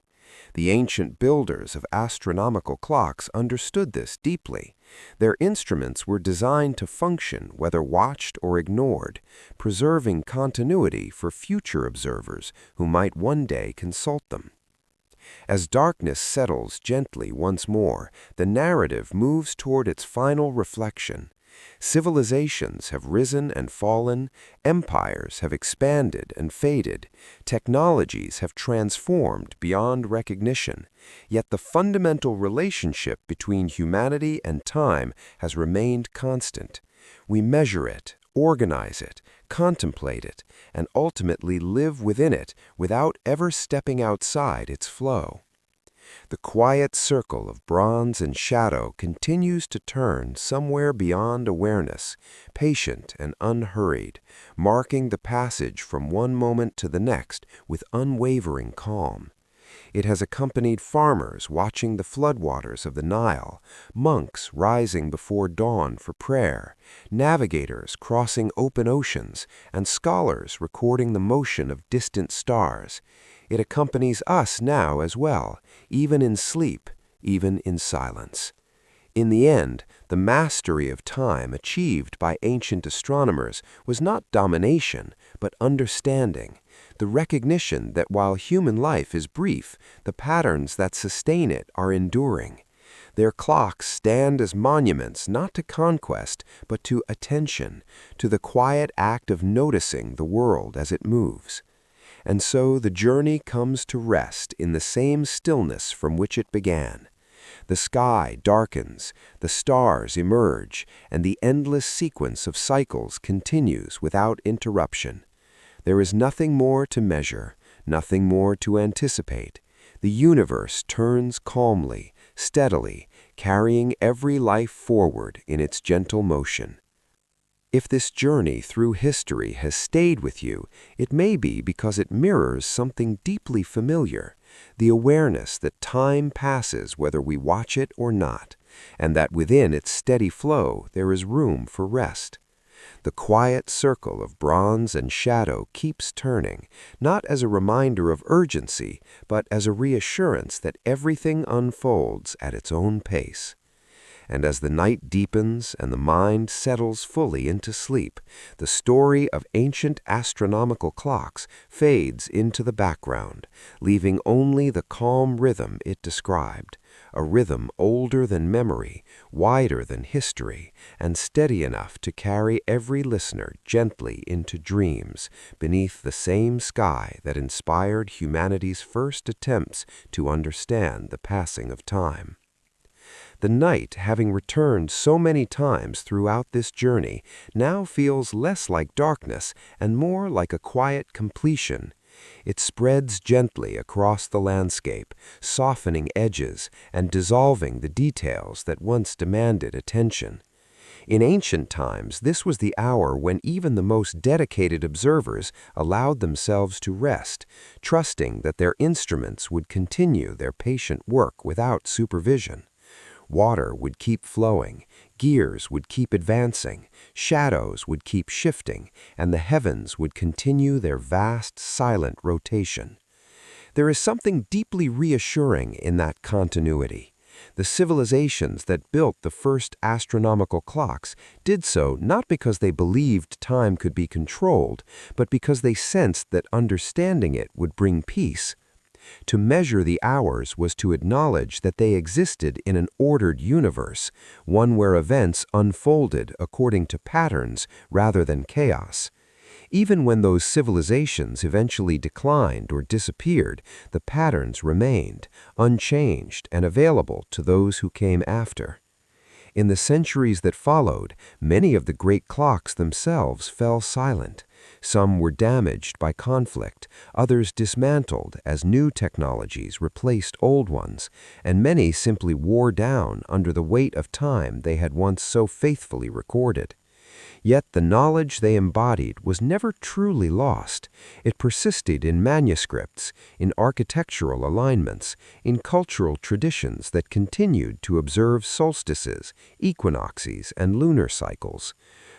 The ancient builders of astronomical clocks understood this deeply. Their instruments were designed to function whether watched or ignored, preserving continuity for future observers who might one day consult them. As darkness settles gently once more, the narrative moves toward its final reflection. Civilizations have risen and fallen, empires have expanded and faded, technologies have transformed beyond recognition, yet the fundamental relationship between humanity and time has remained constant. We measure it, organize it, contemplate it, and ultimately live within it without ever stepping outside its flow. The quiet circle of bronze and shadow continues to turn somewhere beyond awareness, patient and unhurried, marking the passage from one moment to the next with unwavering calm. It has accompanied farmers watching the floodwaters of the Nile, monks rising before dawn for prayer, navigators crossing open oceans, and scholars recording the motion of distant stars. It accompanies us now as well, even in sleep, even in silence. In the end, the mastery of time achieved by ancient astronomers was not domination, but understanding, the recognition that while human life is brief, the patterns that sustain it are enduring. Their clocks stand as monuments not to conquest, but to attention, to the quiet act of noticing the world as it moves. And so the journey comes to rest in the same stillness from which it began. The sky darkens, the stars emerge, and the endless sequence of cycles continues without interruption. There is nothing more to measure, nothing more to anticipate. The universe turns calmly, steadily, carrying every life forward in its gentle motion. If this journey through history has stayed with you, it may be because it mirrors something deeply familiar, the awareness that time passes whether we watch it or not, and that within its steady flow there is room for rest. The quiet circle of bronze and shadow keeps turning, not as a reminder of urgency, but as a reassurance that everything unfolds at its own pace. And as the night deepens and the mind settles fully into sleep, the story of ancient astronomical clocks fades into the background, leaving only the calm rhythm it described, a rhythm older than memory, wider than history, and steady enough to carry every listener gently into dreams beneath the same sky that inspired humanity's first attempts to understand the passing of time. The night, having returned so many times throughout this journey, now feels less like darkness and more like a quiet completion. It spreads gently across the landscape, softening edges and dissolving the details that once demanded attention. In ancient times, this was the hour when even the most dedicated observers allowed themselves to rest, trusting that their instruments would continue their patient work without supervision. Water would keep flowing, gears would keep advancing, shadows would keep shifting, and the heavens would continue their vast, silent rotation. There is something deeply reassuring in that continuity. The civilizations that built the first astronomical clocks did so not because they believed time could be controlled, but because they sensed that understanding it would bring peace. To measure the hours was to acknowledge that they existed in an ordered universe, one where events unfolded according to patterns rather than chaos. Even when those civilizations eventually declined or disappeared, the patterns remained, unchanged and available to those who came after. In the centuries that followed, many of the great clocks themselves fell silent. Some were damaged by conflict, others dismantled as new technologies replaced old ones, and many simply wore down under the weight of time they had once so faithfully recorded. Yet the knowledge they embodied was never truly lost. It persisted in manuscripts, in architectural alignments, in cultural traditions that continued to observe solstices, equinoxes, and lunar cycles.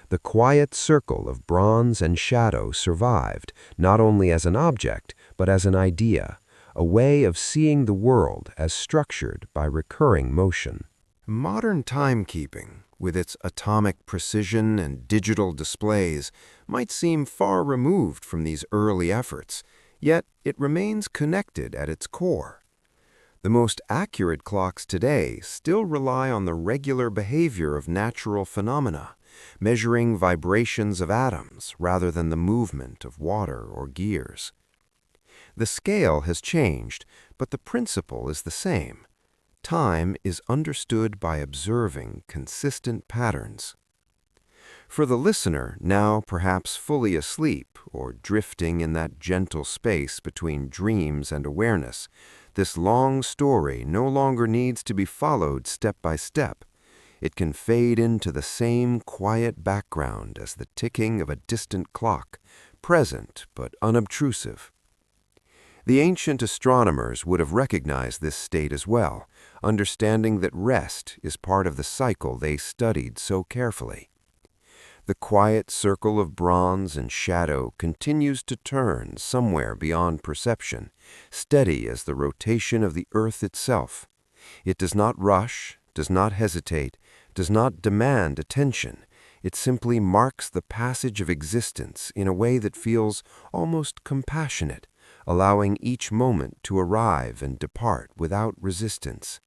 The quiet circle of bronze and shadow survived, not only as an object, but as an idea, a way of seeing the world as structured by recurring motion. Modern timekeeping, with its atomic precision and digital displays, might seem far removed from these early efforts, yet it remains connected at its core. The most accurate clocks today still rely on the regular behavior of natural phenomena, measuring vibrations of atoms rather than the movement of water or gears. The scale has changed, but the principle is the same. Time is understood by observing consistent patterns. For the listener, now perhaps fully asleep or drifting in that gentle space between dreams and awareness, this long story no longer needs to be followed step by step. It can fade into the same quiet background as the ticking of a distant clock, present but unobtrusive. The ancient astronomers would have recognized this state as well, understanding that rest is part of the cycle they studied so carefully. The quiet circle of bronze and shadow continues to turn somewhere beyond perception, steady as the rotation of the earth itself. It does not rush, does not hesitate, does not demand attention. It simply marks the passage of existence in a way that feels almost compassionate, allowing each moment to arrive and depart without resistance.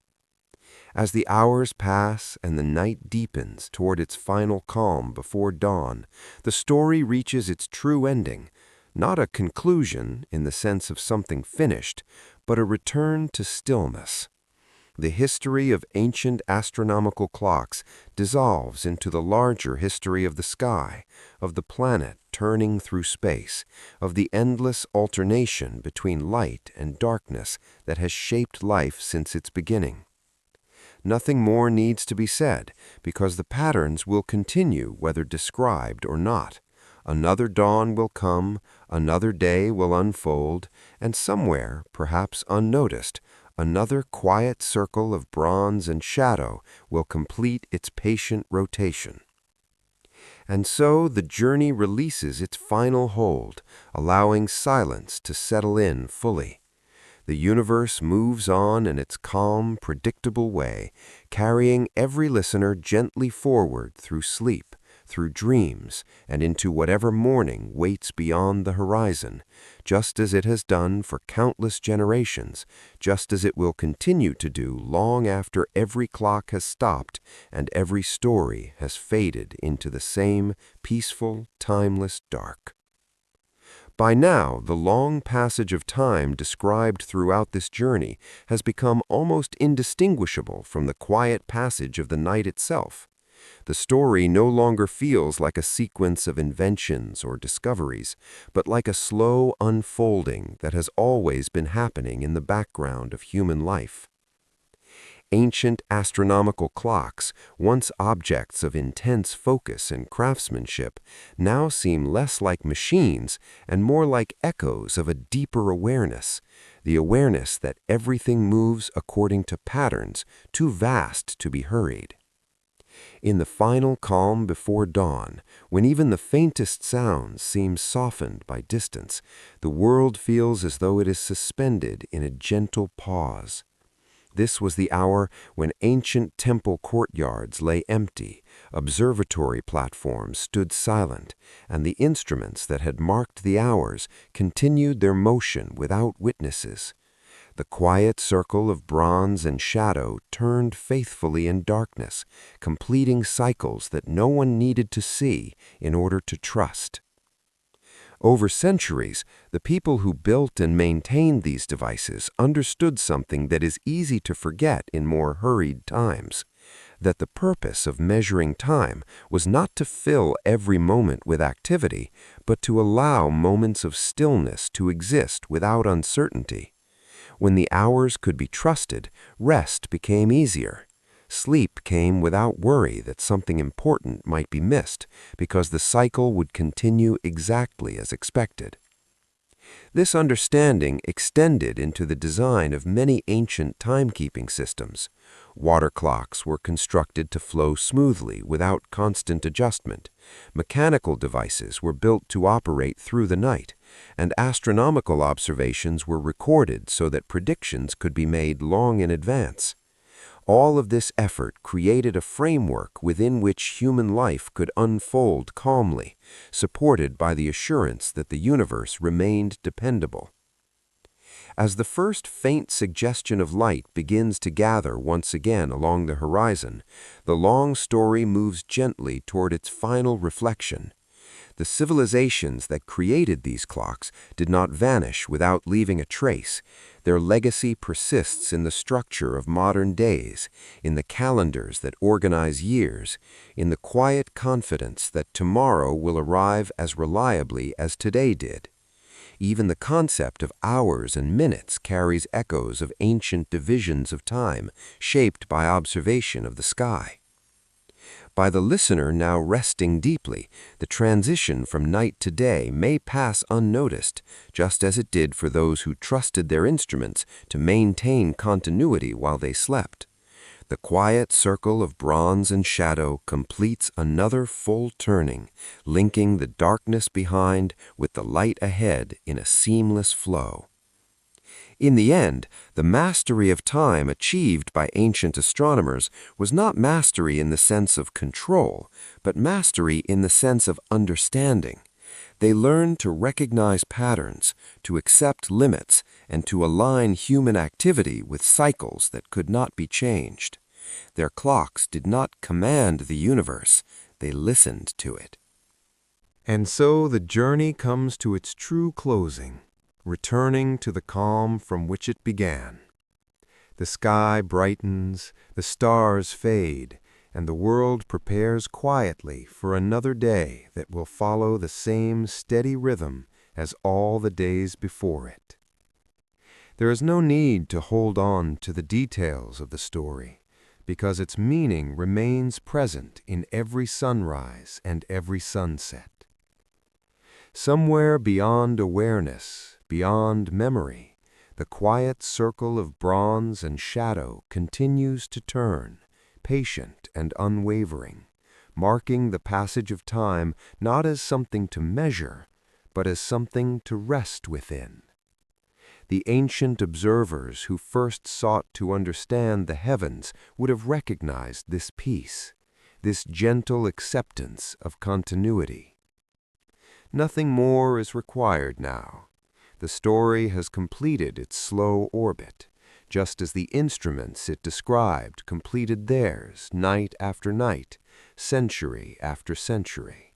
As the hours pass and the night deepens toward its final calm before dawn, the story reaches its true ending, not a conclusion in the sense of something finished, but a return to stillness. The history of ancient astronomical clocks dissolves into the larger history of the sky, of the planet turning through space, of the endless alternation between light and darkness that has shaped life since its beginning. Nothing more needs to be said, because the patterns will continue whether described or not. Another dawn will come, another day will unfold, and somewhere, perhaps unnoticed, another quiet circle of bronze and shadow will complete its patient rotation. And so the journey releases its final hold, allowing silence to settle in fully. The universe moves on in its calm, predictable way, carrying every listener gently forward through sleep, through dreams, and into whatever morning waits beyond the horizon, just as it has done for countless generations, just as it will continue to do long after every clock has stopped and every story has faded into the same peaceful, timeless dark. By now, the long passage of time described throughout this journey has become almost indistinguishable from the quiet passage of the night itself. The story no longer feels like a sequence of inventions or discoveries, but like a slow unfolding that has always been happening in the background of human life. Ancient astronomical clocks, once objects of intense focus and craftsmanship, now seem less like machines and more like echoes of a deeper awareness, the awareness that everything moves according to patterns too vast to be hurried. In the final calm before dawn, when even the faintest sounds seem softened by distance, the world feels as though it is suspended in a gentle pause. This was the hour when ancient temple courtyards lay empty, observatory platforms stood silent, and the instruments that had marked the hours continued their motion without witnesses. The quiet circle of bronze and shadow turned faithfully in darkness, completing cycles that no one needed to see in order to trust. Over centuries, the people who built and maintained these devices understood something that is easy to forget in more hurried times, that the purpose of measuring time was not to fill every moment with activity, but to allow moments of stillness to exist without uncertainty. When the hours could be trusted, rest became easier. Sleep came without worry that something important might be missed, because the cycle would continue exactly as expected. This understanding extended into the design of many ancient timekeeping systems. Water clocks were constructed to flow smoothly without constant adjustment. Mechanical devices were built to operate through the night, and astronomical observations were recorded so that predictions could be made long in advance. All of this effort created a framework within which human life could unfold calmly, supported by the assurance that the universe remained dependable. As the first faint suggestion of light begins to gather once again along the horizon, the long story moves gently toward its final reflection. The civilizations that created these clocks did not vanish without leaving a trace. Their legacy persists in the structure of modern days, in the calendars that organize years, in the quiet confidence that tomorrow will arrive as reliably as today did. Even the concept of hours and minutes carries echoes of ancient divisions of time, shaped by observation of the sky. By the listener now resting deeply, the transition from night to day may pass unnoticed, just as it did for those who trusted their instruments to maintain continuity while they slept. The quiet circle of bronze and shadow completes another full turning, linking the darkness behind with the light ahead in a seamless flow. In the end, the mastery of time achieved by ancient astronomers was not mastery in the sense of control, but mastery in the sense of understanding. They learned to recognize patterns, to accept limits, and to align human activity with cycles that could not be changed. Their clocks did not command the universe, they listened to it. And so the journey comes to its true closing, returning to the calm from which it began. The sky brightens, the stars fade, and the world prepares quietly for another day that will follow the same steady rhythm as all the days before it. There is no need to hold on to the details of the story, because its meaning remains present in every sunrise and every sunset. Somewhere beyond awareness, beyond memory, the quiet circle of bronze and shadow continues to turn, patient and unwavering, marking the passage of time not as something to measure, but as something to rest within. The ancient observers who first sought to understand the heavens would have recognized this peace, this gentle acceptance of continuity. Nothing more is required now. The story has completed its slow orbit, just as the instruments it described completed theirs night after night, century after century.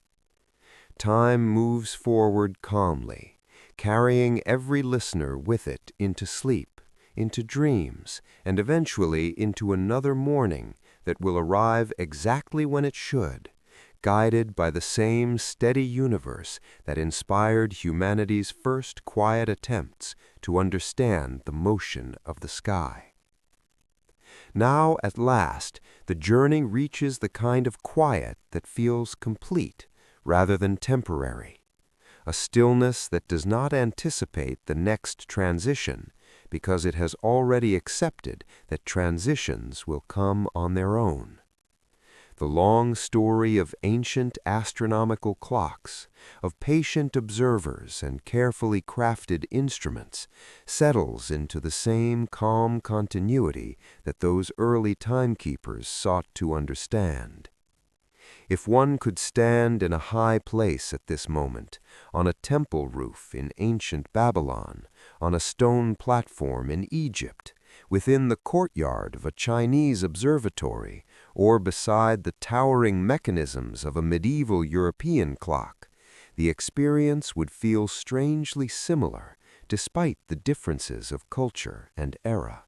Time moves forward calmly, carrying every listener with it into sleep, into dreams, and eventually into another morning that will arrive exactly when it should, guided by the same steady universe that inspired humanity's first quiet attempts to understand the motion of the sky. Now, at last, the journey reaches the kind of quiet that feels complete rather than temporary, a stillness that does not anticipate the next transition because it has already accepted that transitions will come on their own. The long story of ancient astronomical clocks, of patient observers and carefully crafted instruments, settles into the same calm continuity that those early timekeepers sought to understand. If one could stand in a high place at this moment, on a temple roof in ancient Babylon, on a stone platform in Egypt, within the courtyard of a Chinese observatory, or beside the towering mechanisms of a medieval European clock, the experience would feel strangely similar, despite the differences of culture and era.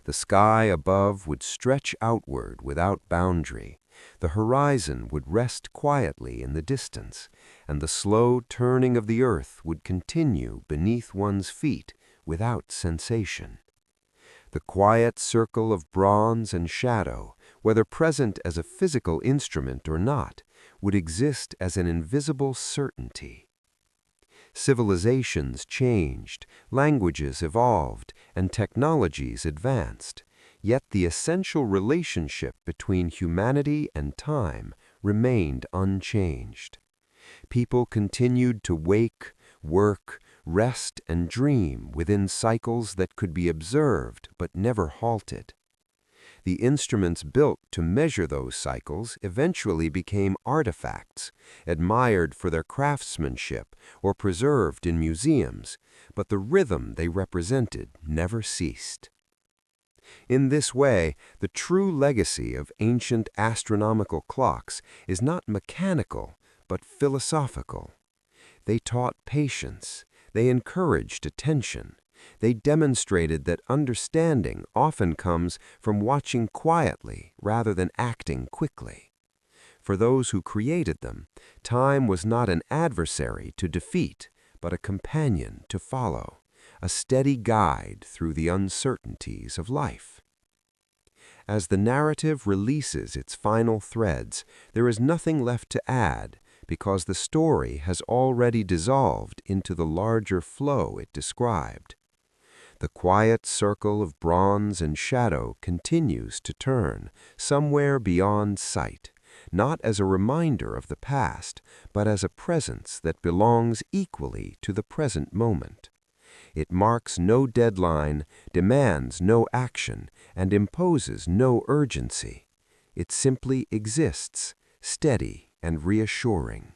The sky above would stretch outward without boundary, the horizon would rest quietly in the distance, and the slow turning of the earth would continue beneath one's feet without sensation. The quiet circle of bronze and shadow, whether present as a physical instrument or not, would exist as an invisible certainty. Civilizations changed, languages evolved, and technologies advanced, yet the essential relationship between humanity and time remained unchanged. People continued to wake, work, rest, and dream within cycles that could be observed but never halted. The instruments built to measure those cycles eventually became artifacts, admired for their craftsmanship or preserved in museums, but the rhythm they represented never ceased. In this way, the true legacy of ancient astronomical clocks is not mechanical, but philosophical. They taught patience, they encouraged attention, they demonstrated that understanding often comes from watching quietly rather than acting quickly. For those who created them, time was not an adversary to defeat, but a companion to follow, a steady guide through the uncertainties of life. As the narrative releases its final threads, there is nothing left to add, because the story has already dissolved into the larger flow it described. The quiet circle of bronze and shadow continues to turn, somewhere beyond sight, not as a reminder of the past, but as a presence that belongs equally to the present moment. It marks no deadline, demands no action, and imposes no urgency. It simply exists, steady and reassuring.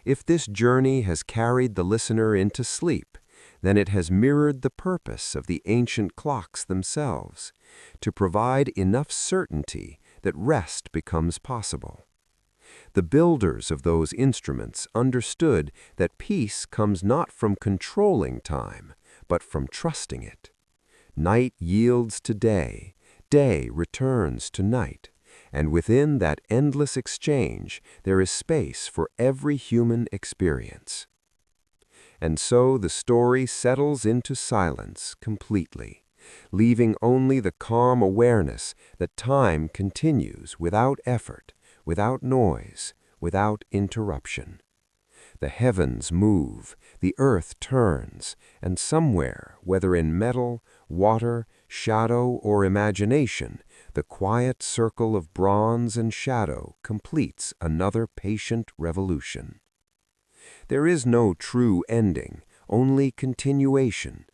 If this journey has carried the listener into sleep, then it has mirrored the purpose of the ancient clocks themselves, to provide enough certainty that rest becomes possible. The builders of those instruments understood that peace comes not from controlling time, but from trusting it. Night yields to day, day returns to night, and within that endless exchange there is space for every human experience. And so the story settles into silence completely, leaving only the calm awareness that time continues without effort, without noise, without interruption. The heavens move, the earth turns, and somewhere, whether in metal, water, shadow, or imagination, the quiet circle of bronze and shadow completes another patient revolution. There is no true ending, only continuation,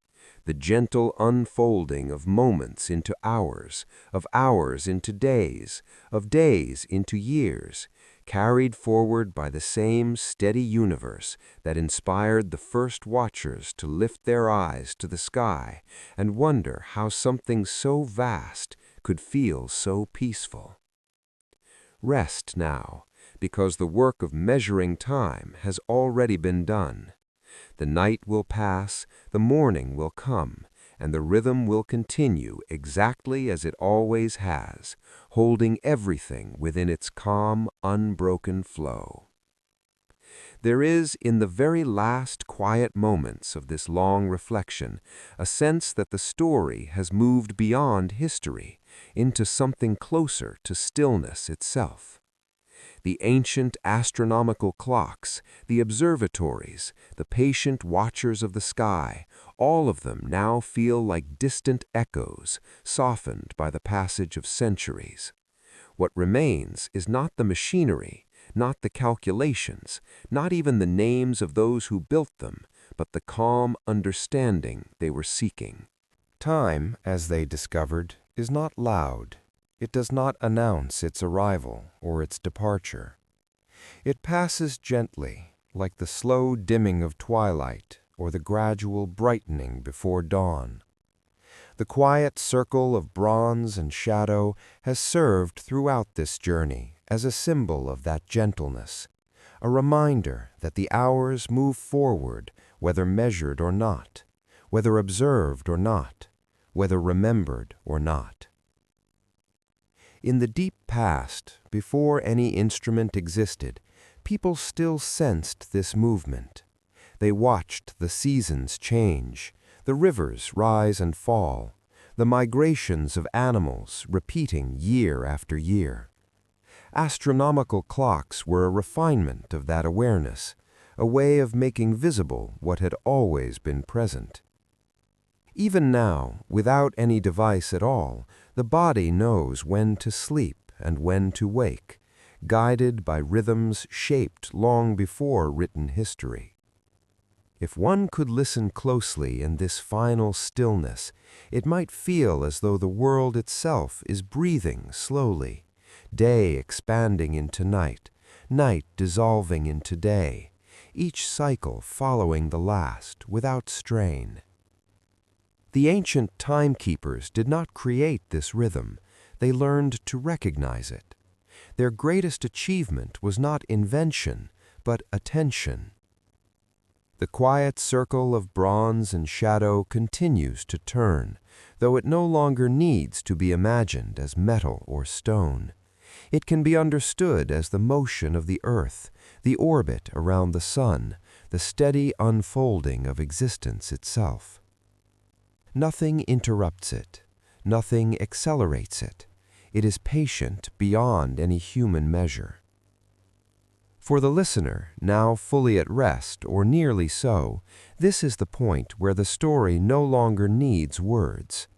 the gentle unfolding of moments into hours, of hours into days, of days into years, carried forward by the same steady universe that inspired the first watchers to lift their eyes to the sky and wonder how something so vast could feel so peaceful. Rest now, because the work of measuring time has already been done. The night will pass, the morning will come, and the rhythm will continue exactly as it always has, holding everything within its calm, unbroken flow. There is, in the very last quiet moments of this long reflection, a sense that the story has moved beyond history, into something closer to stillness itself. The ancient astronomical clocks, the observatories, the patient watchers of the sky, all of them now feel like distant echoes, softened by the passage of centuries. What remains is not the machinery, not the calculations, not even the names of those who built them, but the calm understanding they were seeking. Time, as they discovered, is not loud. It does not announce its arrival or its departure. It passes gently, like the slow dimming of twilight or the gradual brightening before dawn. The quiet circle of bronze and shadow has served throughout this journey as a symbol of that gentleness, a reminder that the hours move forward whether measured or not, whether observed or not, whether remembered or not. In the deep past, before any instrument existed, people still sensed this movement. They watched the seasons change, the rivers rise and fall, the migrations of animals repeating year after year. Astronomical clocks were a refinement of that awareness, a way of making visible what had always been present. Even now, without any device at all, the body knows when to sleep and when to wake, guided by rhythms shaped long before written history. If one could listen closely in this final stillness, it might feel as though the world itself is breathing slowly, day expanding into night, night dissolving into day, each cycle following the last without strain. The ancient timekeepers did not create this rhythm, they learned to recognize it. Their greatest achievement was not invention, but attention. The quiet circle of bronze and shadow continues to turn, though it no longer needs to be imagined as metal or stone. It can be understood as the motion of the earth, the orbit around the sun, the steady unfolding of existence itself. Nothing interrupts it, nothing accelerates it. It is patient beyond any human measure. For the listener, now fully at rest or nearly so, this is the point where the story no longer needs words.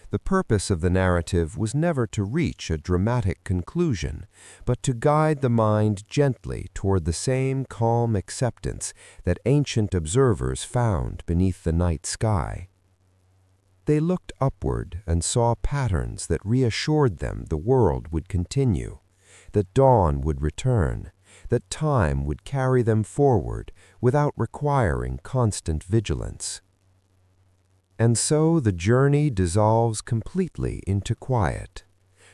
The purpose of the narrative was never to reach a dramatic conclusion, but to guide the mind gently toward the same calm acceptance that ancient observers found beneath the night sky. They looked upward and saw patterns that reassured them the world would continue, that dawn would return, that time would carry them forward without requiring constant vigilance. And so the journey dissolves completely into quiet.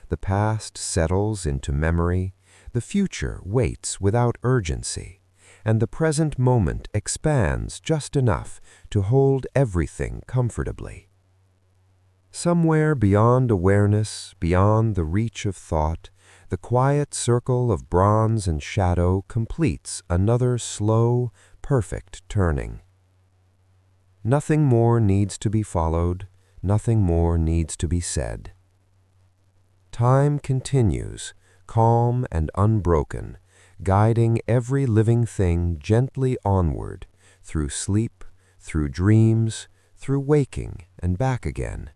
The past settles into memory, the future waits without urgency, and the present moment expands just enough to hold everything comfortably. Somewhere beyond awareness, beyond the reach of thought, the quiet circle of bronze and shadow completes another slow, perfect turning. Nothing more needs to be followed, nothing more needs to be said. Time continues, calm and unbroken, guiding every living thing gently onward, through sleep, through dreams, through waking and back again,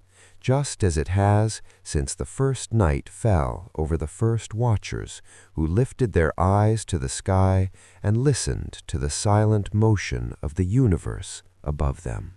just as it has since the first night fell over the first watchers who lifted their eyes to the sky and listened to the silent motion of the universe above them.